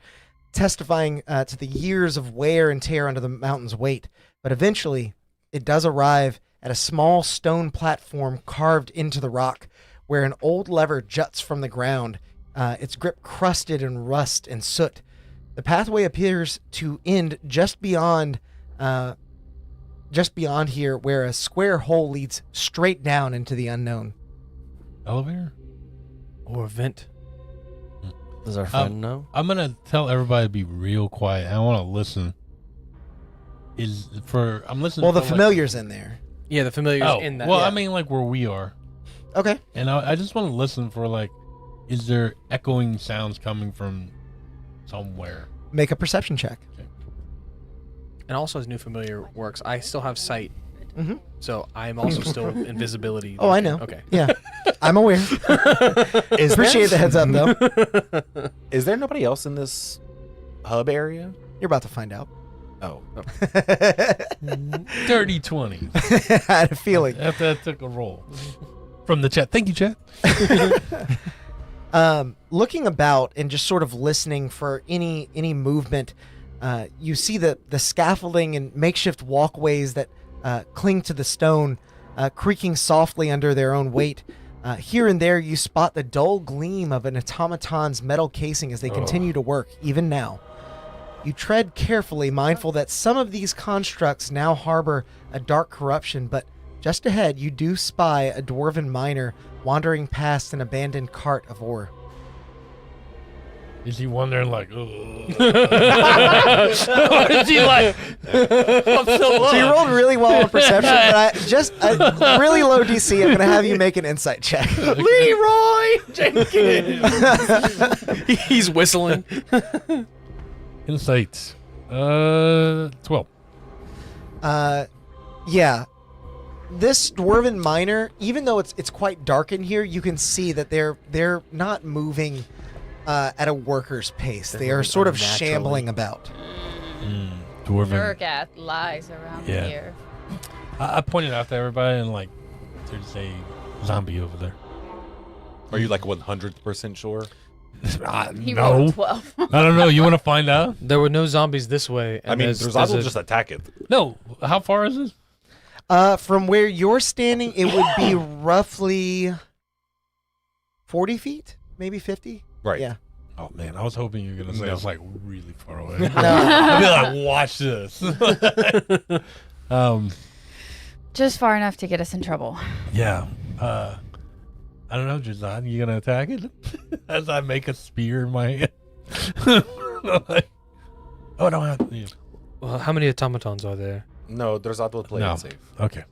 testifying to the years of wear and tear under the mountain's weight. But eventually, it does arrive at a small stone platform carved into the rock, where an old lever juts from the ground, its grip crusted in rust and soot. The pathway appears to end just beyond here, where a square hole leads straight down into the unknown. Elevator? Or vent. Does our friend know? I'm gonna tell everybody to be real quiet. I want to listen. I'm listening. Well, the for, familiar's in there. Yeah, the familiar's Like, in that. well, yeah. I mean, like where we are, Okay. and I just want to listen for like, is there echoing sounds coming from somewhere? Make a perception check. And also, as new familiar works, I still have sight. Mm-hmm. So I'm also still invisibility. Oh, I know. Okay. Yeah, I'm aware. Appreciate the heads up, though. Is there nobody else in this hub area? You're about to find out. Oh. Dirty 20. I had a feeling. After I took a roll from the chat. Thank you, chat. Looking about and just sort of listening for any movement, you see the scaffolding and makeshift walkways that cling to the stone, creaking softly under their own weight. Here and there, you spot the dull gleam of an automaton's metal casing as they continue to work, even now. You tread carefully, mindful that some of these constructs now harbor a dark corruption, but just ahead, you do spy a dwarven miner wandering past an abandoned cart of ore. Is he wondering like, oh? Or is he like, I'm so So you rolled really well on perception, but a really low DC. I'm going to have you make an insight check. Leroy Jenkins? He's whistling. Insight. 12. Yeah. This dwarven miner, even though it's quite dark in here, you can see that they're not moving at a worker's pace. They are sort of shambling about. Dwarven. Durgath lies around Yeah. here. I pointed out to everybody and like, there's a zombie over there. Are you like 100% sure? He no. rolled 12. I don't know. You want to find out? There were no zombies this way. I mean, Drazad will just attack it. No. How far is this? From where you're standing, it would be roughly 40 feet, maybe 50. Right. Yeah. Oh man, I was hoping you were gonna say No. it's like really far away. No. I'd be like, watch this. Just far enough to get us in trouble. Yeah. I don't know, Jazan, you gonna attack it? As I make a spear in my hand. Oh no. Yeah. Well, how many automatons are there? No, there's auto play No. and save. Okay.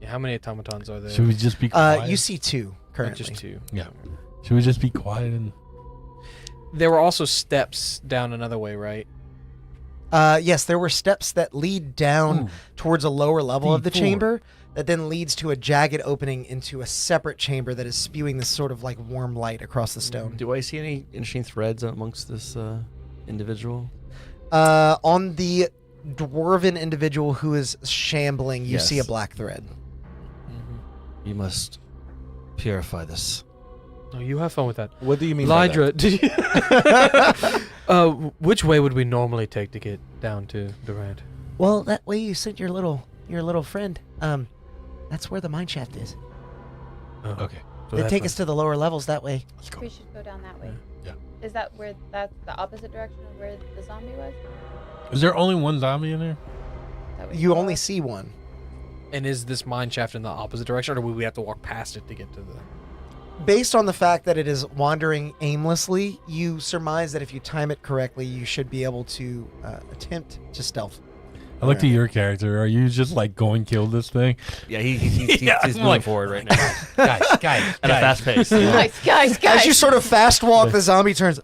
Yeah, how many automatons are there? Should we just be quiet? You see 2 currently. Just 2. Yeah. Should we just be quiet and? There were also steps down another way, right? Yes, there were steps that lead down towards a lower level of the D4. chamber that then leads to a jagged opening into a separate chamber that is spewing this sort of like warm light across the stone. Do I see any interesting threads amongst this individual? On the dwarven individual who is shambling, you Yes. see a black thread. You must purify this. Oh, you have fun with that. What do you mean by that? Lydra, did you... which way would we normally take to get down to Durant? Well, that way you sent your little friend. That's where the mine shaft is. Oh, Okay. So They that's take what- us to the lower levels that way. Let's go. We should go down that way. Yeah. Is that where that's the opposite direction of where the zombie was? Is there only one zombie in there? That way You go only up? see one. And is this mine shaft in the opposite direction, or would we have to walk past it to get to the... Based on the fact that it is wandering aimlessly, you surmise that if you time it correctly, you should be able to attempt to stealth. I look to your character. Are you just like going kill this thing? Yeah, he's Yeah, moving like- forward right now guys, at a fast pace. Guys. As you sort of fast walk, the zombie turns,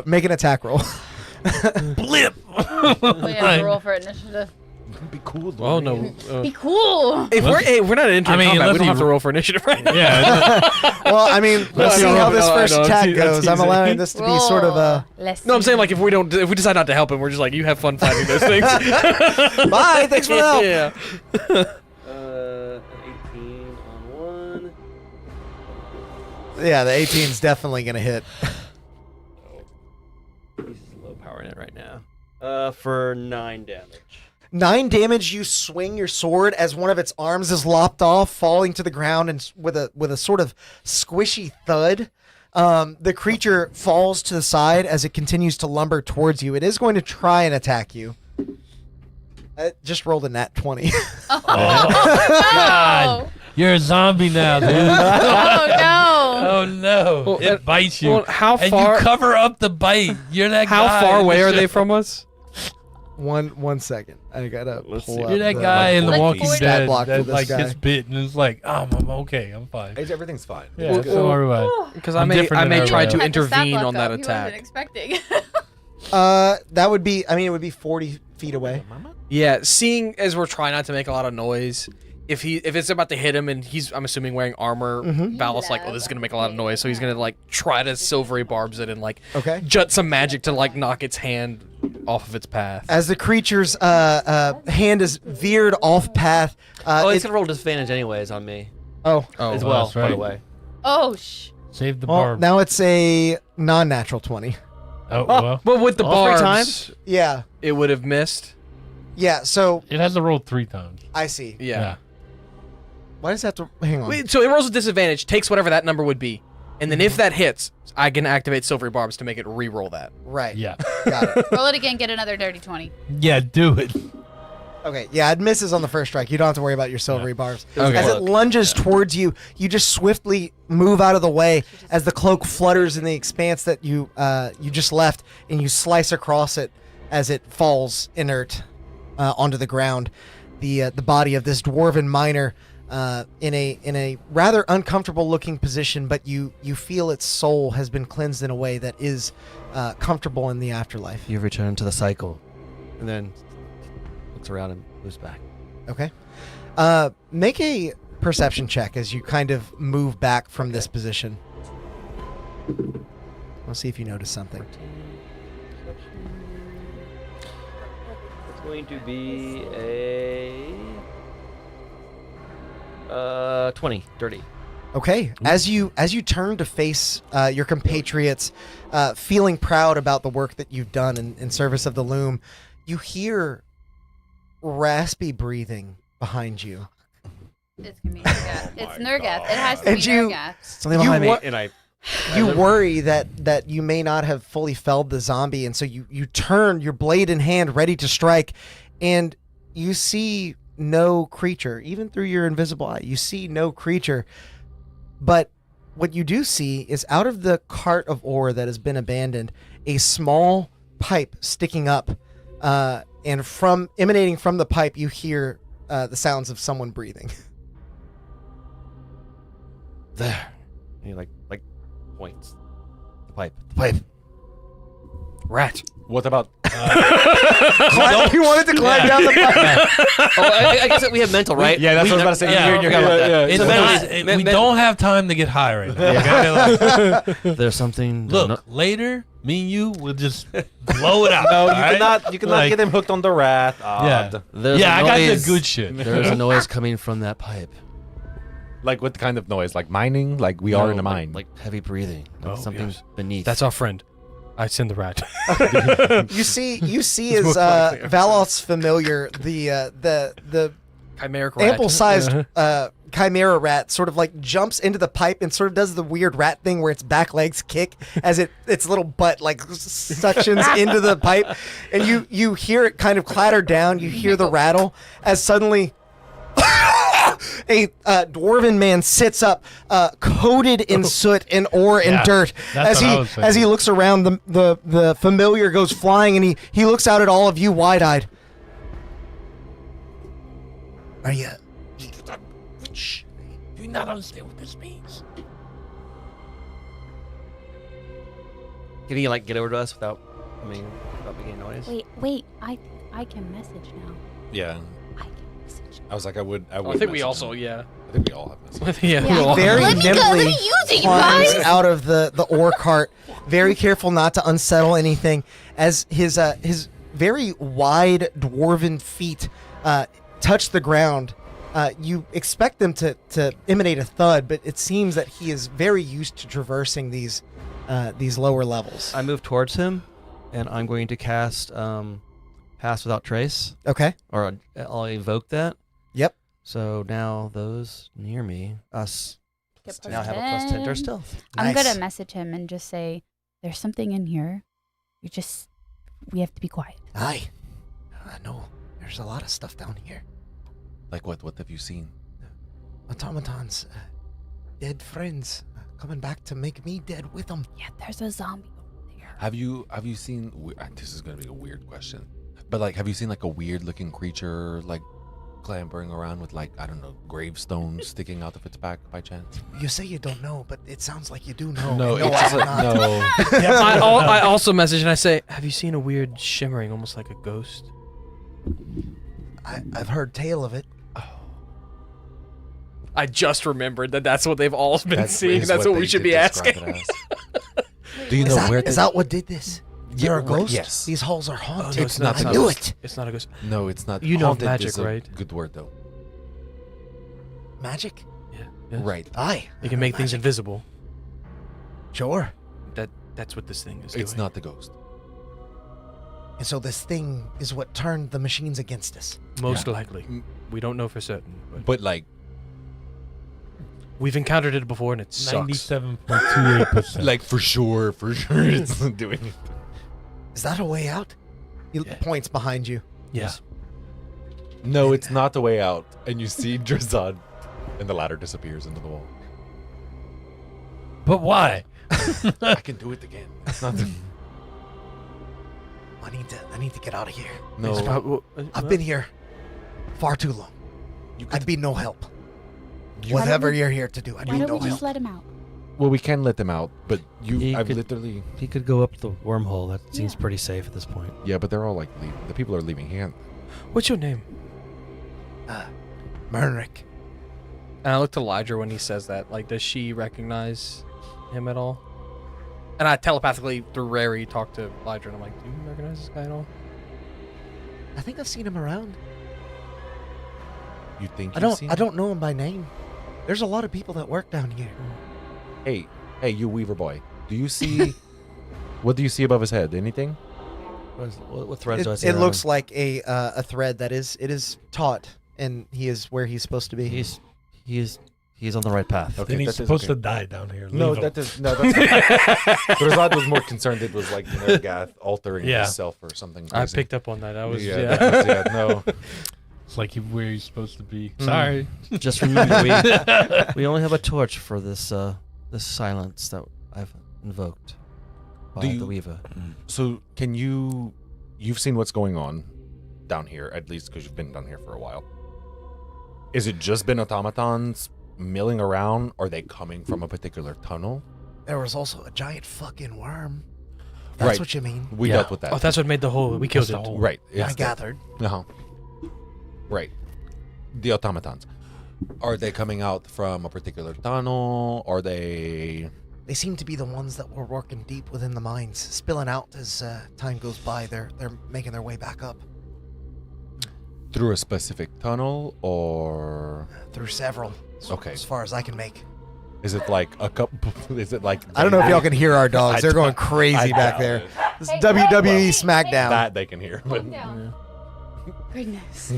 make an attack roll. Blip. We have to roll for initiative. Be cool. Oh, no. Be cool. If we're not in I mean, combat, we unless don't have you- to roll for initiative right now. Yeah. Well, I mean, let's see no, how no, this no, first no, attack that's goes. I'm easy. allowing this to be sort of a... Let's No, I'm saying see. like if we decide not to help him, we're just like, you have fun fighting those things. Bye, thanks for the help. Yeah. 18 on 1. Yeah, the 18's definitely going to hit. He's low powering it right now. For 9 damage. 9 damage. You swing your sword as one of its arms is lopped off, falling to the ground, and with a sort of squishy thud, the creature falls to the side as it continues to lumber towards you. It is going to try and attack you. It just rolled a nat 20. Oh, You're a zombie now, dude. oh no. Oh no! Well, it bites you. well, how and far- you cover up the bite. You're that How guy far in away the are they show. from us? One second. I gotta Let's pull see. up You're that guy in The Like Walking 40 Dead block for that this like guy. gets bit and it's like, oh, I'm okay. I'm fine. Everything's fine. Yeah, so are we. Because I'm I different may than try everyone to else. Had the stat intervene block on that up. He wasn't attack. expecting. That would be, I mean, it would be 40 feet away. Yeah, seeing as we're trying not to make a lot of noise, if it's about to hit him and he's, I'm assuming, wearing armor, Val's like, oh, this is gonna make a lot of noise, so he's gonna like try to silvery barbs it and like Okay. jut some magic to like knock its hand off of its path. As the creature's hand is veered off path. It's going to roll disadvantage anyways on me oh, as well, well, that's by right. the way. Oh, Save the well, barb. now it's a non-natural 20. Oh well. But with the All 3 barbs, times? Yeah. it would have missed. Yeah, so It has to roll 3 times. I see. Yeah. Why does that have to... Hang on. Wait, so it rolls with disadvantage, takes whatever that number would be, and then if that hits, I can activate silvery barbs to make it re-roll that. Right. Yeah. Got it. roll it again. Get another dirty 20. Yeah. Do it. Okay, yeah, it misses on the first strike. You don't have to worry about your silvery barbs. Okay. As it lunges towards you, you just swiftly move out of the way as the cloak flutters in the expanse that you just left, and you slice across it as it falls inert onto the ground. The body of this dwarven miner in a rather uncomfortable looking position, but you feel its soul has been cleansed in a way that is comfortable in the afterlife. You've returned to the cycle. And then looks around and moves back. Okay. Make a perception check as you kind of move back from this position. We'll see if you notice something. It's going to be a 20, dirty. Okay. As you turn to face your compatriots, feeling proud about the work that you've done in service of the loom, you hear raspy breathing behind you. It's gonna be Nergath. It's Nergath. It has to And be you- Nergath. Something You behind me, wa- and I... You worry that you may not have fully felled the zombie, and so you turn your blade in hand, ready to strike, and you see no creature, even through your invisible eye. You see no creature, but what you do see is out of the cart of ore that has been abandoned, a small pipe sticking up and emanating from the pipe, you hear the sounds of someone breathing. There. And he like points. The pipe. Rat. What about? You wanted to climb down the pipe. Oh, I guess that we have mental, right? Yeah, that's what I was about to say. You're in your head. It's So not- we don't have time to get high right now. Okay? There's something. Look, later, me and you will just blow it out. No, all you right? cannot. You cannot Like- get him hooked on the rat. Yeah, There's yeah, a I got the noise. good shit. There's a noise coming from that pipe. Like what kind of noise? Like mining? Like we are in a mine. Like heavy breathing. Like something beneath. That's our friend. I send the rat. You see as Valos's familiar, the Chimeric rat. ample-sized chimera rat sort of like jumps into the pipe and sort of does the weird rat thing where its back legs kick as its little butt like suctions into the pipe, and you hear it kind of clatter down. You hear the rattle as suddenly a dwarven man sits up, coated in soot and ore and dirt. that's what I was As he thinking. looks around, the familiar goes flying, and he looks out at all of you wide-eyed. Are you? Shh. Do you not understand what this means? Can he like get over to us without making noise? Wait. I can message now. Yeah. I can message. I was like, I would. I think we also, I think we all have this. yeah. Yeah. we all- Very Let me go, let nimbly me use it, you climbs guys. out of the ore cart, very careful not to unsettle anything, as his very wide dwarven feet touch the ground. You expect them to emanate a thud, but it seems that he is very used to traversing these lower levels. I move towards him, and I'm going to cast Pass Without Trace, Okay. or I'll evoke that. Yep. So now those near me, us, now have a +10 to our stealth. I'm Nice. gonna message him and just say, "There's something in here. We have to be quiet." Aye. I know. There's a lot of stuff down here. Like what? What have you seen? Automatons, dead friends, coming back to make me dead with them. Yeah, there's a zombie over there. Have you seen? This is gonna be a weird question, but like, have you seen like a weird looking creature like clambering around with like, I don't know, gravestones sticking out of its back by chance? You say you don't know, but it sounds like you do know. No, And it's just I'm like, not. no. I also message and I say, "Have you seen a weird shimmering, almost like a ghost?" I've heard tale of it. I just remembered that that's what they've all been That's seeing. is That's what they we should did be describe asking. it as. Do you know where? Is that what did this? Yeah, You're a right, ghost? yes. These halls are Oh, haunted. no, It's not I a knew ghost. it. It's not a ghost. No, it's not. You know Haunted magic, is a right? Good word though. Magic? Yeah. Right. Aye. You can make things invisible. Sure. That's what this thing is It's doing. not the ghost. And so this thing is what turned the machines against us. Most likely. We don't know for certain, but But like, we've encountered it before and it sucks. 97.28%. like for sure, it's not doing it. Is that a way out? He points behind you. Yes. No, it's not the way out. And you see Drazad, and the ladder disappears into the wall. But why? I can do it again. It's not. I need to get out of here. No, I've been here far too long. I'd be no help. Why Whatever don't we- you're here to do, I'd Why be don't no we just help. let him out? well, we can let them out, but He I've could- literally. He could go up the wormhole. That seems Yeah. pretty safe at this point. Yeah, but they're all like leaving. The people are leaving here. What's your name? Mernrick. And I look to Lydra when he says that. Like, does she recognize him at all? And I telepathically, through Rary, talk to Lydra, and I'm like, do you recognize this guy at all? I think I've seen him around. You think? I don't know him by name. There's a lot of people that work down here. Hey, you Weaver boy. Do you see? What do you see above his head? Anything? What threads do I see? It around looks him? like a thread that is taut, and he is where he's supposed to be. He's on the right path. Okay, Then he's that is supposed okay. to die down here. No, Leave him. that is no. That's Drazad was more concerned. It was like Nergath altering Yeah. himself or something. I Crazy. picked up on that. I was, Yeah, that was, no. It's like where he's supposed to be. Sorry. Just remember, we only have a torch for this this silence that I've invoked by Do you- the Weaver. So can you you've seen what's going on down here, at least because you've been down here for a while. Is it just been automatons milling around? Are they coming from a particular tunnel? There was also a giant fucking worm. That's what you mean. We dealt with that. Oh, that's what made the hole. We killed it. Right. I gathered. Uh-huh. Right. The automatons. Are they coming out from a particular tunnel? Are they... They seem to be the ones that were working deep within the mines, spilling out as time goes by. They're making their way back up. Through a specific tunnel or... Through several. Okay. As far as I can make. Is it like a couple... Is it like... I don't know if y'all can hear our dogs. They're going crazy back there. This is WWE SmackDown. That they can hear. But... Goodness.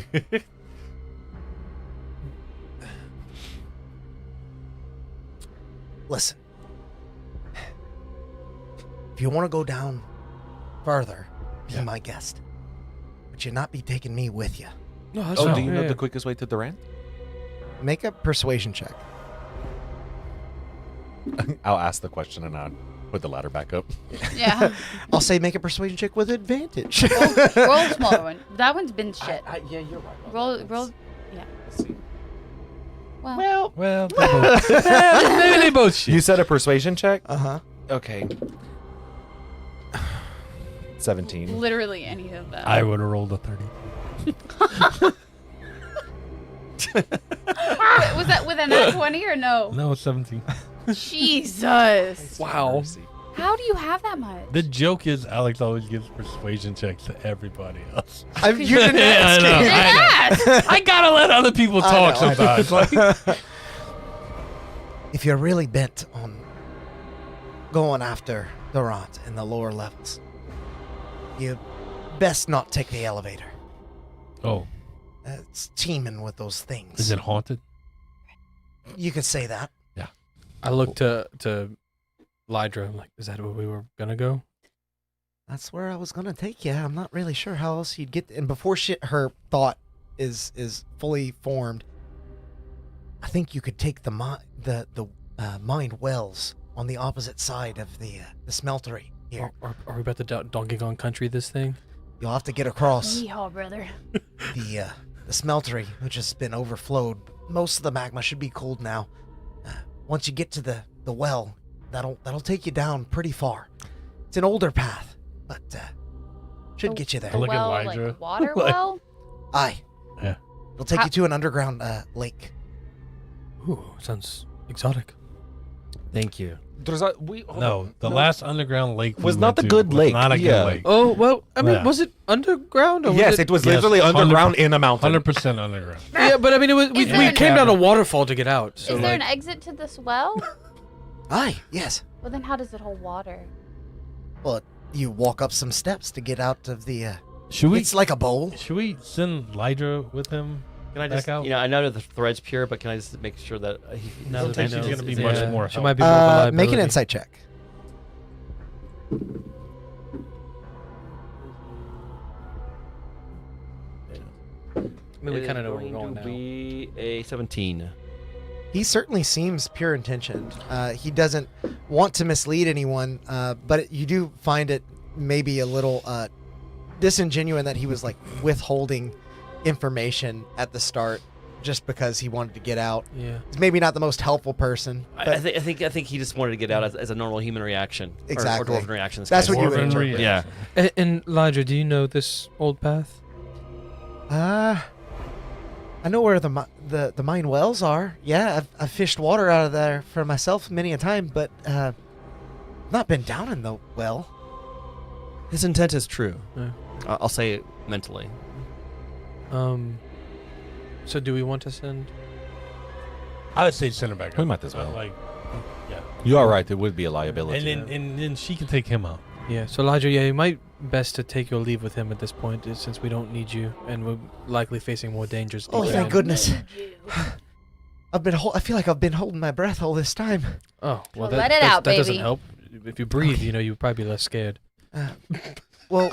Listen. If you want to go down further, be my guest. But you'll not be taking me with you. No, that's do you know the quickest way to Durant? Make a persuasion check. I'll ask the question and I'll put the ladder back up. Yeah. I'll say make a persuasion check with advantage. Roll a smaller one. That one's been shit. Yeah, you're right. Roll. Yeah. Let's see. Well. Well, maybe they both shit. You said a persuasion check? Uh-huh. Okay. 17. Literally any of them. I would have rolled a 30. Was that with a nat 20 or no? No, it's 17. Jesus. Wow. How do you have that much? The joke is Alex always gives persuasion checks to everybody else. You didn't ask. I know. I gotta let other people talk sometimes. Like, If you're really bent on going after Durant in the lower levels, you best not take the elevator. oh, It's teeming with those things. is it haunted? You could say that. I looked to Lydra. I'm like, is that where we were gonna go? That's where I was gonna take you. I'm not really sure how else you'd get. And before her thought is fully formed, I think you could take the mine wells on the opposite side of the smeltery here. Are we about to Donkey Kong Country this thing? You'll have to get across Yeehaw, brother. the smeltery, which has been overflowed. Most of the magma should be cooled now. Once you get to the well, that'll take you down pretty far. It's an older path, but should get you there. Look at Well, Lydra. like water well? Aye. Yeah. It'll take you to an underground lake. Ooh, sounds exotic. Thank you. No, the last underground lake Was we not went the to good was lake. Not a Yeah. good lake. Oh well, I mean, Yeah. was it underground? Or Yes, was it was Yes, literally 100% underground in a mountain. 100% underground. Yeah, but I mean, we there an- came down a waterfall to get out. So Is there like, an exit to this well? Aye, yes. Well, then how does it hold water? Well, you walk up some steps to get out of the... Should we? it's like a bowl. Should we send Lydra with him? Can I Back just, out? I know that the thread's pure, but can I just make sure that he No, his I think intention she's gonna is- be is- much more she help. might be more of a Make an liability. insight check. I mean, we It kind of is know where we're going to now. be a 17. He certainly seems pure intentioned. He doesn't want to mislead anyone, but you do find it maybe a little disingenuous that he was like withholding information at the start just because he wanted to get out. Yeah. He's maybe not the most helpful person. But I think he just wanted to get out as a normal human reaction. Exactly. Or dwarven reaction. in this That's case. what you would Dwarven interpret. reaction. Yeah. And Lydra, do you know this old path? I know where the mine wells are. Yeah, I've fished water out of there for myself many a time, but not been down in the well. His intent is true. Yeah. I'll say it mentally. So do we want to send? I would say send her back. We up. might as well. Like, yeah. You are right. It would be a liability. And then she can take him out. Yeah. So Lydra, yeah, you might best to take your leave with him at this point, since we don't need you, and we're likely facing more dangers. Oh, deep thank down. goodness. I feel like I've been holding my breath all this time. Oh, Well, that, let it that- out, that doesn't baby. help. If you breathe, you'd probably be less scared. Well,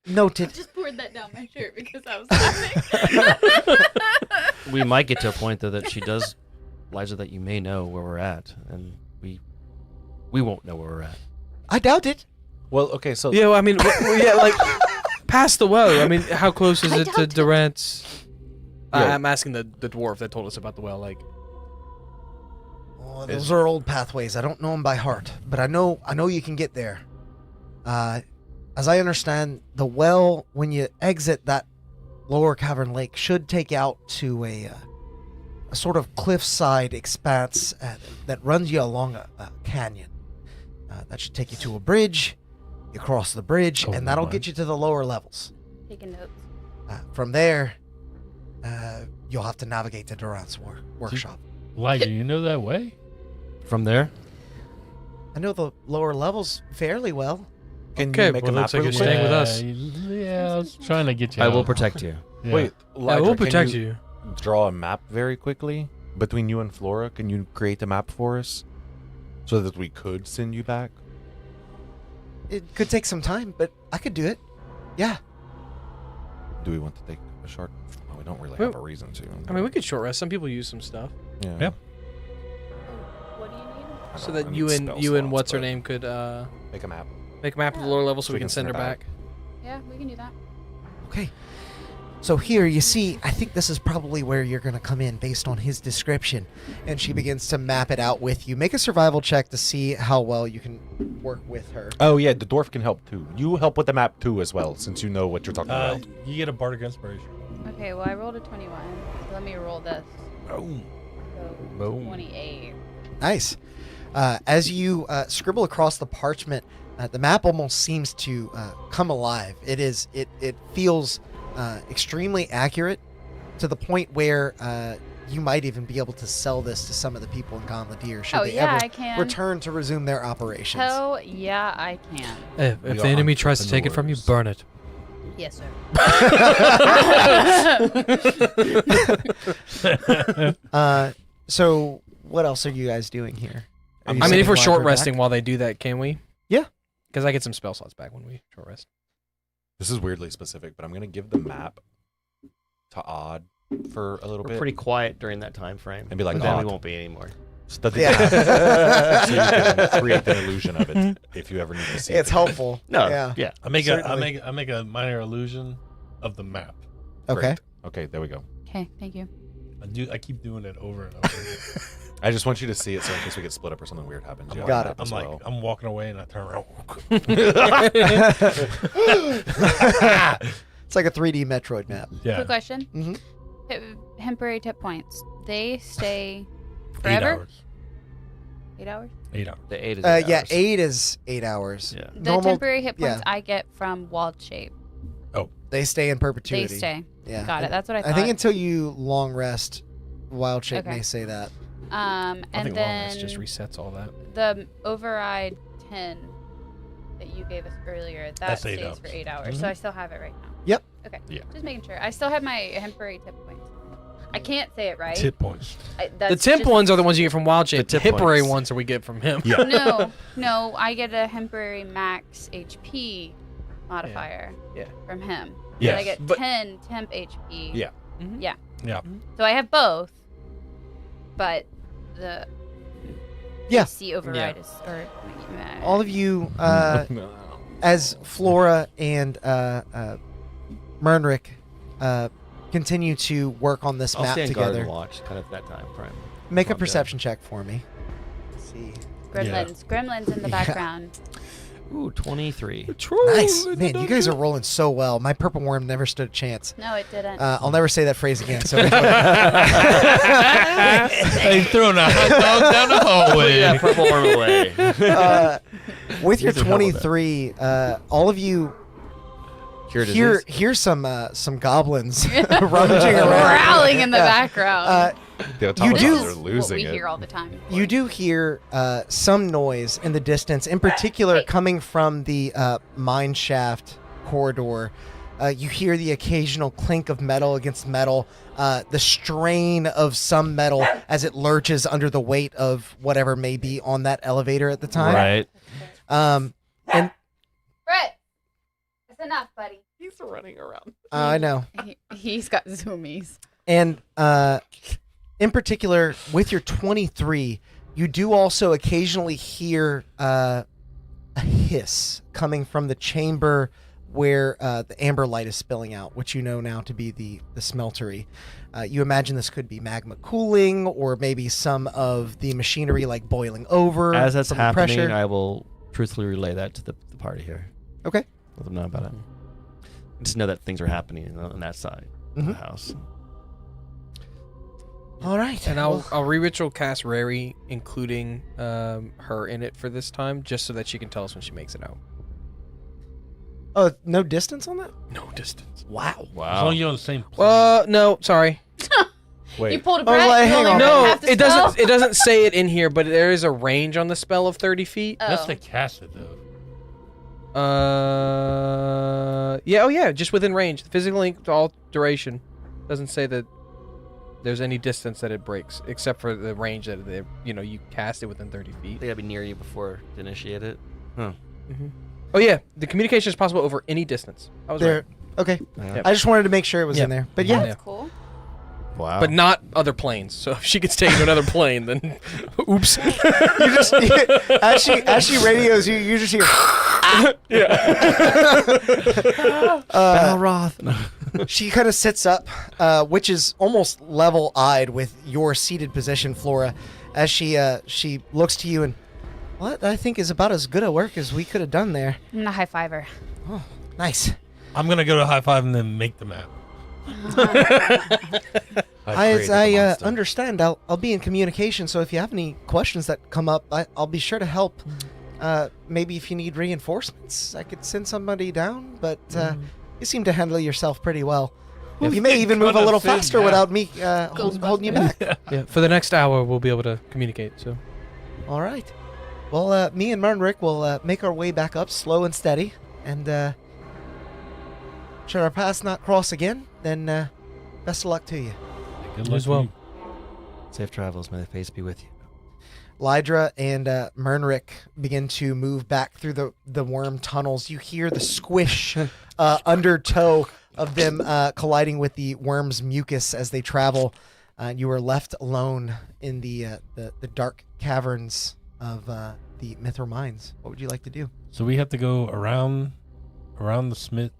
noted. Just poured that down my shirt because I was laughing. We might get to a point though that she does, Liza, that you may know where we're at, and we won't know where we're at. I doubt it. Well, okay, so Yeah, well, I mean, yeah, like Past the well. I mean, how close is I it to doubt it. Durant's? Yeah. I'm asking the dwarf that told us about the well. Like, Oh, those are old pathways. I don't know them by heart, but I know you can get there. As I understand, the well, when you exit that lower cavern lake, should take you out to a sort of cliffside expanse that runs you along a canyon. That should take you to a bridge. You cross the bridge, and that'll get you to the lower levels. Taking notes. From there, you'll have to navigate to Durant's workshop. Elijah, you know that way? From there? I know the lower levels fairly well. Can okay, you make well, a map looks like real you're quick? staying with us. Yeah, I was trying to get you. I will out. protect you. Yeah. Wait, I Elijah, will can protect you. draw a map very quickly between you and Flora? Can you create a map for us so that we could send you back? It could take some time, but I could do it. Yeah. Do we want to take a short? Well, we don't really Well, have a reason to. I mean, we could short rest. Some people use some stuff yeah. Yeah. What do you need? I so don't- that I you need and spell you and slots, what's her but name could Make a map. make a map of the lower level so we can send her back. Yeah, we can do that. Okay. So here, you see, I think this is probably where you're going to come in based on his description. And she begins to map it out with you. Make a survival check to see how well you can work with her. Oh yeah, the dwarf can help too. You help with the map too as well, since you know what you're talking about. You get a bardic inspiration. Okay, well, I rolled a 21. So let me roll this. Boom. So Boom. 28. Nice. As you scribble across the parchment, the map almost seems to come alive. It feels extremely accurate to the point where you might even be able to sell this to some of the people in Gonladier should Oh, they yeah, ever I can. return to resume their operations. Hell yeah, I can. If We the are enemy tries to take it from you, entrepreneurs. burn it. Yes, sir. So what else are you guys doing here? Are you I mean, sending if we're short Elijah back? resting while they do that, can we? Yeah. Because I get some spell slots back when we short rest. This is weirdly specific, but I'm gonna give the map to Odd for a little We're bit. pretty quiet during that time frame. And be like, But then we Odd. won't be anymore. Study Yeah. so you can create the illusion of it if you ever need to see It's it. helpful. No, Yeah. yeah. I make Certainly. a minor illusion of the map. Okay. Great. Okay, there we go. Okay, thank you. I keep doing it over and over. I just want you to see it so in case we get split up or something weird happens. you have Got the it. map as well. I'm walking away and I turn around. It's like a 3D Metroid map. Yeah. Quick question. Mhm. Temporary tip points. They stay 8 forever? hours. 8 hours? 8 hours. The 8 is Yeah, hours. 8 is 8 hours. Yeah. The Normal, temporary hit points yeah. I get from walled shape. they stay in perpetuity. They stay. Yeah. Got it. That's what I thought. I think until you long rest, Wild Shape Okay. may say that. I and think long then rest just resets all that. the override 10 that you gave us earlier, that That's 8 stays hours. for 8 hours. So I still have it right now. Yep. Okay. Yeah. Just making sure. I still have my temporary tip points. I can't say it right. Tip points. I, The that's temp just- ones are the ones you get from Wild Shape. The tip temporary points. ones are we get from him. Yeah. No, I get a temporary max HP modifier Yeah. from him. Yes. And I get But- 10 temp HP. Yeah. Mhm. Yeah. Yeah. So I have both, but the Yeah. AC override is or All of you, as Flora and Mernrick continue to work on this I'll map stand guard together, and watch kind of that time frame. make a Calm down. perception check for me. Let's see. Gremlins in the Yeah. background. Ooh, 23. Nice. Man, you guys are rolling so well. My purple worm never stood a chance. No, it didn't. I'll never say that phrase again. So He's throwing a hot dog down the hallway. Yeah, purple worm away. with your Use the hell with that. 23, all of you Cure hear some goblins rummaging around. Growling in the Yeah. background. The You This do- is They're losing what we it. hear all the time. You do hear some noise in the distance, in particular coming from the mine shaft corridor. You hear the occasional clink of metal against metal, the strain of some metal as it lurches under the weight of whatever may be on that elevator at the time. Right. And Brett, that's enough, buddy. He's running around. I know. He's got zoomies. And in particular, with your 23, you do also occasionally hear a hiss coming from the chamber where the amber light is spilling out, which you know now to be the smeltery. You imagine this could be magma cooling, or maybe some of the machinery like boiling over. As that's from the happening, pressure. I will truthfully relay that to the party here. Okay. Let them know about it. Just know that things are happening on that side of the house. All right. And I'll re-ritual cast Rary, including her in it for this time, just so that she can tell us when she makes it out. Oh, no distance on that? No distance. Wow. As long as you're on the same No, sorry. Wait. You pulled a Oh, Brett. like, you hang only on. read No, half the it spell? doesn't. It doesn't say it in here, but there is a range on the spell of 30 feet. That's Oh. the cast it, though. Yeah. Oh, yeah. Just within range. The physical link to all duration doesn't say that there's any distance that it breaks, except for the range that you cast it within 30 feet. They gotta be near you before to initiate it. Huh. Oh yeah, the communication is possible over any distance. I was There. right. Okay. Yeah. I just wanted to make sure it was in there. But yeah. That's cool. Wow. But not other planes. So if she gets taken to another plane, then oops. You just as she radios you, you just hear Balroth. she kind of sits up, which is almost level-eyed with your seated position, Flora, as she looks to you and, what I think is about as good a work as we could have done there. I'm a high fiver. Oh, nice. I'm going to go to high five and then make the map. I understand. I'll be in communication, so if you have any questions that come up, I'll be sure to help. Maybe if you need reinforcements, I could send somebody down, but you seem to handle yourself pretty well. You may even move a little faster without me holding you back. Yeah. For the next hour, we'll be able to communicate. So. All right. Well, me and Mernrick will make our way back up, slow and steady, and should our paths not cross again, then best of luck to you. Good luck as well. to you. Safe travels. May the fates be with you. Lydra and Mernrick begin to move back through the worm tunnels. You hear the squish undertow of them colliding with the worm's mucus as they travel. You are left alone in the dark caverns of the Mithril mines. What would you like to do? So we have to go around the smith.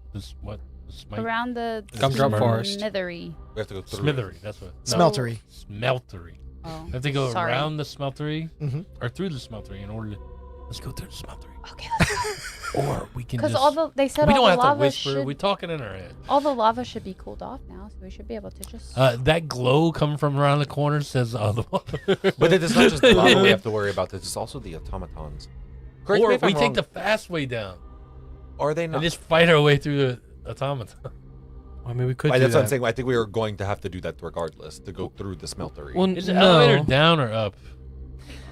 Around the Gumdrop Forest. smithery. We have to go through. Smithery. That's what. Smeltery. Smeltery. Oh, We have to go sorry. around the smeltery Mhm. or through the smeltery in order to. Let's go through the smeltery. Okay, let's go. Or we can Because just. they said we all don't the have to lava whisper. should We're talking in our head. all the lava should be cooled off now, so we should be able to just. That glow coming from around the corner says other one. But it is not just the lava we have to worry about. It is also the automatons. Correct me Or if we I'm take wrong. the fast way down Are they not? and just fight our way through the automaton. I mean, we could. That's do what I'm that. saying. I think we are going to have to do that regardless to go through the smeltery. Well, Is the no. elevator down or up?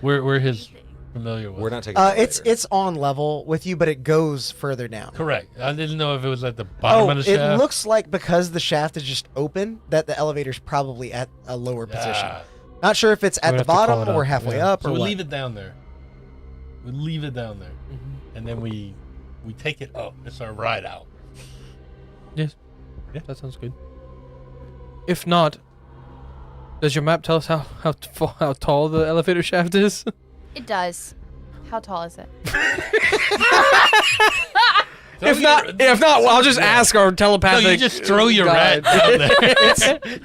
We're his familiar with. We're not taking. the It's elevator. it's on level with you, but it goes further down. Correct. I didn't know if it was at the bottom Oh, of the it shaft. looks like because the shaft is just open, that the elevator's probably at a lower position. Ah, Not sure if it's at We'd the have to call bottom it or up, halfway yeah. up so or we what. leave it down there. We leave it down there, and then we take it up. It's our ride out. Yes. Yeah, that sounds good. If not, does your map tell us how tall the elevator shaft is? It does. How tall is it? If not, well, I'll just ask our No, telepathic. you just throw your guide. rat down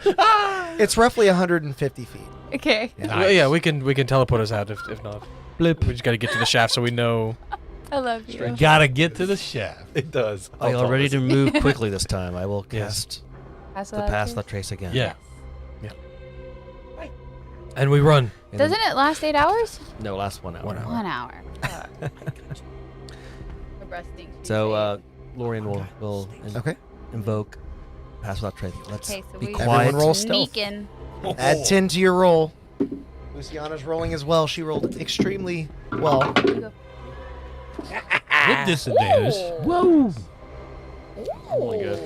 there. It's roughly 150 feet. Okay. Well, yeah, we can teleport us out if not. Blip. We just gotta get to the shaft so we know. I love you. Gotta get to the shaft. It does. Are you all ready to move quickly this time? I will cast Pass the without pass trace? without trace again. Yeah. And we run. And then- Doesn't it last 8 hours? No, last 1 hour. 1 hour. 1 hour. The breast stinks. So, Lorian will Okay. invoke pass without trace. Let's Okay, so be we- quiet. Everyone roll stealth. Sneaking. Add 10 to your roll. Luciana's rolling as well. She rolled extremely well. With disadvantage. Whoa. Oh my god.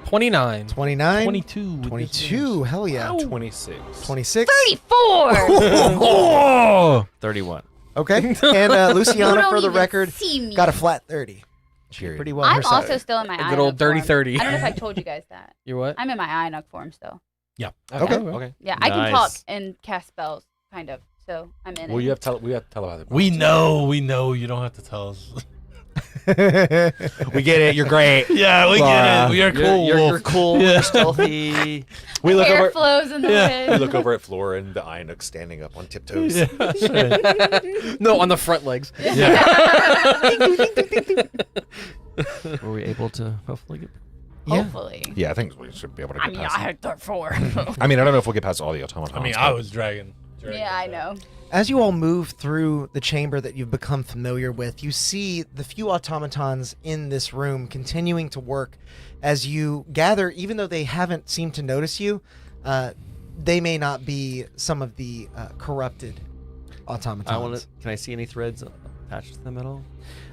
29. 29. 22. with 22. Hell yeah. 26. 26. 34! 31. Okay. And You Luciana, don't for the even record, see me. got a flat 30. Period. Pretty well I'm herself. also still in my A good old Inoc dirty form. 30. I don't know if I told you guys that. You're what? I'm in my Inoc form still. Okay. Okay. Yeah, I can talk Nice. and cast spells, kind of. So I'm in Well, it. we have telepathy. We know. You don't have to tell us. We get it. You're great. Yeah, we get it. We are cool. You're cool. Yeah. You're stealthy. We look Hair over. flows in the wind. We look over at Flora and the Inox standing up on tiptoes. No, on the front legs. Were we able to hopefully get? Hopefully. Yeah, I think we should be able to get I mean, past I had 4. I mean, I don't know if we'll get past all the automatons. I mean, I was dragging. Yeah, I know. As you all move through the chamber that you've become familiar with, you see the few automatons in this room continuing to work as you gather, even though they haven't seemed to notice you, they may not be some of the corrupted automatons. Can I see any threads attached to them at all?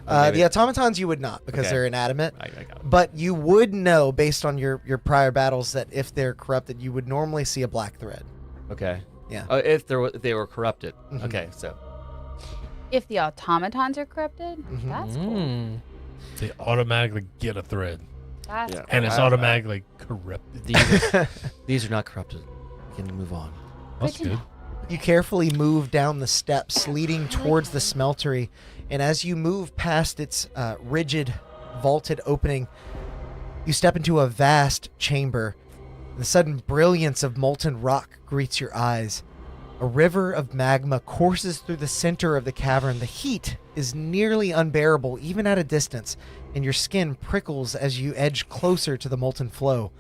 The automatons you would not, because Okay. they're inanimate. I got it. But you would know, based on your prior battles, that if they're corrupted, you would normally see a black thread. Okay. Yeah. If they were corrupted. Mhm. Okay, so. If the automatons are corrupted, Mhm. that's cool. Mm. They automatically get a thread, That's Yeah. and it's automatically corrupted. These are not corrupted. We can move on. That's Good to good. You carefully move down the steps leading towards the smeltery, and as you move past its rigid, vaulted opening, you step into a vast chamber. The sudden brilliance of molten rock greets your eyes. A river of magma courses through the center of the cavern. The heat is nearly unbearable, even at a distance, and your skin prickles as you edge closer to the molten flow.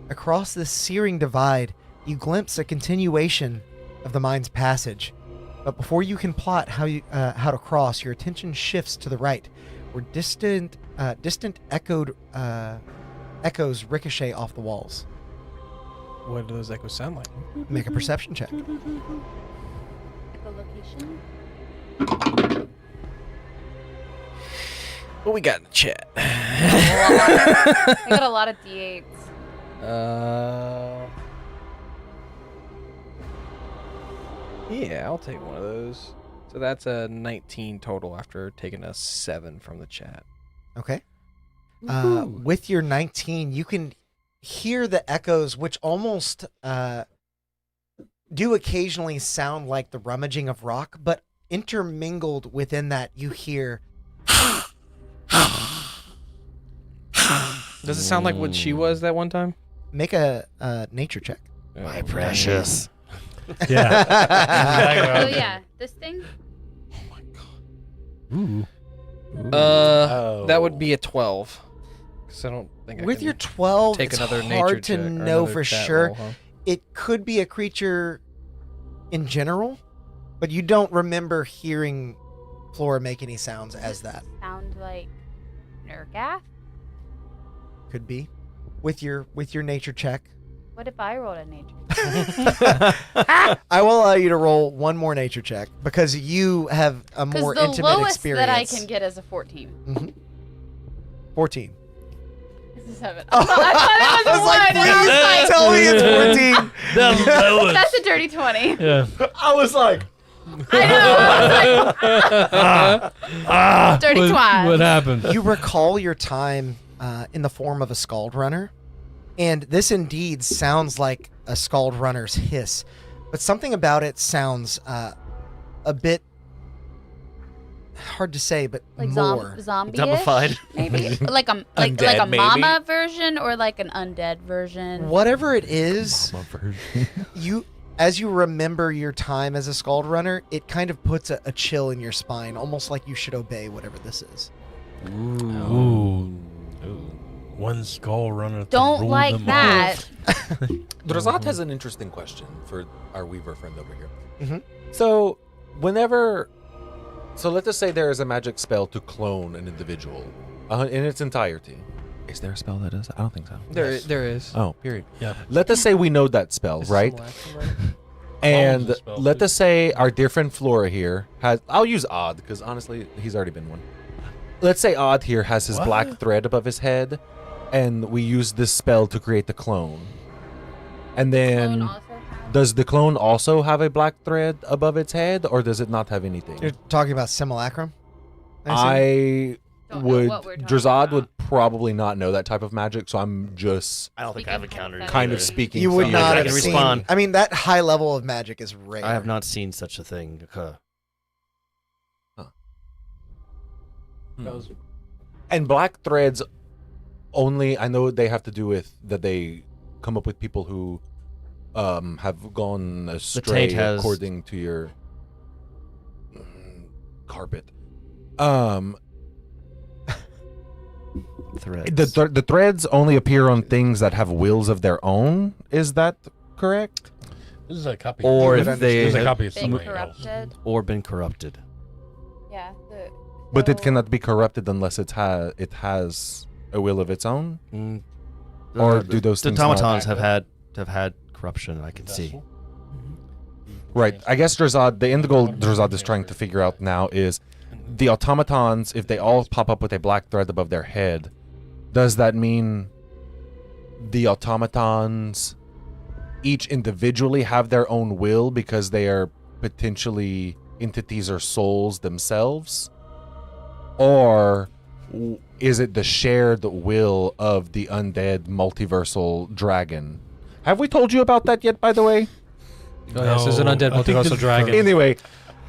Across this searing divide, you glimpse a continuation of the mine's passage. But before you can plot how to cross, your attention shifts to the right, where distant echoes ricochet off the walls. What do those echoes sound like? Make a perception check. Echolocation. What we got in the chat? I got a lot of D8s. Yeah, I'll take one of those. So that's a 19 total after taking a 7 from the chat. Okay. With your 19, you can hear the echoes, which almost do occasionally sound like the rummaging of rock, but intermingled within that, you hear. Does it sound like what she was that one time? Make a nature check. My precious. Oh yeah, this thing. Ooh. That would be a 12. Because I don't think I With can your 12, take it's another nature hard to check or know another for chat sure. roll, huh? It could be a creature in general, but you don't remember hearing Flora make any sounds as that. Sound like Nergath? Could be. With your nature check. What if I rolled a nature? I will allow you to roll one more nature check because you have a Because more the intimate lowest experience. that I can get is a 14. 14. It's a 7. I thought it was a 1. Please tell me it's 14. The lowest. That's a dirty 20. Yeah. I was like, I know. Dirty twat. What happened? You recall your time in the form of a Scald Runner, and this indeed sounds like a Scald Runner's hiss, but something about it sounds a bit hard to say, but Like more. zombie Zombified. maybe like a Undead, maybe? mama version or like an undead version. Whatever it is, as you remember your time as a Scald Runner, it kind of puts a chill in your spine, almost like you should obey whatever this is. Ooh. One skull runner. to Don't rule like them that. all. Drazat has an interesting question for our Weaver friend over here. Mhm. So, so let's just say there is a magic spell to clone an individual in its entirety. Is there a spell that does? I don't think so. There is. Oh, period. Yeah. Let us say we know that spell, right? And the spell, let too. us say our dear friend Flora here has. I'll use Odd because honestly, he's already been one. Let's say Odd here has his black thread above his head, and we use this spell to create the clone. And then, does the clone also have a black thread above its head, or does it not have anything? You're talking about simulacrum? I Don't know would. what we're talking Drazad about. would probably not know that type of magic, so I'm just I don't think I've encountered it. kind of either. speaking. You would from not I have can seen. respond. I mean, that high level of magic is rare. I have not seen such a thing occur. And black threads only, I know they have to do with that they come up with people who have gone astray taint has- according to your carpet. Threads. The threads only appear on things that have wills of their own. Is that correct? This is a copy. Or This if they is a have copy of Been somebody else. corrupted. or been corrupted. Yeah. But it so- cannot be corrupted unless it has a will of its own. Mm. Or do those the things not automatons act? have had corruption? I can see. Vessel. Right. I guess Drazad, the end goal Drazad is trying to figure out now is the automatons, if they all pop up with a black thread above their head, does that mean the automatons each individually have their own will because they are potentially entities or souls themselves? Or is it the shared will of the undead multiversal dragon? Have we told you about that yet, by the way? Oh, yes, there's an No, undead I think this multiversal is dragon. Anyway,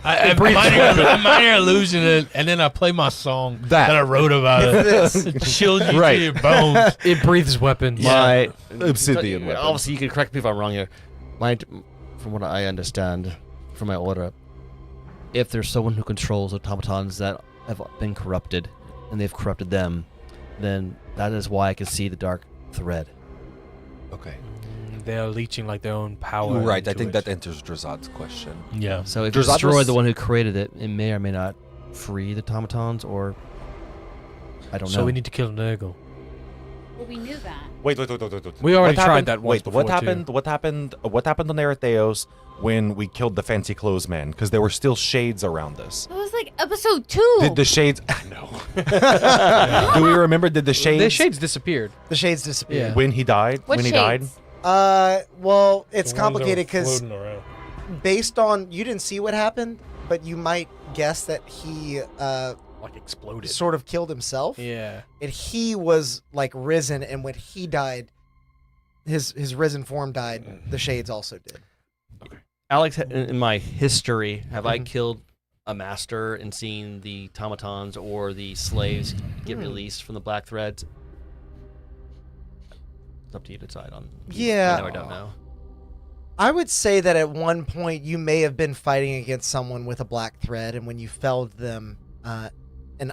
I minor illusion it, and then I play my song that I wrote about it. Shield you Right. to your bones. It breathes weapons. My obsidian weapon. Obviously, you can correct me if I'm wrong here. From what I understand from my order, if there's someone who controls automatons that have been corrupted, and they've corrupted them, then that is why I can see the dark thread. Okay. They're leeching like their own power. Right, I into think it. that answers Drazad's question. Yeah. So if you Drazad destroy was- the one who created it, it may or may not free the automatons, or I don't know. So we need to kill Nurgle. Well, we knew that. Wait. We already What tried happened- that once Wait, what before, too. happened? What happened? What happened on Eretheos when we killed the fancy clothes man? Because there were still shades around us. It was like episode 2. Did the shades? No. Do we remember? Did the shades? The shades disappeared. The shades disappeared. Yeah. When he died. What when he shades? died. Well, it's The ones that complicated were because floating around. based on you didn't see what happened, but you might guess that he Like exploded. sort of killed himself. Yeah. And he was like risen, and when he died, his risen form died. The shades also did. Alex, in my history, have I killed a master and seen the automatons or the slaves get released from the black threads? It's up to you to decide on. Yeah. I know or don't know. I would say that at one point you may have been fighting against someone with a black thread, and when you felled them, an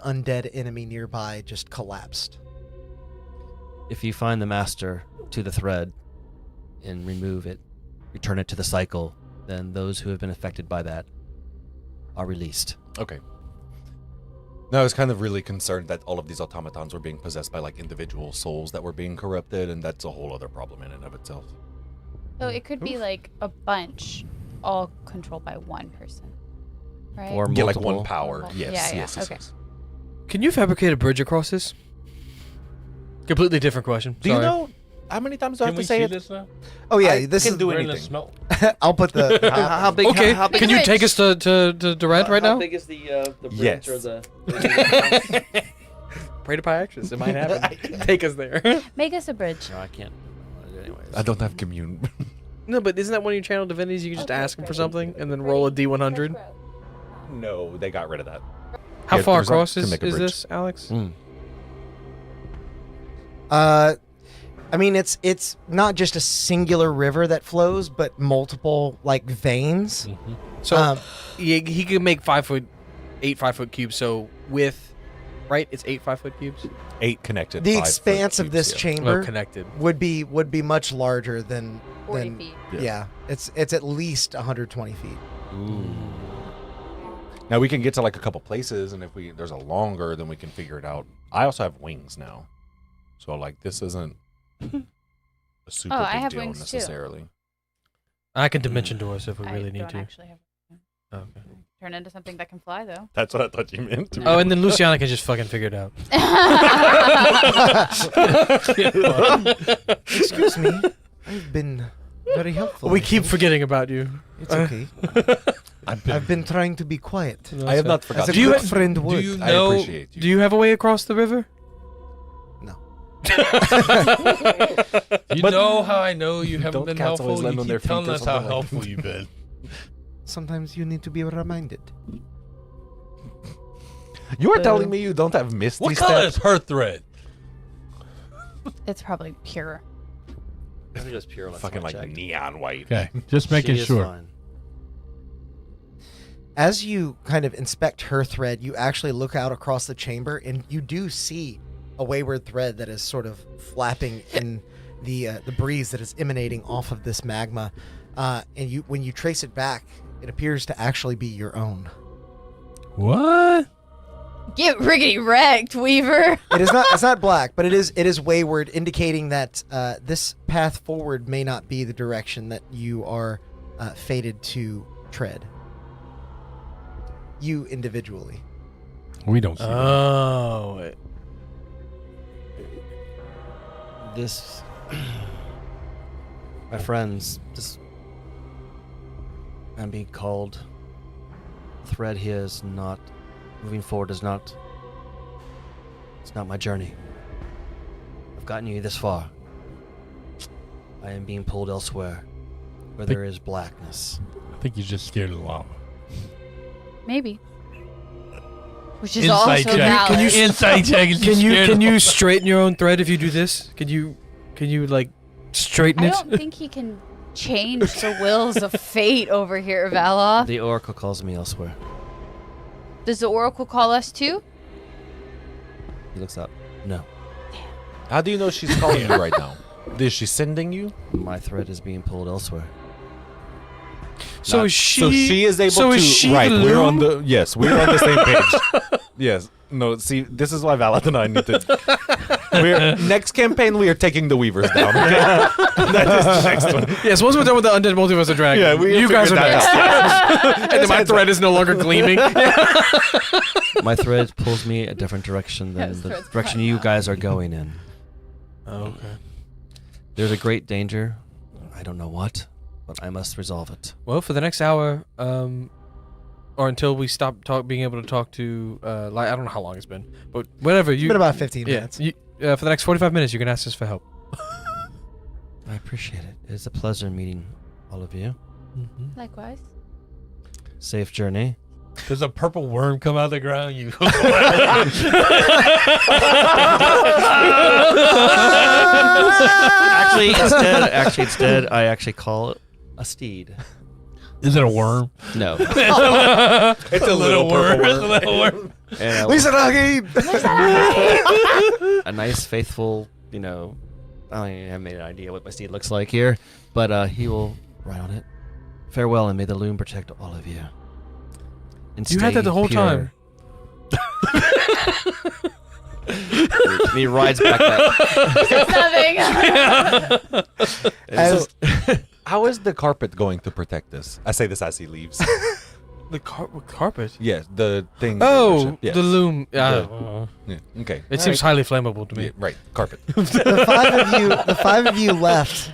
undead enemy nearby just collapsed. If you find the master to the thread and remove it, return it to the cycle, then those who have been affected by that are released. Okay. No, I was kind of really concerned that all of these automatons were being possessed by like individual souls that were being corrupted, and that's a whole other problem in and of itself. So it could be like a bunch, all controlled by one person, right? Or Yeah, like multiple. one power. Yeah, Yes, yeah, yes, yes, okay. yes. Can you fabricate a bridge across this? Completely different question. Do you Sorry. know how many times do I Can have we to say see it? this now? Oh yeah, I this can is. do We're in the anything. smelt. I'll put the. How big? Okay. How big? Can you bridge. take us to red right How now? big is the bridge Yes. or the? Pray to Pyactress. It might happen. Take us there. Make us a bridge. No, I can't. Anyways. I don't have commune. No, but isn't that one of your channel divinities? You can just Okay, ask him for great. something and then roll a D100. No, they got rid of that. How Yeah, far there's across can is make a bridge. this, Alex? I mean, it's not just a singular river that flows, but multiple like veins. So he could make 5 foot, 8 5-foot cubes. So with, right, it's 8 5-foot cubes. 8 connected. The 5 foot expanse of cubes, this yeah. chamber Connected. would be much larger than 40 feet. Yeah, it's at least 120 feet. Now we can get to like a couple places, and if there's a longer, then we can figure it out. I also have wings now, so like this isn't a super Oh, I big have deal wings, too. necessarily. I can dimension door us if we I really need don't to. actually have. Okay. Turn into something that can fly, though. That's what I thought you meant. Oh, and then Luciana can just fucking figure it out. Excuse me, I've been very helpful. We I keep think. forgetting about you. It's okay. I've been trying to be quiet. I have not As forgotten. a Do you good ha- friend Do would. you I know? appreciate you. Do you have a way across the river? No. You know how I know you haven't Don't been cats always helpful? land You on their keep telling feet or us how something like helpful you've been. Sometimes you need to be reminded. You are telling me you don't have Misty What color is Step? her thread? It's probably pure. I think it's pure. Fucking like neon white. Okay, just making She is sure. fine. As you kind of inspect her thread, you actually look out across the chamber, and you do see a wayward thread that is sort of flapping in the breeze that is emanating off of this magma. And when you trace it back, it appears to actually be your own. What? Get riggedy wrecked, Weaver. It is not. It's not black, but it is wayward, indicating that this path forward may not be the direction that you are fated to tread. You individually. We don't see that. Oh, wait. This, my friends, this. I'm being called. The thread here is not moving forward. Is not. It's not my journey. I've gotten you this far. I am being pulled elsewhere, where there is blackness. I think you're just scared of the lava. Maybe. Which is Insight also check. valid. Can you insight check? Can you straighten your own thread if you do this? Can you like straighten I it? don't think he can change the wills of fate over here, Valoth. The Oracle calls me elsewhere. Does the Oracle call us too? He looks up. No. How do you know she's calling you right now? Is she sending you? My thread is being pulled elsewhere. So is she? So she is able so to. is she Right, the we're on loom? we're on the same page. Yes. No, see, this is why Valat and I need to. Next campaign, we are taking the Weavers down. Okay? That is the next one. Yes, once we're done with the Undead Multiverse of Dragon, Yeah, we you guys are figured next. that And then my thread is no longer gleaming. My thread pulls me a different direction than Yes, the thread's direction fine you now. guys are going in. Okay. There's a great danger. I don't know what, but I must resolve it. Well, for the next hour, or until we stop being able to talk to, I don't know how long it's been, but whatever. It's been about 15 yeah, minutes. for the next 45 minutes, you can ask us for help. I appreciate it. It's a pleasure meeting all of you. Likewise. Safe journey. Does a purple worm come out of the ground? You. Instead, I actually call it a steed. Is it a worm? No. It's a little worm. purple It's a little worm. And Lisa Nagi! a nice, faithful, I made an idea what my steed looks like here, but he will ride on it. Farewell, and may the loom protect all of you. And You had that the whole pure. time. And he rides back up. Nothing. How is the carpet going to protect us? I say this as he leaves. The carpet? Yes, the thing. Oh, Yes. the loom. Yeah, okay. It seems highly flammable to me. Yeah, right, carpet. The five of you left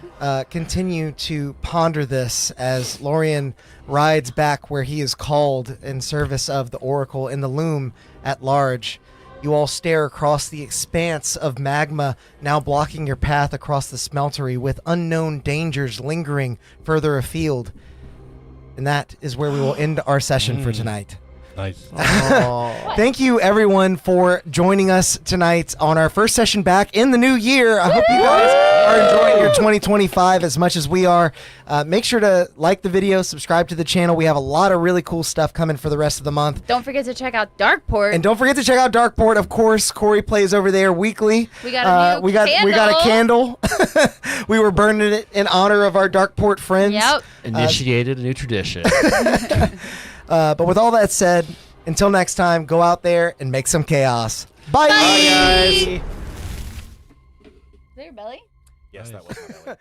continue to ponder this as Lorien rides back where he is called in service of the Oracle in the loom at large. You all stare across the expanse of magma now blocking your path across the smeltery with unknown dangers lingering further afield. And that is where we will end our session for tonight. Nice. Thank you, everyone, for joining us tonight on our first session back in the new year. I hope you guys are enjoying your 2025 as much as we are. Make sure to like the video, subscribe to the channel. We have a lot of really cool stuff coming for the rest of the month. Don't forget to check out Darkport. And don't forget to check out Darkport, of course. Corey plays over there weekly. We got a new we got a candle. We were burning it in honor of our Darkport friends. Yep. Initiated a new tradition. But with all that said, until next time, go out there and make some chaos. Bye. Bye, guys. Is that your belly? Yes, that was my belly.